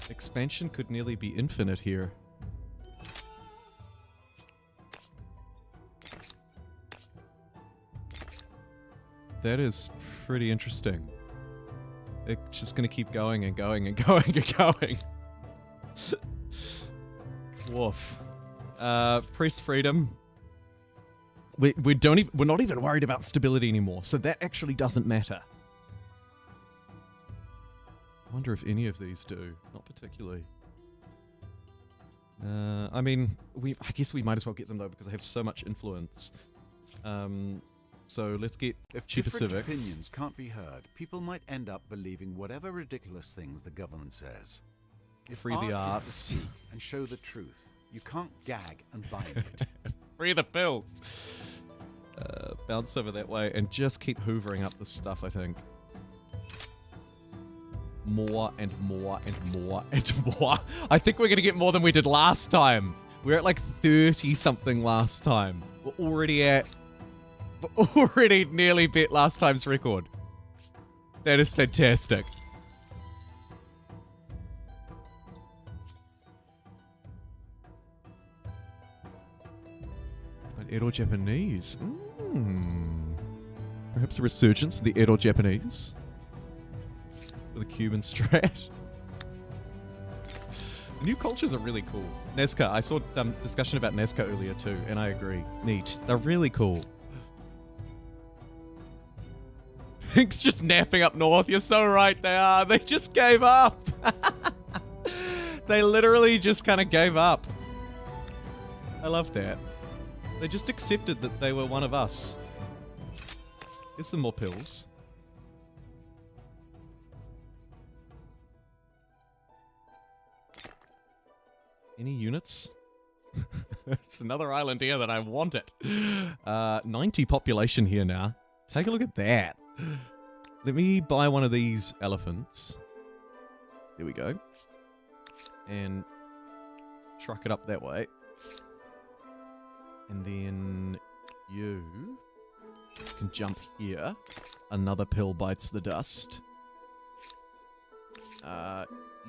Speaker 1: expansion could nearly be infinite here. That is pretty interesting. It's just gonna keep going and going and going and going. Woof. Press freedom. We're not even worried about stability anymore, so that actually doesn't matter. I wonder if any of these do. Not particularly. I mean, I guess we might as well get them though because they have so much influence. So let's get
Speaker 2: If
Speaker 1: cheaper
Speaker 2: different
Speaker 1: civics.
Speaker 2: opinions can't be heard, people might end up believing whatever ridiculous things the government says. If
Speaker 1: Free the
Speaker 2: art is
Speaker 1: arts.
Speaker 2: to speak and show the truth, you can't gag and bind it.
Speaker 1: Free the pills. Bounce over that way and just keep hoovering up the stuff, I think. More and more and more and more. I think we're going to get more than we did last time. We were at like 30 something last time. We're already nearly beat last time's record. That is fantastic. An Edo Japanese. Perhaps a resurgence of the Edo Japanese. With a Cuban strat. The new cultures are really cool. Nazca, I saw discussion about Nazca earlier too, and I agree. Neat. They're really cool. Pink's just napping up north. You're so right, they are. They just gave up. They literally just kind of gave up. I love that. They just accepted that they were one of us. Here's some more pills. Any units? It's another island here that I want it. 90 population here now. Take a look at that. Let me buy one of these elephants. There we go. And truck it up that way. And then you can jump here. Another pill bites the dust.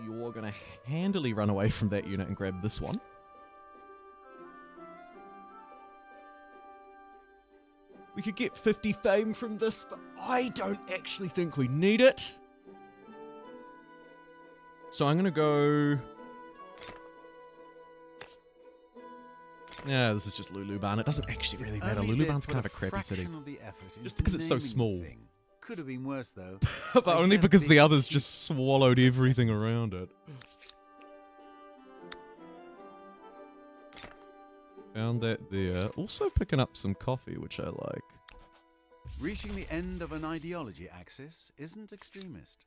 Speaker 1: You're going to handily run away from that unit and grab this one. We could get 50 fame from this, but I don't actually think we need it. So I'm going to go... Yeah, this is just Luluban. It doesn't actually really matter.
Speaker 2: Only they'd
Speaker 1: Luluban's
Speaker 2: put
Speaker 1: kind of a crappy city.
Speaker 2: fraction of the effort
Speaker 1: Just
Speaker 2: into
Speaker 1: because it's so
Speaker 2: naming the
Speaker 1: small.
Speaker 2: thing. Could have been worse though.
Speaker 1: But
Speaker 2: I
Speaker 1: only
Speaker 2: have
Speaker 1: because the
Speaker 2: been
Speaker 1: others just swallowed everything around it. Found that there. Also picking up some coffee, which I like.
Speaker 2: Reaching the end of an ideology axis isn't extremist.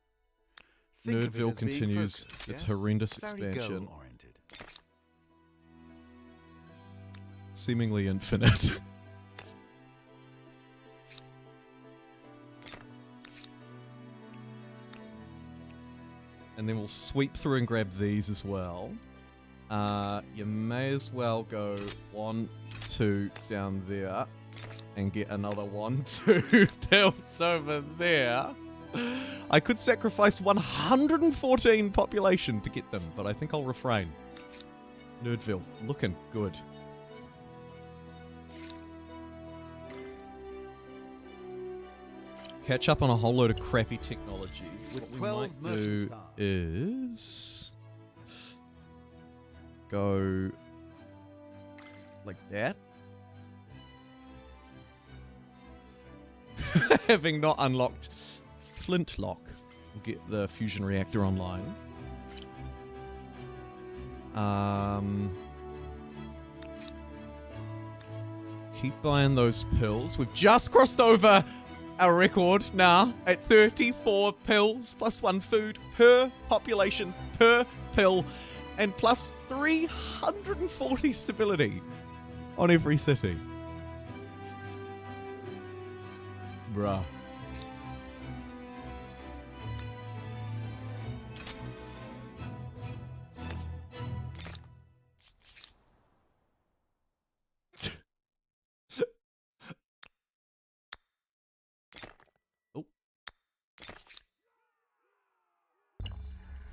Speaker 2: Think of it
Speaker 1: Nerdville
Speaker 2: as being
Speaker 1: continues
Speaker 2: focused,
Speaker 1: its
Speaker 2: yes?
Speaker 1: horrendous
Speaker 2: Very
Speaker 1: expansion.
Speaker 2: goal-oriented.
Speaker 1: Seemingly infinite. And then we'll sweep through and grab these as well. You may as well go 1, 2 down there and get another 1, 2 pills over there. I could sacrifice 114 population to get them, but I think I'll refrain. Nerdville, looking good. Catch up on a whole load of crappy technologies.
Speaker 2: With
Speaker 1: What we
Speaker 2: 12
Speaker 1: might
Speaker 2: merchant
Speaker 1: do
Speaker 2: stars.
Speaker 1: is go like that. Having not unlocked Flintlock, we'll get the fusion reactor online. Keep buying those pills. We've just crossed over our record now at 34 pills plus 1 food per population per pill and plus 340 stability on every city. Bruh. Oh.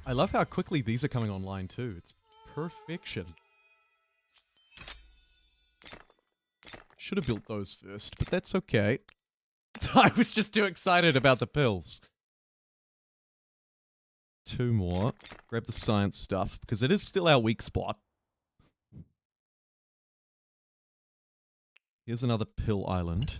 Speaker 1: I love how quickly these are coming online too. It's perfection. Should have built those first, but that's okay. I was just too excited about the pills. 2 more. Grab the science stuff, because it is still our weak spot. Here's another pill island.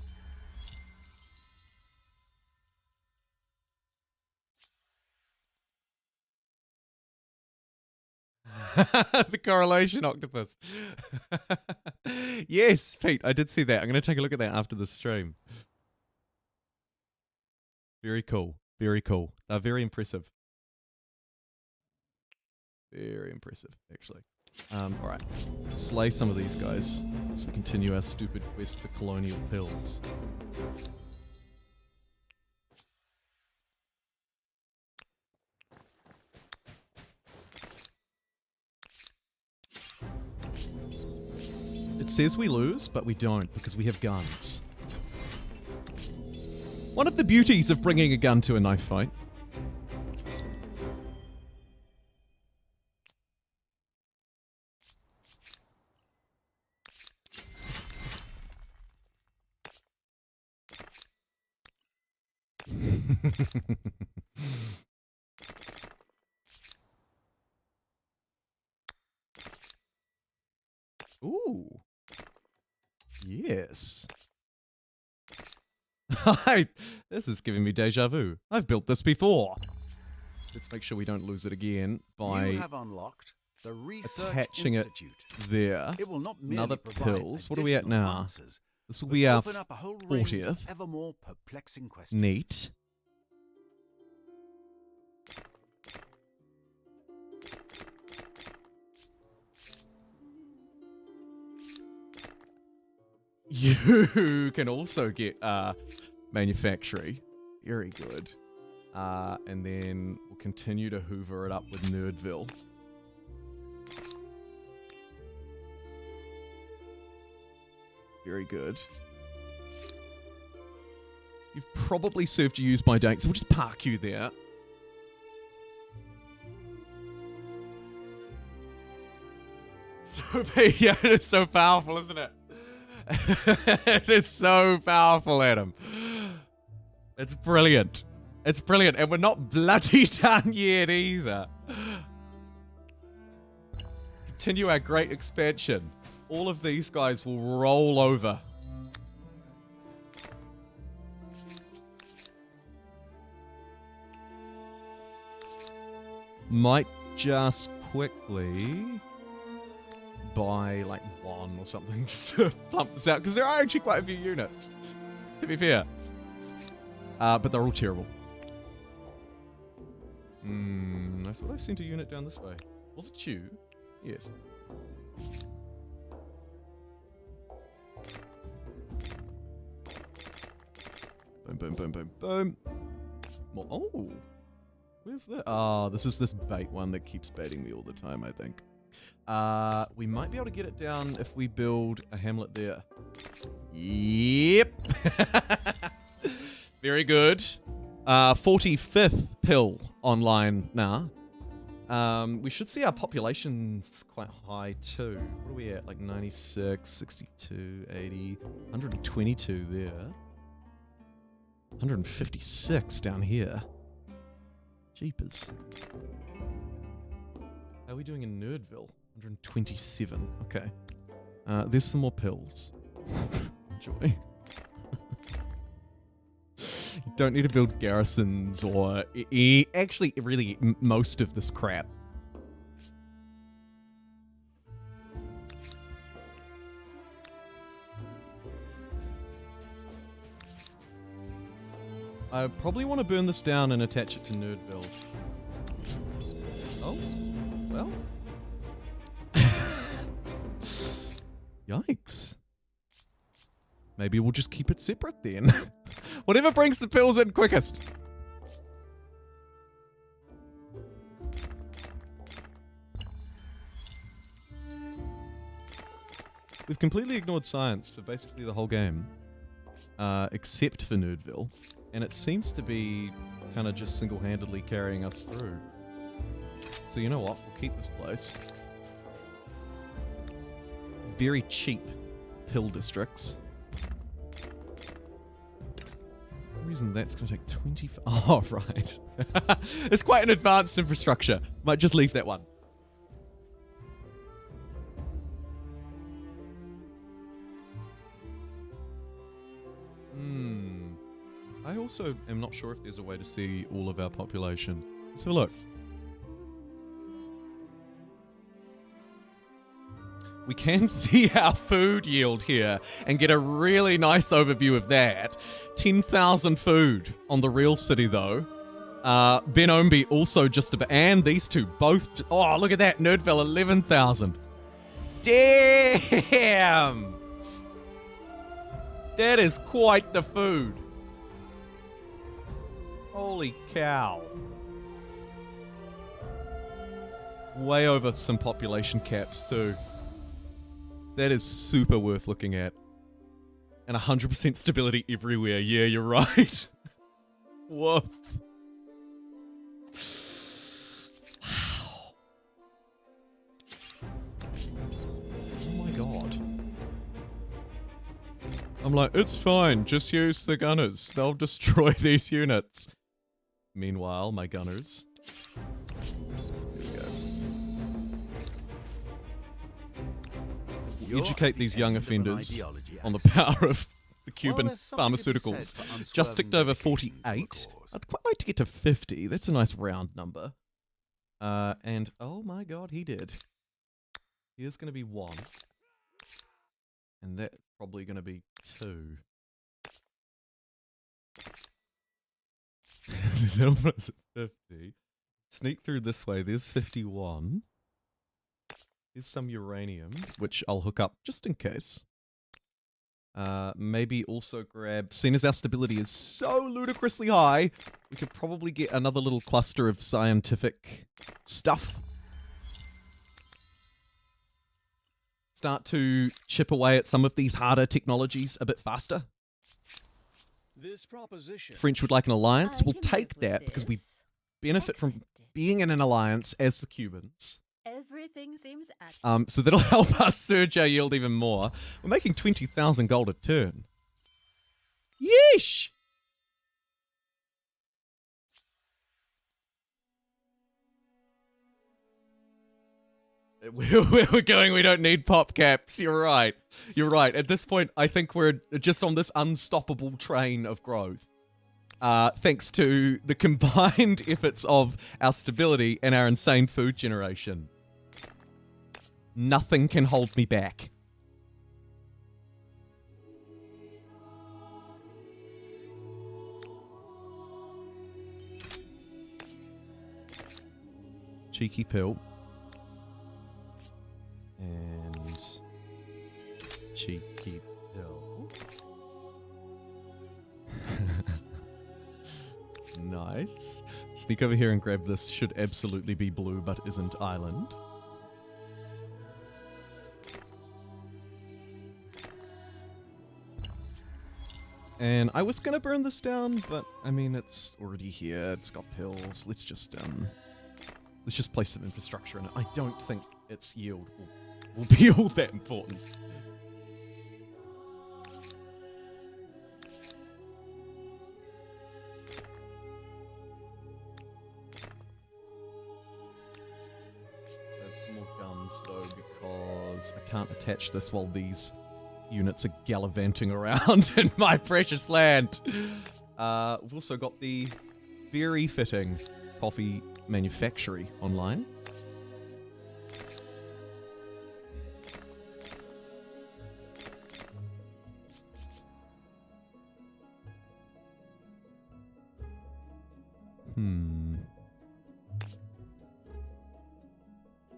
Speaker 1: The correlation octopus. Yes, Pete, I did see that. I'm going to take a look at that after the stream. Very cool. Very cool. They're very impressive. Very impressive, actually. Alright. Slay some of these guys as we continue our stupid quest for colonial pills. It says we lose, but we don't because we have guns. One of the beauties of bringing a gun to a knife fight. Ooh. Yes. This is giving me deja vu. I've built this before. Let's make sure we don't lose it again by
Speaker 2: You have unlocked the Research
Speaker 1: attaching it
Speaker 2: Institute.
Speaker 1: there.
Speaker 2: It will not merely
Speaker 1: Another
Speaker 2: provide
Speaker 1: pills. What are we at
Speaker 2: additional
Speaker 1: now?
Speaker 2: answers,
Speaker 1: This will
Speaker 2: but
Speaker 1: be our
Speaker 2: open up a whole range of
Speaker 1: 40th.
Speaker 2: ever more perplexing questions.
Speaker 1: Neat. You can also get manufactory. Very good. And then we'll continue to hoover it up with Nerdville. Very good. You've probably served your use by date, so we'll just park you there. So, yeah, it is so powerful, isn't it? It is so powerful, Adam. It's brilliant. It's brilliant. And we're not bloody done yet either. Continue our great expansion. All of these guys will roll over. Might just quickly buy like one or something just to pump this out, because there are actually quite a few units, to be fair. But they're all terrible. I thought I sent a unit down this way. Was it you? Yes. Boom, boom, boom, boom, boom. More. Oh, where's that? Oh, this is this bait one that keeps baiting me all the time, I think. We might be able to get it down if we build a hamlet there. Yep. Very good. 45th pill online now. We should see our population's quite high too. What are we at? Like 96, 62, 80, 122 there. 156 down here. Jeepers. How are we doing in Nerdville? 127. Okay. There's some more pills. Enjoy. You don't need to build garrisons or actually really most of this crap. I probably want to burn this down and attach it to Nerdville. Oh, well. Yikes. Maybe we'll just keep it separate then. Whatever brings the pills in quickest. We've completely ignored science for basically the whole game. Except for Nerdville. And it seems to be kind of just single-handedly carrying us through. So you know what? We'll keep this place. Very cheap pill districts. For some reason that's going to take 25... Oh, right. It's quite an advanced infrastructure. Might just leave that one. I also am not sure if there's a way to see all of our population. Let's have a look. We can see our food yield here and get a really nice overview of that. 10,000 food on the real city though. Benombi also just about, and these two both, oh look at that, Nerdville 11,000. Damn! That is quite the food. Holy cow. Way over some population caps too. That is super worth looking at. And 100% stability everywhere. Yeah, you're right. Woof. Wow. Oh my god. I'm like, it's fine. Just use the gunners. They'll destroy these units. Meanwhile, my gunners. There we go. We'll educate these young offenders on the power of the Cuban pharmaceuticals. Just ticked over 48. I'd quite like to get to 50. That's a nice round number. And, oh my god, he did. Here's going to be 1. And that's probably going to be 2. That'll put us at 50. Sneak through this way. There's 51. Here's some uranium, which I'll hook up just in case. Maybe also grab... Seeing as our stability is so ludicrously high, we could probably get another little cluster of scientific stuff. Start to chip away at some of these harder technologies a bit faster.
Speaker 4: This proposition.
Speaker 1: French would like an alliance.
Speaker 3: I
Speaker 1: We'll
Speaker 3: can
Speaker 1: take
Speaker 3: live with
Speaker 1: that because we
Speaker 3: this.
Speaker 1: benefit from
Speaker 3: Accepted.
Speaker 1: being in an alliance as the Cubans.
Speaker 3: Everything seems accurate.
Speaker 1: So that'll help us surge our yield even more. We're making 20,000 gold a turn. Yeesh! Where we're going, we don't need pop caps. You're right. You're right. At this point, I think we're just on this unstoppable train of growth. Thanks to the combined efforts of our stability and our insane food generation. Nothing can hold me back. Cheeky pill. And cheeky pill. Nice. Sneak over here and grab this. Should absolutely be blue, but isn't island. And I was gonna burn this down, but I mean it's already here. It's got pills. Let's just place some infrastructure in it. I don't think its yield will be all that important. Grab some more guns though, because I can't attach this while these units are gallivanting around in my precious land. We've also got the very fitting coffee manufactory online.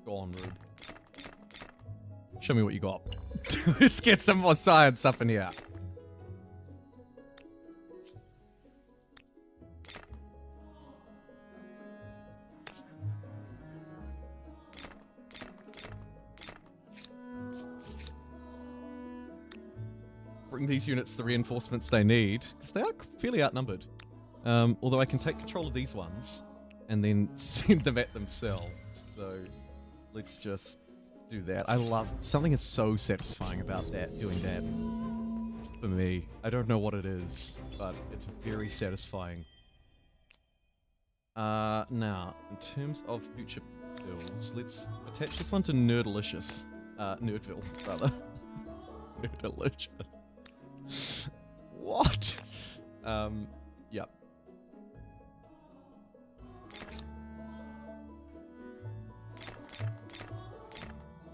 Speaker 1: Go on, Rude. Show me what you got. Let's get some more science up in here. Bring these units the reinforcements they need, because they are fairly outnumbered. Although I can take control of these ones and then send them at themselves. So let's just do that. I love something is so satisfying about that, doing that for me. I don't know what it is, but it's very satisfying. Now, in terms of future builds, let's attach this one to Nerdalicious. Nerdville, rather. Nerdalicious. What? Yep.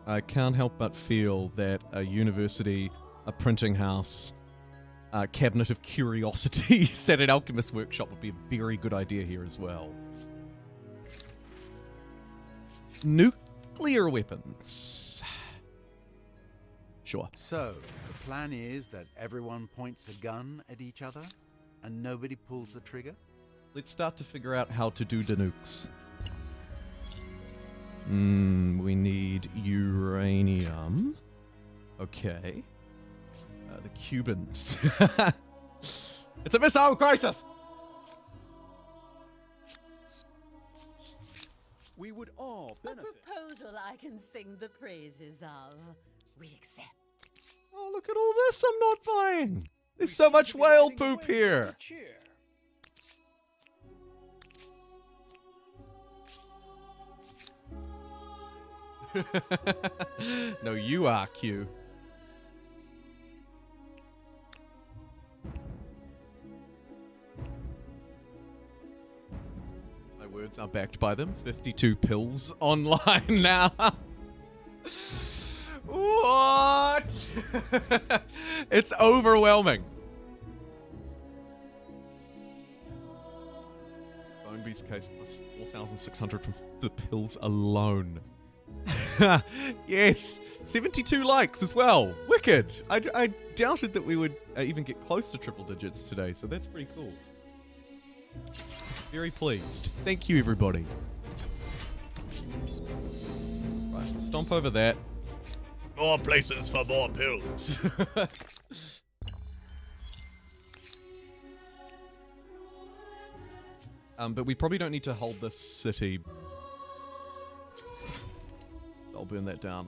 Speaker 1: I can't help but feel that a university, a printing house, a cabinet of curiosities set at Alchemist Workshop would be a very good idea here as well. Nuclear weapons. Sure.
Speaker 2: So, the plan is that everyone points a gun at each other and nobody pulls the trigger?
Speaker 1: Let's start to figure out how to do the nukes. We need uranium. Okay. The Cubans. It's a missile crisis!
Speaker 4: We would all
Speaker 3: A
Speaker 4: benefit.
Speaker 3: proposal I can sing the praises of. We accept.
Speaker 1: Oh, look at all this I'm not buying! There's so much whale poop here!
Speaker 4: Cheer.
Speaker 1: No, you are, Q. My words are backed by them. 52 pills online now. What? It's overwhelming. Bone Beast case plus 4,600 from the pills alone. Yes, 72 likes as well. Wicked. I doubted that we would even get close to triple digits today, so that's pretty cool. Very pleased. Thank you, everybody. Right, stomp over that. More places for more pills. But we probably don't need to hold this city. I'll burn that down.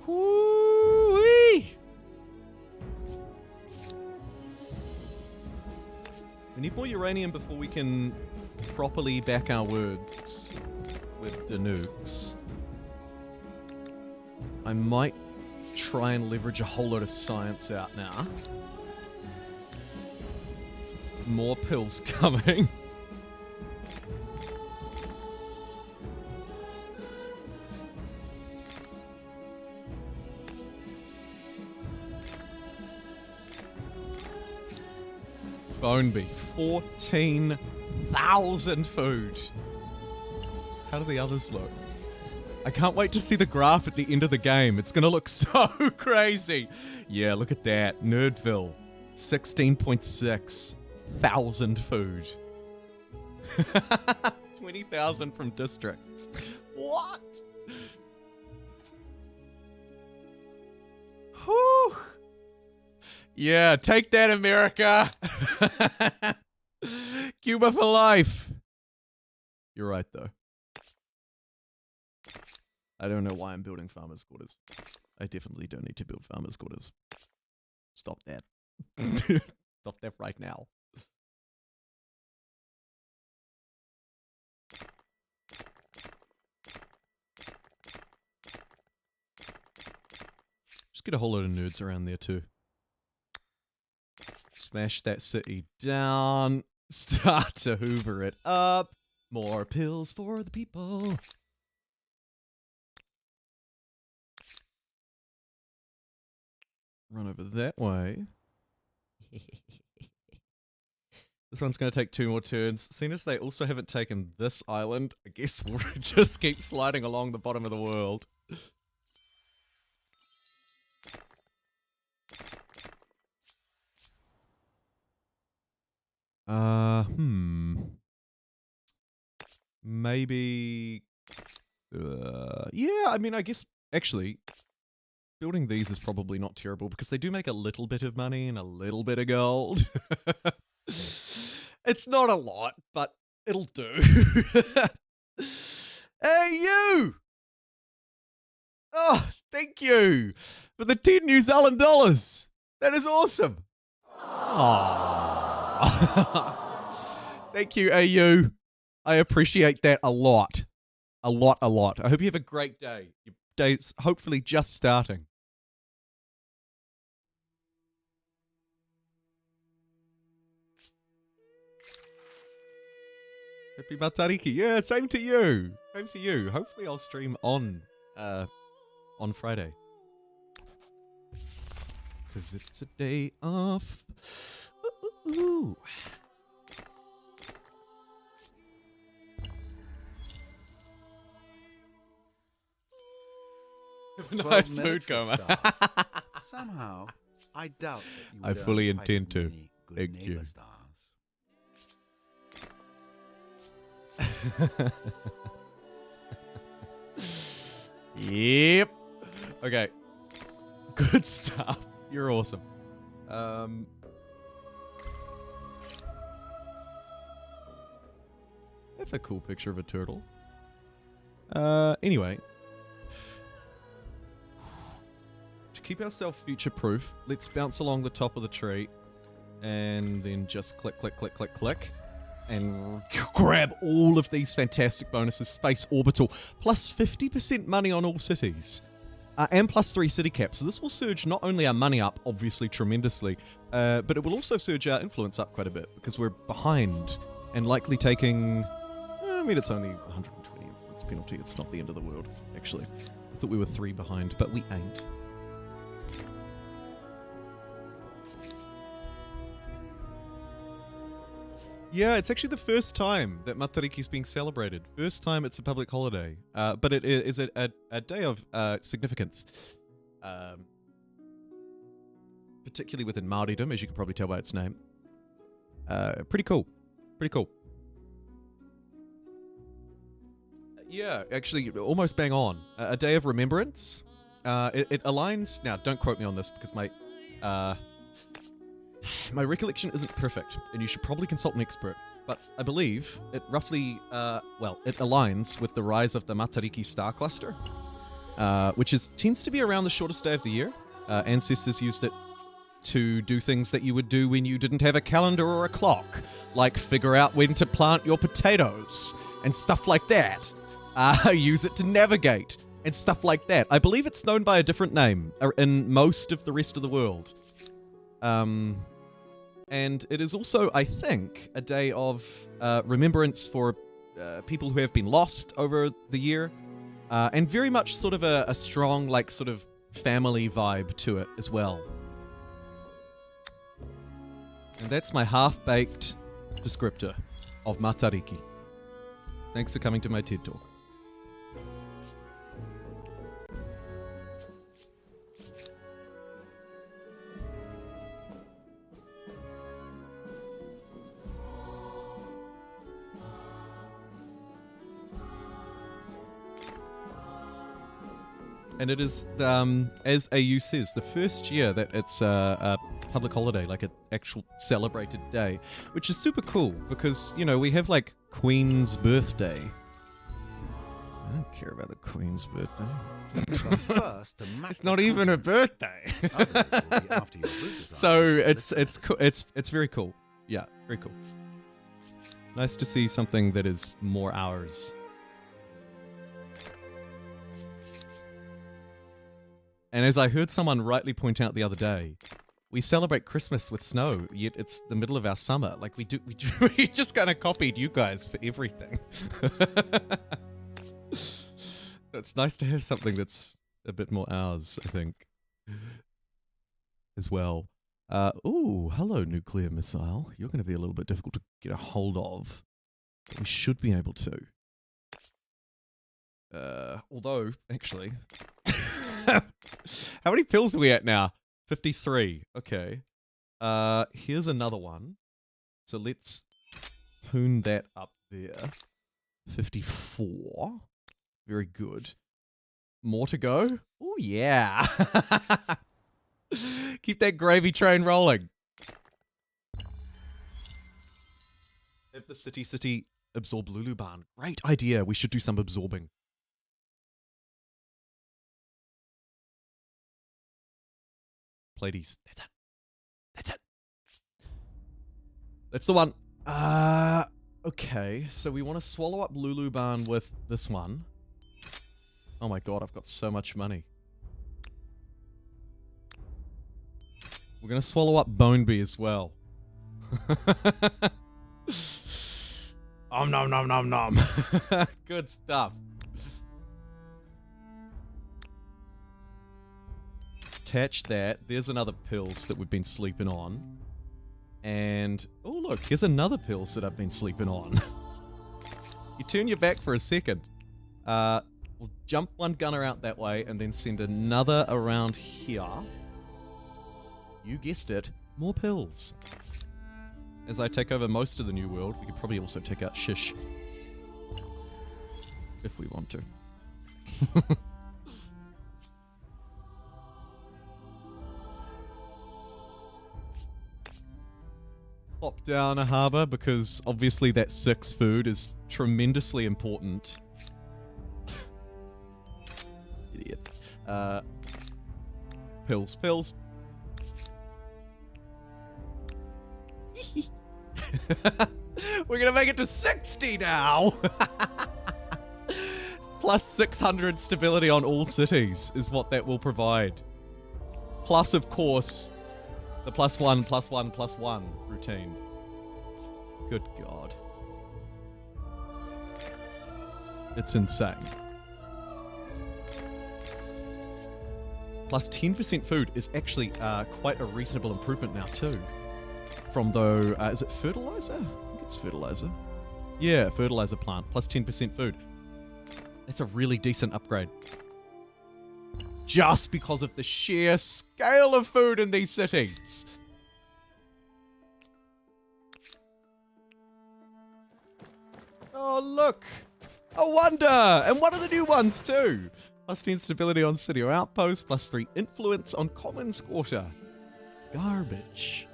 Speaker 1: Whoo-wee! We need more uranium before we can properly back our words with the nukes. I might try and leverage a whole lot of science out now. More pills coming. bone beef. 14,000 food. How do the others look? I can't wait to see the graph at the end of the game. It's gonna look so crazy. Yeah, look at that. Nerdville. 16.6 thousand food. 20,000 from districts. What? Whew. Yeah, take that, America. Cuba for life. You're right, though. I don't know why I'm building farmers' quarters. I definitely don't need to build farmers' quarters. Stop that. Stop that right now. Just get a whole load of nerds around there too. Smash that city down. Start to hoover it up. More pills for the people. Run over that way. This one's going to take 2 more turns. Seeing as they also haven't taken this island, I guess we'll just keep sliding along the bottom of the world. Maybe... yeah, I mean, I guess, actually, building these is probably not terrible because they do make a little bit of money and a little bit of gold. It's not a lot, but it'll do. Hey, you! Oh, thank you for the 10 New Zealand dollars. That is awesome. Aww. Thank you, AU. I appreciate that a lot. A lot, a lot. I hope you have a great day. Your day's hopefully just starting. Happy Matariki. Yeah, same to you. Same to you. Hopefully I'll stream on Friday. Because it's a day off. Ooh. Have a nice mood, Coma.
Speaker 2: Somehow, I doubt that you
Speaker 1: I
Speaker 2: would
Speaker 1: fully
Speaker 2: earn quite
Speaker 1: intend
Speaker 2: as
Speaker 1: to.
Speaker 2: many good
Speaker 1: Thank you.
Speaker 2: neighbor stars.
Speaker 1: Yep. Okay. Good stuff. You're awesome. That's a cool picture of a turtle. Anyway. To keep ourselves future-proof, let's bounce along the top of the tree and then just click, click, click, click, click. And grab all of these fantastic bonuses. Space Orbital, plus 50% money on all cities. And plus 3 city caps. So this will surge not only our money up, obviously tremendously, but it will also surge our influence up quite a bit, because we're behind and likely taking... I mean, it's only 120 influence penalty. It's not the end of the world, actually. I thought we were 3 behind, but we ain't. Yeah, it's actually the first time that Matariki is being celebrated. First time it's a public holiday. But it is a day of significance. Particularly within Māoridom, as you can probably tell by its name. Pretty cool. Pretty cool. Yeah, actually, almost bang on. A day of remembrance. It aligns... Now, don't quote me on this because my recollection isn't perfect, and you should probably consult an expert, but I believe it roughly, it aligns with the rise of the Matariki star cluster, which tends to be around the shortest day of the year. Ancestors used it to do things that you would do when you didn't have a calendar or a clock, like figure out when to plant your potatoes, and stuff like that. Use it to navigate, and stuff like that. I believe it's known by a different name in most of the rest of the world. And it is also, I think, a day of remembrance for people who have been lost over the year, and very much sort of a strong, like, sort of family vibe to it as well. And that's my half-baked descriptor of Matariki. Thanks for coming to my TED Talk. And it is, as AU says, the first year that it's a public holiday, like an actual celebrated day, which is super cool because, you know, we have like Queen's birthday. I don't care about the Queen's birthday.
Speaker 2: But first, to map
Speaker 1: It's
Speaker 2: the
Speaker 1: not even her
Speaker 2: continent.
Speaker 1: birthday.
Speaker 2: Others will be after your route designs
Speaker 1: So
Speaker 2: and
Speaker 1: it's
Speaker 2: listeners.
Speaker 1: it's very cool. Yeah, very cool. Nice to see something that is more ours. And as I heard someone rightly point out the other day, we celebrate Christmas with snow, yet it's the middle of our summer. Like we just kind of copied you guys for everything. It's nice to have something that's a bit more ours, I think, as well. Ooh, hello, nuclear missile. You're going to be a little bit difficult to get a hold of. But we should be able to. Although, actually... How many pills are we at now? 53. Okay. Here's another one. So let's poon that up there. 54. Very good. More to go? Oh, yeah. Keep that gravy train rolling. Have the city absorb Luluban. Great idea. We should do some absorbing. Pleiades. That's it. That's it. That's the one. Okay. So we want to swallow up Luluban with this one. Oh my god, I've got so much money. We're going to swallow up Boneby as well. Om nom nom nom nom. Good stuff. Attach that. There's another pills that we've been sleeping on. And, oh look, here's another pills that I've been sleeping on. You turn your back for a second. We'll jump one gunner out that way and then send another around here. You guessed it, more pills. As I take over most of the New World, we could probably also take out Shish. If we want to. Pop down a harbour because obviously that 6 food is tremendously important. Idiot. Pills. We're gonna make it to 60 now! Plus 600 stability on all cities is what that will provide. Plus, of course, the +1+1+1 routine. Good God. It's insane. Plus 10% food is actually quite a reasonable improvement now too. From though, is it fertilizer? I think it's fertilizer. Yeah, fertilizer plant, plus 10% food. That's a really decent upgrade. Just because of the sheer scale of food in these cities. Oh, look. A wonder! And one of the new ones too. Plus 10 stability on city or outpost, plus 3 influence on commons quarter. Garbage.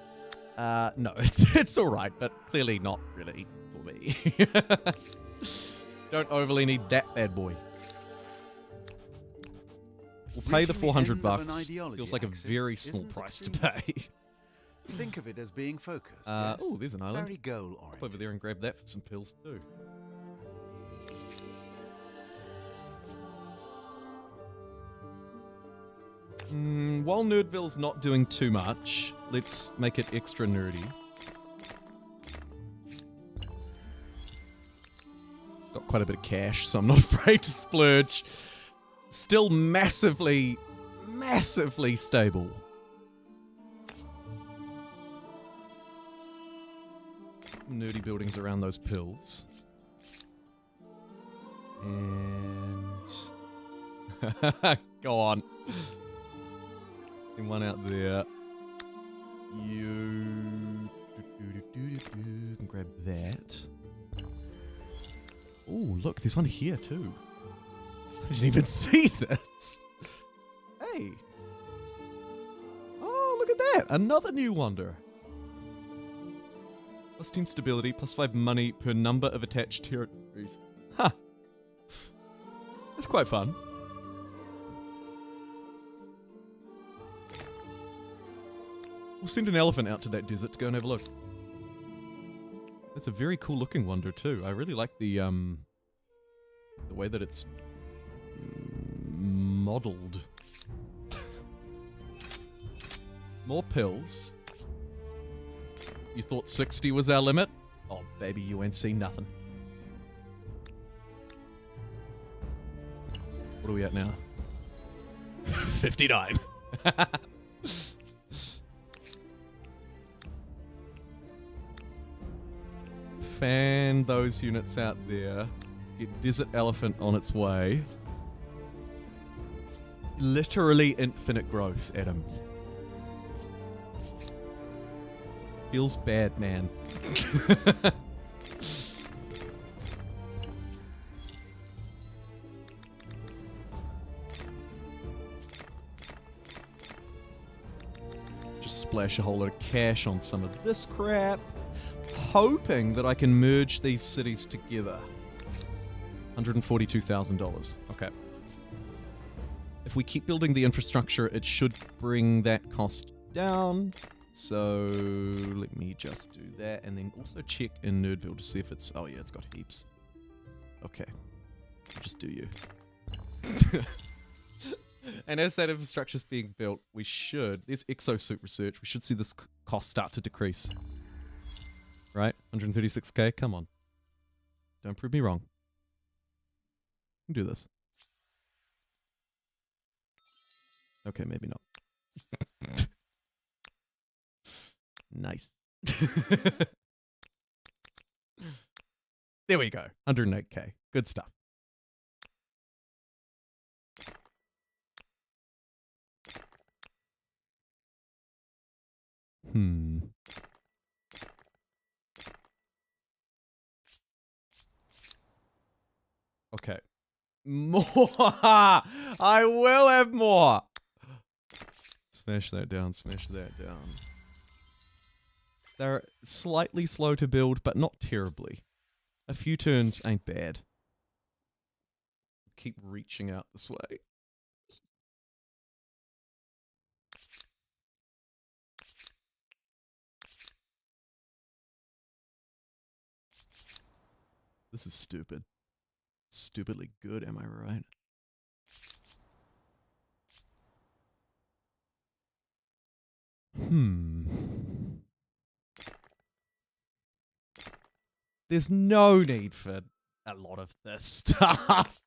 Speaker 1: No, it's alright, but clearly not really for me. Don't overly need that bad boy. We'll pay the
Speaker 2: Reaching the end of an
Speaker 1: $400.
Speaker 2: ideology
Speaker 1: Feels like a
Speaker 2: axis
Speaker 1: very small
Speaker 2: isn't
Speaker 1: price to
Speaker 2: extreme.
Speaker 1: pay.
Speaker 2: Think of it as being focused. Yes?
Speaker 1: Oh, there's an island.
Speaker 2: Very goal
Speaker 1: Hop
Speaker 2: oriented.
Speaker 1: over there and grab that for some pills too. While Nerdville's not doing too much, let's make it extra nerdy. Got quite a bit of cash, so I'm not afraid to splurge. Still massively stable. some nerdy buildings around those pills. And... Go on. And one out there. You can grab that. Oh, look, there's one here too. I didn't even see this. Hey. Oh, look at that. Another new wonder. Plus 10 stability, plus 5 money per number of attached territories. Huh. That's quite fun. We'll send an elephant out to that desert to go and have a look. That's a very cool looking wonder too. I really like the way that it's modeled. More pills. You thought 60 was our limit? Oh baby, you ain't seen nothing. What are we at now? 59. Fan those units out there. Get Desert Elephant on its way. Literally infinite growth, Adam. Feels bad, man. Just splash a whole lot of cash on some of this crap. Hoping that I can merge these cities together. $142,000. Okay. If we keep building the infrastructure, it should bring that cost down. So let me just do that and then also check in Nerdville to see if it's... Oh yeah, it's got heaps. Okay. Just do you. And as that infrastructure's being built, we should... There's exosuit research. We should see this cost start to decrease. Right? 136k? Come on. Don't prove me wrong. We can do this. Okay, maybe not. Nice. There we go. 108k. Good stuff. Okay. More! I will have more! Smash that down, smash that down. They're slightly slow to build, but not terribly. A few turns ain't bad. Keep reaching out this way. This is stupid. Stupidly good, am I right? There's no need for a lot of this stuff.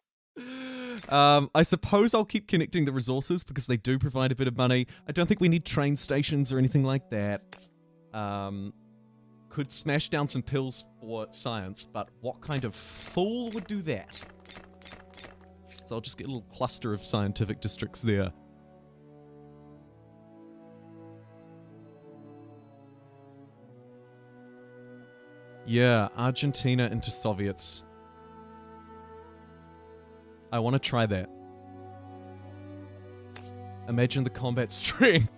Speaker 1: I suppose I'll keep connecting the resources because they do provide a bit of money. I don't think we need train stations or anything like that. Could smash down some pills for science, but what kind of fool would do that? So I'll just get a little cluster of scientific districts there. Yeah, Argentina into Soviets. I want to try that. Imagine the combat strength.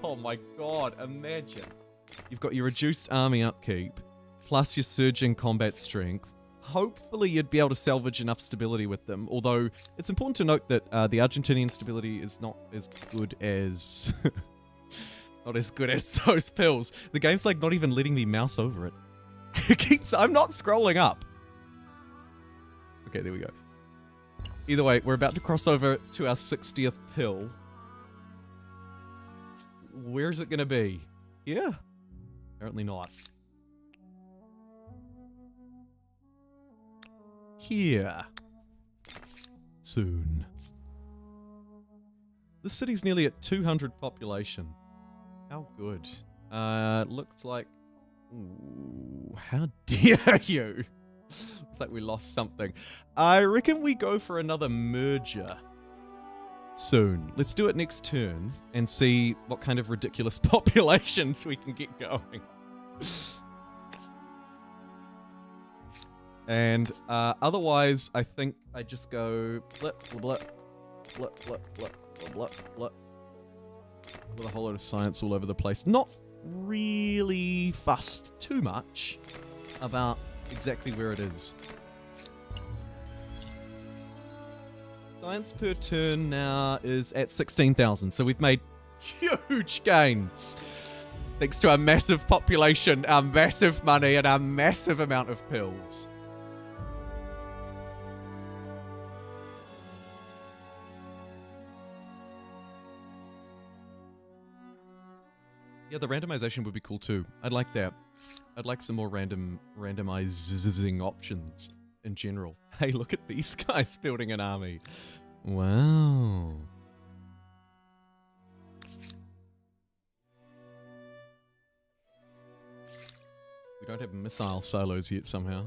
Speaker 1: Oh my god, imagine. You've got your reduced army upkeep, plus your surging combat strength. Hopefully you'd be able to salvage enough stability with them, although it's important to note that the Argentinian stability is not as good as... not as good as those pills. The game's like not even letting me mouse over it. It keeps... I'm not scrolling up. Okay, there we go. Either way, we're about to cross over to our 60th pill. Where's it gonna be? Here? Apparently not. Here. Soon. This city's nearly at 200 population. How good. Looks like Ooh, how dare you? Looks like we lost something. I reckon we go for another merger soon. Let's do it next turn and see what kind of ridiculous populations we can get going. And otherwise, I think I just go blip, blip, blip, blip, blip, blip, blip, with a whole lot of science all over the place. Not really fussed too much about exactly where it is. Science per turn now is at 16,000, so we've made huge gains. Thanks to our massive population, our massive money, and our massive amount of pills. Yeah, the randomization would be cool too. I'd like that. I'd like some more randomizing options in general. Hey, look at these guys building an army. Wow. We don't have missile silos yet somehow.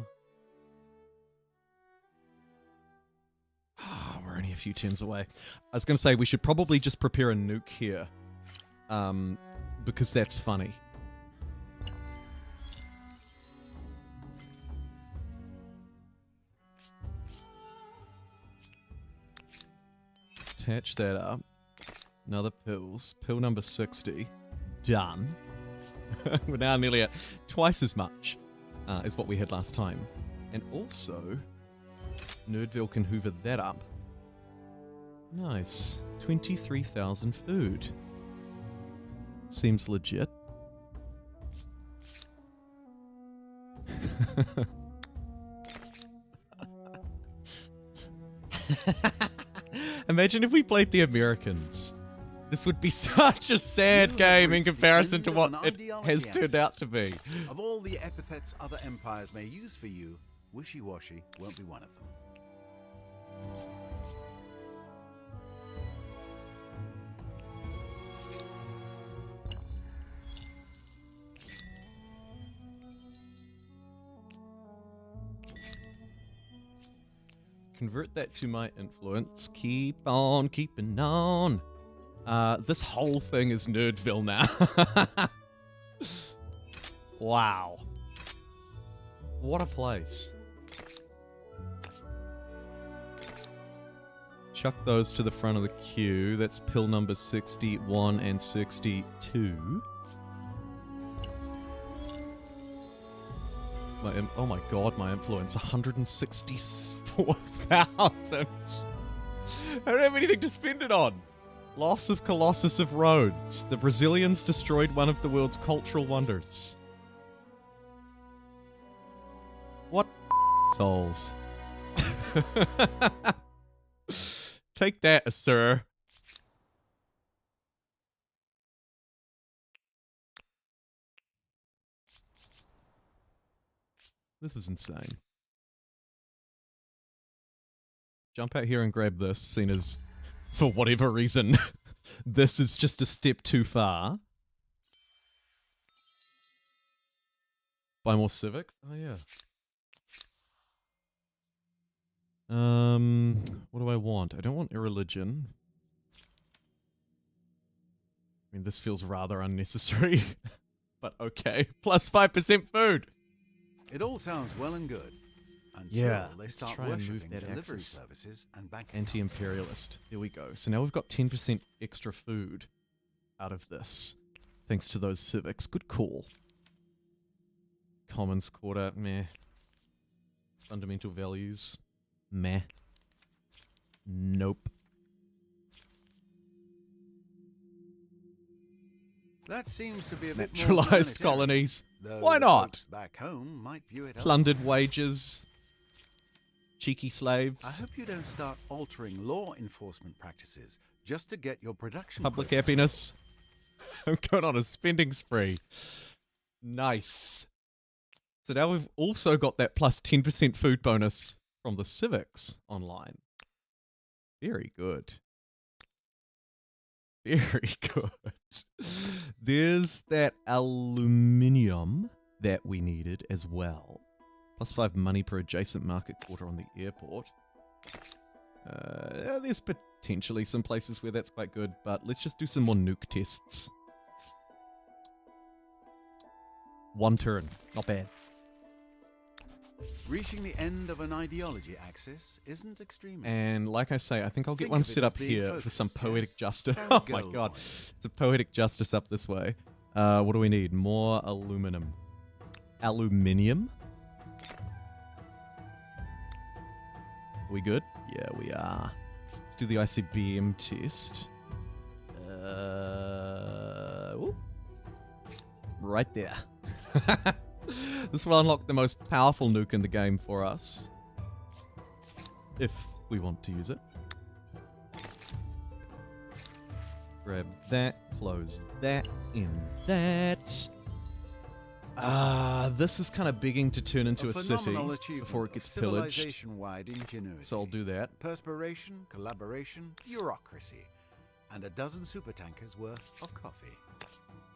Speaker 1: Ah, we're only a few turns away. I was going to say we should probably just prepare a nuke here. Because that's funny. Attach that up. Another pills. Pill number 60. Done. We're now nearly at twice as much as what we had last time. And also, Nerdville can hoover that up. Nice. 23,000 food. Seems legit. Imagine if we played the Americans. This would be such a sad game in comparison to what it has turned out to be.
Speaker 2: Of all the epithets other empires may use for you, wishy-washy won't be one of them.
Speaker 1: Convert that to my influence. Keep on keeping on. This whole thing is Nerdville now. Wow. What a place. Chuck those to the front of the queue. That's pill number 61 and 62. Oh my god, my influence, 164,000. I don't have anything to spend it on. Loss of Colossus of Rhodes. The Brazilians destroyed one of the world's cultural wonders. What souls? Take that, sir. This is insane. Jump out here and grab this, seen as, for whatever reason, this is just a step too far. Buy more civics? Oh, yeah. What do I want? I don't want irreligion. I mean, this feels rather unnecessary, but okay. Plus 5% food.
Speaker 2: It all sounds well and good until they
Speaker 1: let's
Speaker 2: start
Speaker 1: try and
Speaker 2: worshipping
Speaker 1: move that
Speaker 2: delivery
Speaker 1: axis.
Speaker 2: services and bank accounts.
Speaker 1: Anti-imperialist. Here we go. So now we've got 10% extra food out of this, thanks to those civics. Good call. Commons quarter, meh. Fundamental values, meh. Nope.
Speaker 2: That seems to be a bit more
Speaker 1: Naturalized
Speaker 2: humanitarian,
Speaker 1: colonies.
Speaker 2: though
Speaker 1: Why
Speaker 2: the
Speaker 1: not?
Speaker 2: folks back home might view it
Speaker 1: Plundered wages. Cheeky
Speaker 2: I
Speaker 1: slaves.
Speaker 2: hope you don't start altering law enforcement practices just to get your production
Speaker 1: Public
Speaker 2: quotas.
Speaker 1: happiness. I'm going on a spending spree. Nice. So now we've also got that plus 10% food bonus from the civics online. Very good. Very good. There's that aluminium that we needed as well. +5 money per adjacent market quarter on the airport. There's potentially some places where that's quite good, but let's just do some more nuke tests. 1 turn, not bad.
Speaker 2: Reaching the end of an ideology axis isn't extremist.
Speaker 1: And like I say, I think I'll get
Speaker 2: Think
Speaker 1: one
Speaker 2: of it
Speaker 1: set
Speaker 2: as
Speaker 1: up
Speaker 2: being
Speaker 1: here for
Speaker 2: focused,
Speaker 1: some poetic
Speaker 2: yes.
Speaker 1: justice.
Speaker 2: Very
Speaker 1: Oh my
Speaker 2: goal
Speaker 1: god,
Speaker 2: oriented.
Speaker 1: it's a poetic justice up this way. What do we need? More aluminum. Aluminium? We good? Yeah, we are. Let's do the ICBM test. Whoop. Right there. This will unlock the most powerful nuke in the game for us. If we want to use it. Grab that, close that, in that. This is kind of begging to turn into a city
Speaker 2: phenomenal achievement
Speaker 1: before it
Speaker 2: of
Speaker 1: gets pillaged.
Speaker 2: civilization-wide ingenuity.
Speaker 1: So I'll do that.
Speaker 2: Perspiration, collaboration, bureaucracy, and a dozen supertankers worth of coffee.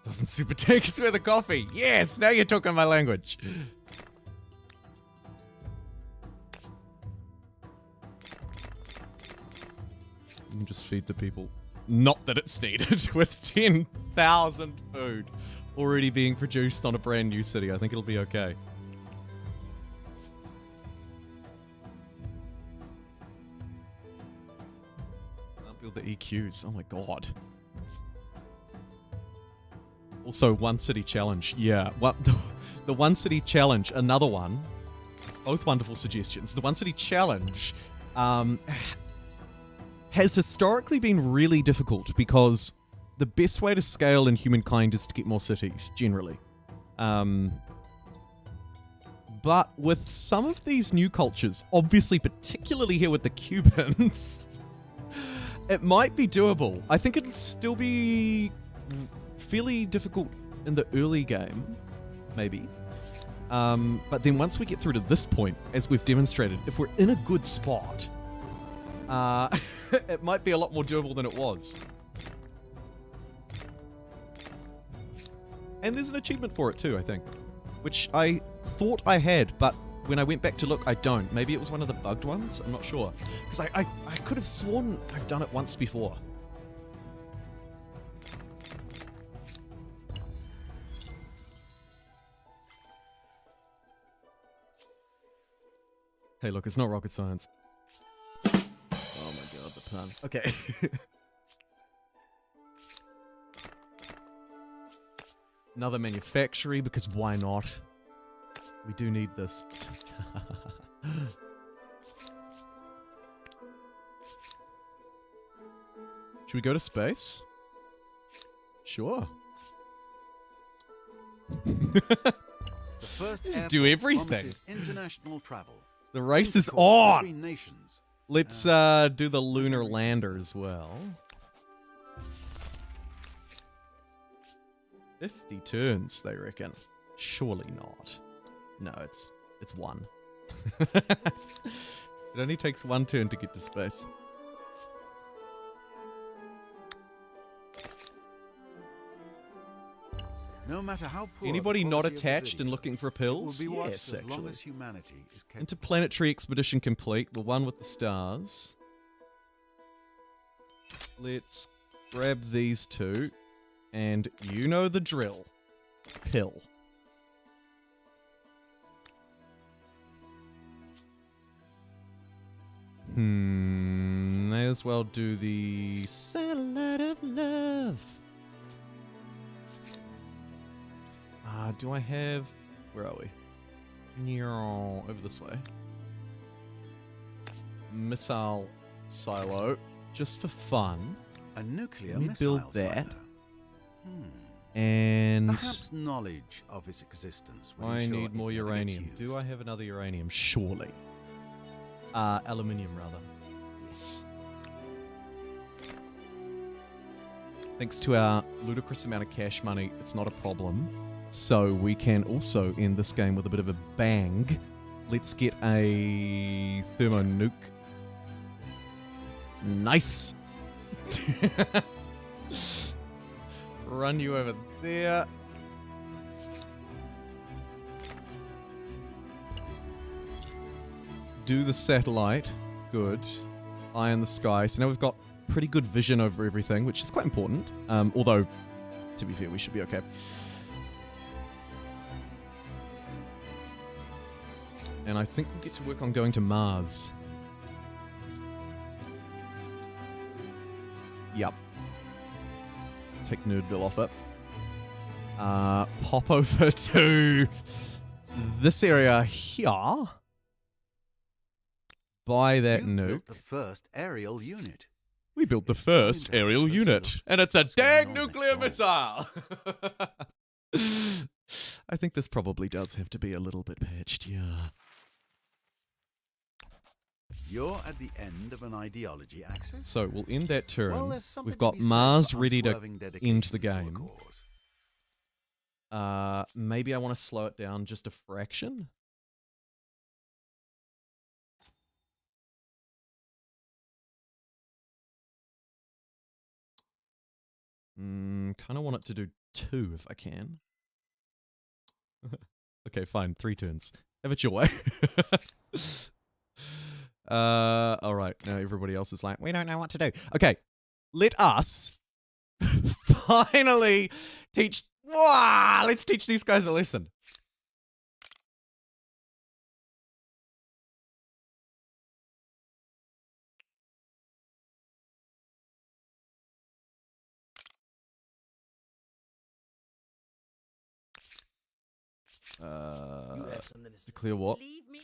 Speaker 1: Doesn't super take us with a coffee. Yes, now you're talking my language. You can just feed the people. Not that it's needed with 10,000 food already being produced on a brand new city. I think it'll be okay. Can't build the EQs. Oh my god. Also, one city challenge. Yeah, what the one city challenge, another one. Both wonderful suggestions. The one city challenge has historically been really difficult because the best way to scale in Humankind is to get more cities, generally. But with some of these new cultures, obviously particularly here with the Cubans, it might be doable. I think it'll still be fairly difficult in the early game, maybe. But then once we get through to this point, as we've demonstrated, if we're in a good spot, it might be a lot more doable than it was. And there's an achievement for it too, I think. Which I thought I had, but when I went back to look, I don't. Maybe it was one of the bugged ones? I'm not sure. Because I could have sworn I've done it once before. Hey, look, it's not rocket science. Oh my god, the pun. Okay. Another manufactory, because why not? We do need this. Should we go to space? Sure.
Speaker 2: The first
Speaker 1: Just do
Speaker 2: airport
Speaker 1: everything.
Speaker 2: promises international travel.
Speaker 1: The race is
Speaker 2: Intercourse
Speaker 1: on!
Speaker 2: between nations.
Speaker 1: Let's do the lunar lander as well. 50 turns, they reckon. Surely not. No, it's 1. It only takes 1 turn to get to space.
Speaker 2: No matter how poor
Speaker 1: Anybody
Speaker 2: the
Speaker 1: not
Speaker 2: quality of the
Speaker 1: attached
Speaker 2: video,
Speaker 1: and looking for
Speaker 2: it will
Speaker 1: pills?
Speaker 2: be watched
Speaker 1: Yes,
Speaker 2: as long
Speaker 1: actually.
Speaker 2: as humanity is capable.
Speaker 1: Interplanetary expedition complete. The one with the stars. Let's grab these two. And you know the drill. Pill. May as well do the Satellite of Love. Do I have... Where are we? Over this way. Missile silo. Just for fun.
Speaker 2: A nuclear
Speaker 1: Let me
Speaker 2: missile
Speaker 1: build that.
Speaker 2: silo.
Speaker 1: And...
Speaker 2: Perhaps knowledge of its existence would
Speaker 1: I
Speaker 2: ensure
Speaker 1: need more
Speaker 2: it never gets
Speaker 1: uranium.
Speaker 2: used.
Speaker 1: Do I have another uranium? Surely. Aluminium, rather. Yes. Thanks to our ludicrous amount of cash money, it's not a problem. So we can also end this game with a bit of a bang. Let's get a thermo nuke. Nice. Run you over there. do the satellite. Good. Eye in the sky. So now we've got pretty good vision over everything, which is quite important. Although, to be fair, we should be okay. And I think we'll get to work on going to Mars. Yep. Take Nerdville off it. Pop over to this area here. Buy that
Speaker 2: You've
Speaker 1: nuke.
Speaker 2: built the first aerial unit.
Speaker 1: We built the
Speaker 2: It's time
Speaker 1: first
Speaker 2: to have a
Speaker 1: aerial
Speaker 2: closer
Speaker 1: unit,
Speaker 2: look.
Speaker 1: and it's a
Speaker 2: What's going
Speaker 1: dang
Speaker 2: on
Speaker 1: nuclear
Speaker 2: next door?
Speaker 1: missile. I think this probably does have to be a little bit patched, yeah.
Speaker 2: You're at the end of an ideology axis.
Speaker 1: So we'll end that turn.
Speaker 2: Well, there's something
Speaker 1: We've
Speaker 2: to
Speaker 1: got
Speaker 2: be said
Speaker 1: Mars
Speaker 2: for
Speaker 1: ready to
Speaker 2: unswerving dedication
Speaker 1: end the
Speaker 2: to a
Speaker 1: game.
Speaker 2: cause.
Speaker 1: Maybe I want to slow it down just a fraction. Kind of want it to do 2 if I can. Okay, fine. 3 turns. Have it your way. Alright. Now everybody else is like, we don't know what to do. Okay. Let us finally teach... Wow, let's teach these guys a lesson. Declare what?
Speaker 3: Leave me.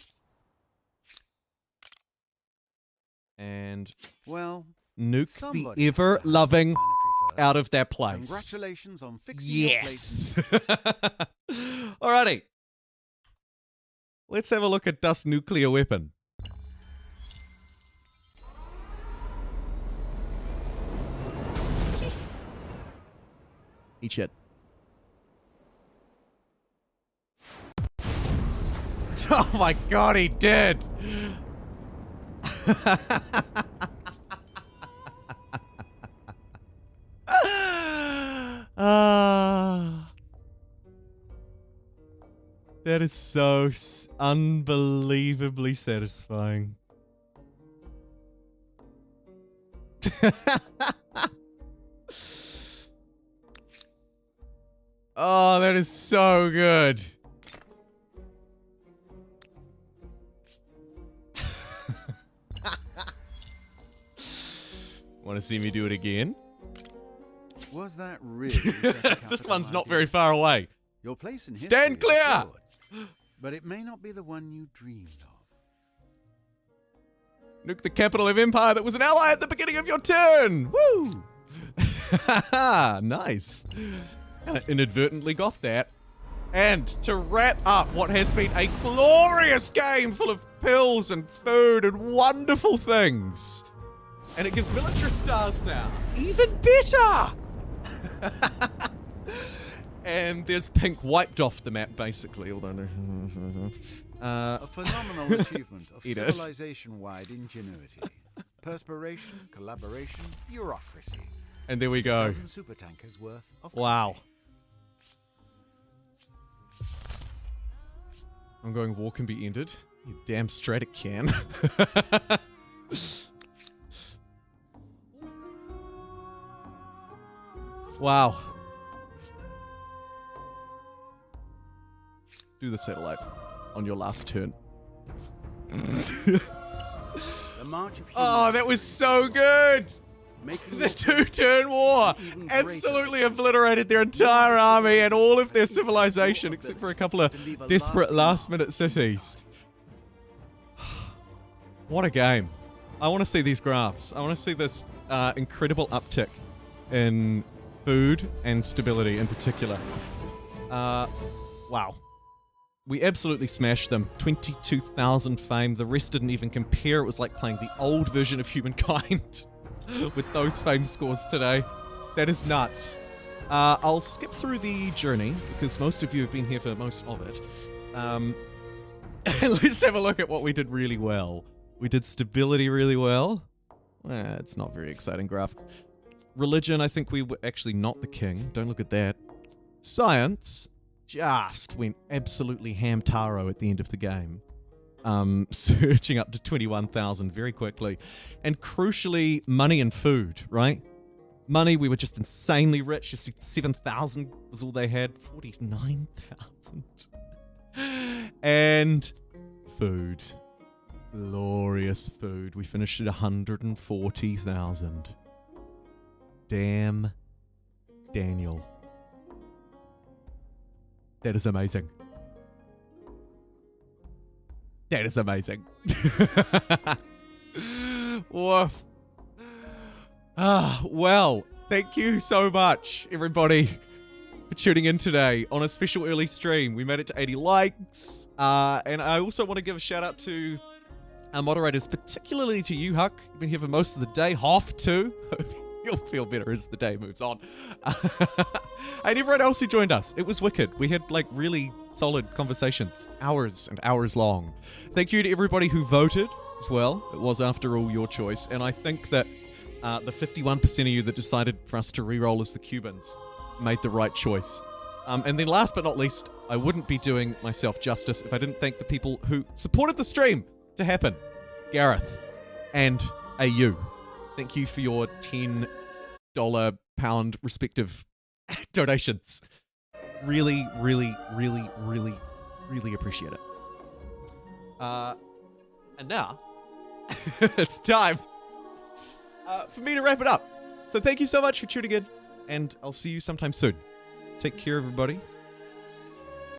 Speaker 1: And
Speaker 2: Well,
Speaker 1: nuke
Speaker 2: somebody
Speaker 1: the ever-loving
Speaker 2: had to have planetary first.
Speaker 1: out of their place.
Speaker 2: Congratulations on fixing your place.
Speaker 1: Yes! Alrighty. Let's have a look at Dust's nuclear weapon. Eat shit. Oh my god, he did! That is so unbelievably satisfying. Oh, that is so good. Want to see me do it again?
Speaker 2: Was that really such a
Speaker 1: This
Speaker 2: capital
Speaker 1: one's not
Speaker 2: idea?
Speaker 1: very far away.
Speaker 2: Your place in
Speaker 1: Stand
Speaker 2: history is
Speaker 1: clear!
Speaker 2: assured, but it may not be the one you dreamed of.
Speaker 1: Nuke the capital of Empire that was an ally at the beginning of your turn! Woo! Nice. Inadvertently got that. And to wrap up what has been a glorious game full of pills and food and wonderful things. And it gives villager stars now. Even better! And there's pink wiped off the map, basically. Although
Speaker 2: A phenomenal achievement of
Speaker 1: Eat it.
Speaker 2: civilization-wide ingenuity. Perspiration, collaboration, bureaucracy.
Speaker 1: and there we go.
Speaker 2: Dozen supertankers worth of
Speaker 1: Wow. I'm going war can be ended. You damn straight it can. Wow. Do the satellite on your last turn.
Speaker 2: The march of
Speaker 1: Oh, that was so good!
Speaker 2: making
Speaker 1: The
Speaker 2: your place
Speaker 1: two-turn war
Speaker 2: even greater.
Speaker 1: absolutely obliterated their entire army and all of their civilization, except for a couple of desperate last-minute cities. What a game. I want to see these graphs. I want to see this incredible uptick in food and stability in particular. Wow. We absolutely smashed them. 22,000 fame. The rest didn't even compare. It was like playing the old version of Humankind with those fame scores today. That is nuts. I'll skip through the journey because most of you have been here for most of it. And let's have a look at what we did really well. We did stability really well. It's not very exciting graph. Religion, I think we were actually not the king. Don't look at that. Science just went absolutely ham-taro at the end of the game. surging up to 21,000 very quickly. And crucially, money and food, right? Money, we were just insanely rich. Just 7,000 was all they had. 49,000. And food. Glorious food. We finished at 140,000. Damn Daniel. That is amazing. That is amazing. Woof. Well, thank you so much, everybody, for tuning in today on a special early stream. We made it to 80 likes. And I also want to give a shout out to our moderators, particularly to you, Huck. You've been here for most of the day. Hoff, too. You'll feel better as the day moves on. And everyone else who joined us. It was wicked. We had like really solid conversations, hours and hours long. Thank you to everybody who voted as well. It was, after all, your choice. And I think that the 51% of you that decided for us to re-roll as the Cubans made the right choice. And then last but not least, I wouldn't be doing myself justice if I didn't thank the people who supported the stream to happen. Gareth and AU. Thank you for your $10, pound respective donations. Really, really, really, really, really appreciate it. And now, it's time for me to wrap it up. So thank you so much for tuning in, and I'll see you sometime soon. Take care, everybody.